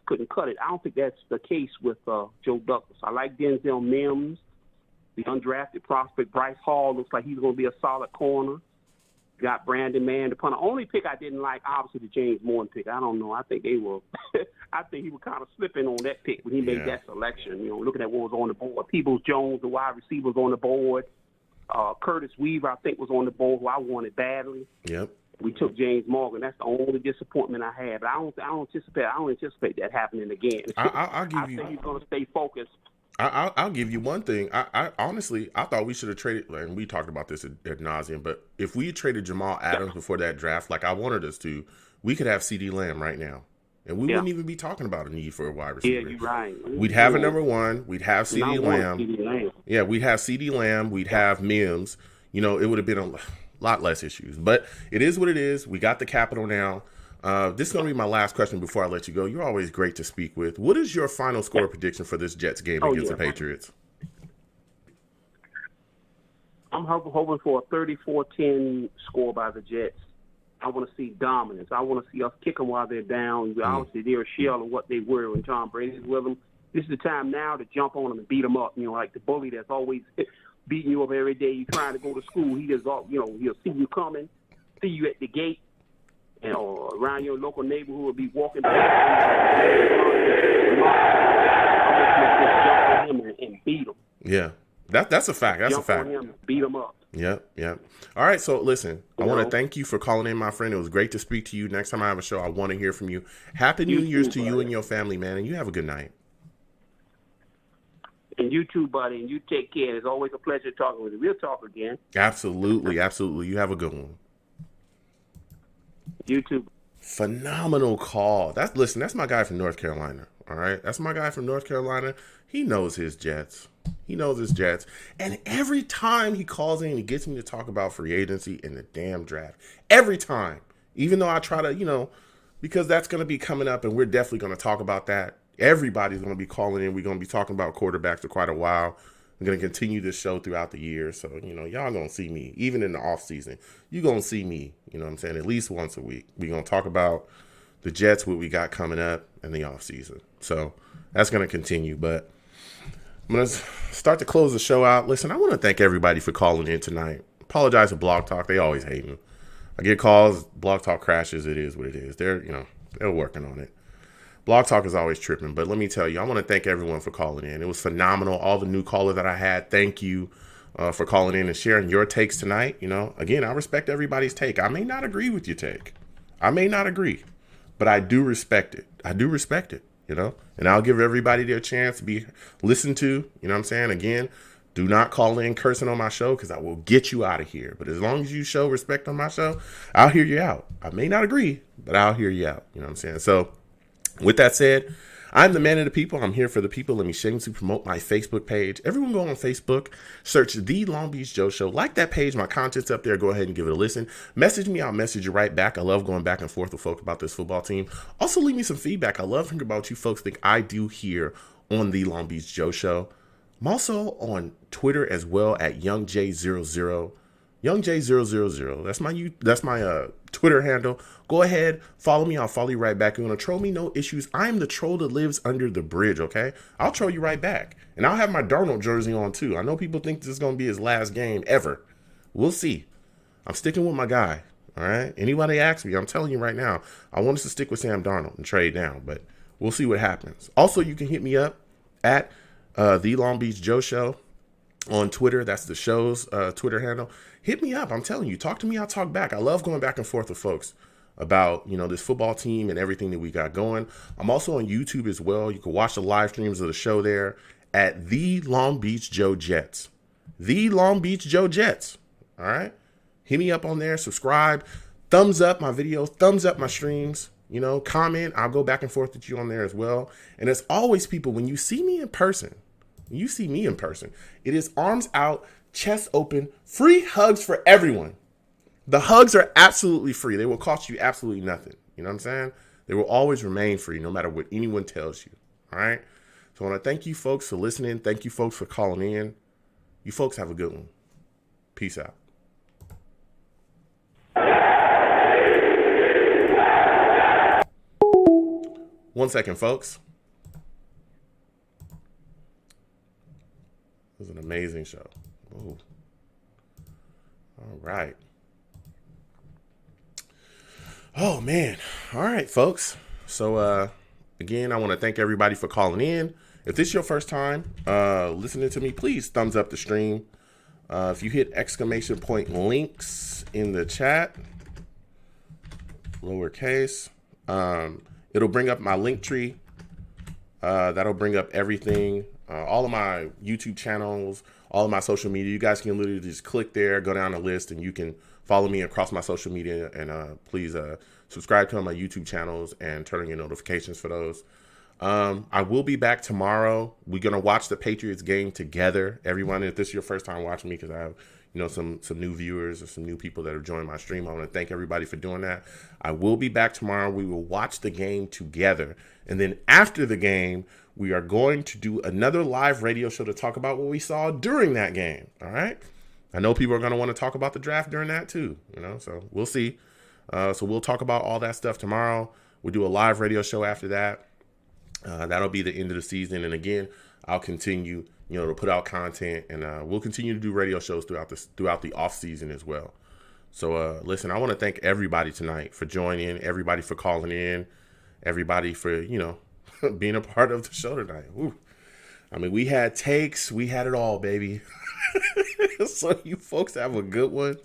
couldn't cut it. I don't think that's the case with Joe Douglas. I like Denzel Mims, the undrafted prospect. Bryce Hall looks like he's going to be a solid corner. Got Brandon Mann, the punter. Only pick I didn't like, obviously, the James Morton pick. I don't know. I think they were. I think he was kind of slipping on that pick when he made that selection. Looking at what was on the board. Peoples-Jones, the wide receivers on the board. Curtis Weaver, I think, was on the board, who I wanted badly. Yep. We took James Morgan. That's the only disappointment I had. But I don't anticipate that happening again. I'll give you. I think he's going to stay focused. I'll give you one thing. I honestly, I thought we should have traded, and we talked about this ad nauseum, but if we had traded Jamal Adams before that draft, like I wanted us to, we could have CeeDee Lamb right now. And we wouldn't even be talking about a need for a wide receiver. Yeah, you're right. We'd have a number one. We'd have CeeDee Lamb. Yeah, we'd have CeeDee Lamb. We'd have Mims. You know, it would have been a lot less issues. But it is what it is. We got the capital now. This is going to be my last question before I let you go. You're always great to speak with. What is your final score prediction for this Jets game against the Patriots? I'm hoping for a 34-10 score by the Jets. I want to see dominance. I want to see us kick them while they're down. Obviously, they're a shell of what they were when Tom Brady's with them. This is the time now to jump on them and beat them up. You know, like the bully that's always beating you up every day. You're trying to go to school. He just, he'll see you coming, see you at the gate, and or around your local neighborhood will be walking past. Jump on him and beat him. Yeah, that's a fact. That's a fact. Jump on him, beat him up. Yep. All right, so listen, I want to thank you for calling in, my friend. It was great to speak to you. Next time I have a show, I want to hear from you. Happy New Year's to you and your family, man, and you have a good night. And you too, buddy, and you take care. It's always a pleasure talking with you. We'll talk again. Absolutely. You have a good one. You too. Phenomenal call. That's my guy from North Carolina. All right, that's my guy from North Carolina. He knows his Jets. And every time he calls in, he gets me to talk about free agency and the damn draft. Every time. Even though I try to, because that's going to be coming up and we're definitely going to talk about that. Everybody's going to be calling in. We're going to be talking about quarterbacks for quite a while. I'm going to continue this show throughout the year. So, y'all going to see me. Even in the off season, you're going to see me, what I'm saying, at least once a week. We're going to talk about the Jets, what we got coming up in the off season. So that's going to continue. But I'm going to start to close the show out. Listen, I want to thank everybody for calling in tonight. Apologize to Blog Talk. They always hate me. I get calls. Blog Talk crashes. It is what it is. They're working on it. Blog Talk is always tripping. But let me tell you, I want to thank everyone for calling in. It was phenomenal. All the new callers that I had, thank you for calling in and sharing your takes tonight. Again, I respect everybody's take. I may not agree with your take. But I do respect it. And I'll give everybody their chance to be listened to. You know what I'm saying? Again, do not call in cursing on my show because I will get you out of here. But as long as you show respect on my show, I'll hear you out. I may not agree, but I'll hear you out. You know what I'm saying? So with that said, I'm the man of the people. I'm here for the people. Let me shamelessly promote my Facebook page. Everyone go on Facebook, search The Long Beach Joe Show. Like that page. My content's up there. Go ahead and give it a listen. Message me. I'll message you right back. I love going back and forth with folks about this football team. Also, leave me some feedback. I love hearing about what you folks think I do here on The Long Beach Joe Show. I'm also on Twitter as well at YoungJ00. YoungJ000. That's my Twitter handle. Go ahead, follow me. I'll follow you right back. You're gonna troll me, no issues. I am the troll that lives under the bridge. Okay, I'll troll you right back, and I'll have my Darnold jersey on too. I know people think this is gonna be his last game ever. We'll see. I'm sticking with my guy. All right. Anybody asks me, I'm telling you right now, I want us to stick with Sam Darnold and trade down, but we'll see what happens. Also, you can hit me up at The Long Beach Joe Show on Twitter. That's the show's Twitter handle. Hit me up. I'm telling you, talk to me. I'll talk back. I love going back and forth with folks about, this football team and everything that we got going. I'm also on YouTube as well. You can watch the live streams of the show there at The Long Beach Joe Jets. The Long Beach Joe Jets. All right. Hit me up on there. Subscribe. Thumbs up my videos. Thumbs up my streams. Comment. I'll go back and forth with you on there as well. And as always, people, when you see me in person, it is arms out, chest open, free hugs for everyone. The hugs are absolutely free. They will cost you absolutely nothing. You know what I'm saying? They will always remain free no matter what anyone tells you. All right? So I want to thank you folks for listening. Thank you folks for calling in. You folks have a good one. Peace out. One second, folks. It was an amazing show. Ooh. All right. Oh, man. All right, folks. So, again, I want to thank everybody for calling in. If this is your first time listening to me, please thumbs up the stream. If you hit ! links in the chat, lowercase, it'll bring up my link tree. That'll bring up everything, all of my YouTube channels, all of my social media. You guys can literally just click there, go down the list, and you can follow me across my social media. And please subscribe to my YouTube channels and turn on your notifications for those. I will be back tomorrow. We're going to watch the Patriots game together. Everyone, if this is your first time watching me, because I have some new viewers or some new people that have joined my stream, I want to thank everybody for doing that. I will be back tomorrow. We will watch the game together. And then after the game, we are going to do another live radio show to talk about what we saw during that game. All right. I know people are going to want to talk about the draft during that too, so we'll see. So we'll talk about all that stuff tomorrow. We'll do a live radio show after that. That'll be the end of the season. And again, I'll continue, to put out content, and we'll continue to do radio shows throughout the off season as well. So listen, I want to thank everybody tonight for joining, everybody for calling in, everybody for, being a part of the show tonight. Woo. I mean, we had takes, we had it all, baby. So you folks have a good one.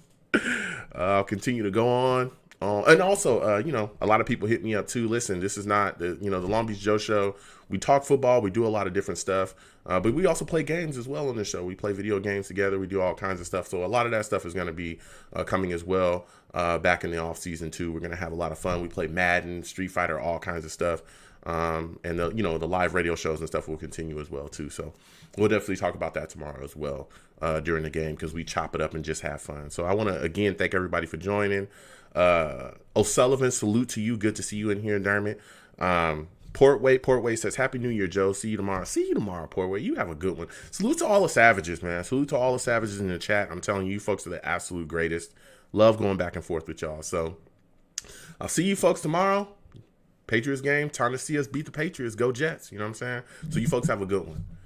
I'll continue to go on. And also, a lot of people hit me up too. Listen, this is not the Long Beach Joe show. We talk football. We do a lot of different stuff. But we also play games as well on this show. We play video games together. We do all kinds of stuff. So a lot of that stuff is going to be coming as well back in the off season too. We're going to have a lot of fun. We play Madden, Street Fighter, all kinds of stuff. And the live radio shows and stuff will continue as well too. So we'll definitely talk about that tomorrow as well during the game, because we chop it up and just have fun. So I want to again thank everybody for joining. O'Sullivan, salute to you. Good to see you in here, Dermot. Portway says, Happy New Year, Joe. See you tomorrow. See you tomorrow, Portway. You have a good one. Salute to all the savages, man. Salute to all the savages in the chat. I'm telling you, folks are the absolute greatest. Love going back and forth with y'all. So I'll see you folks tomorrow. Patriots game. Time to see us beat the Patriots. Go Jets. You know what I'm saying? So you folks have a good one.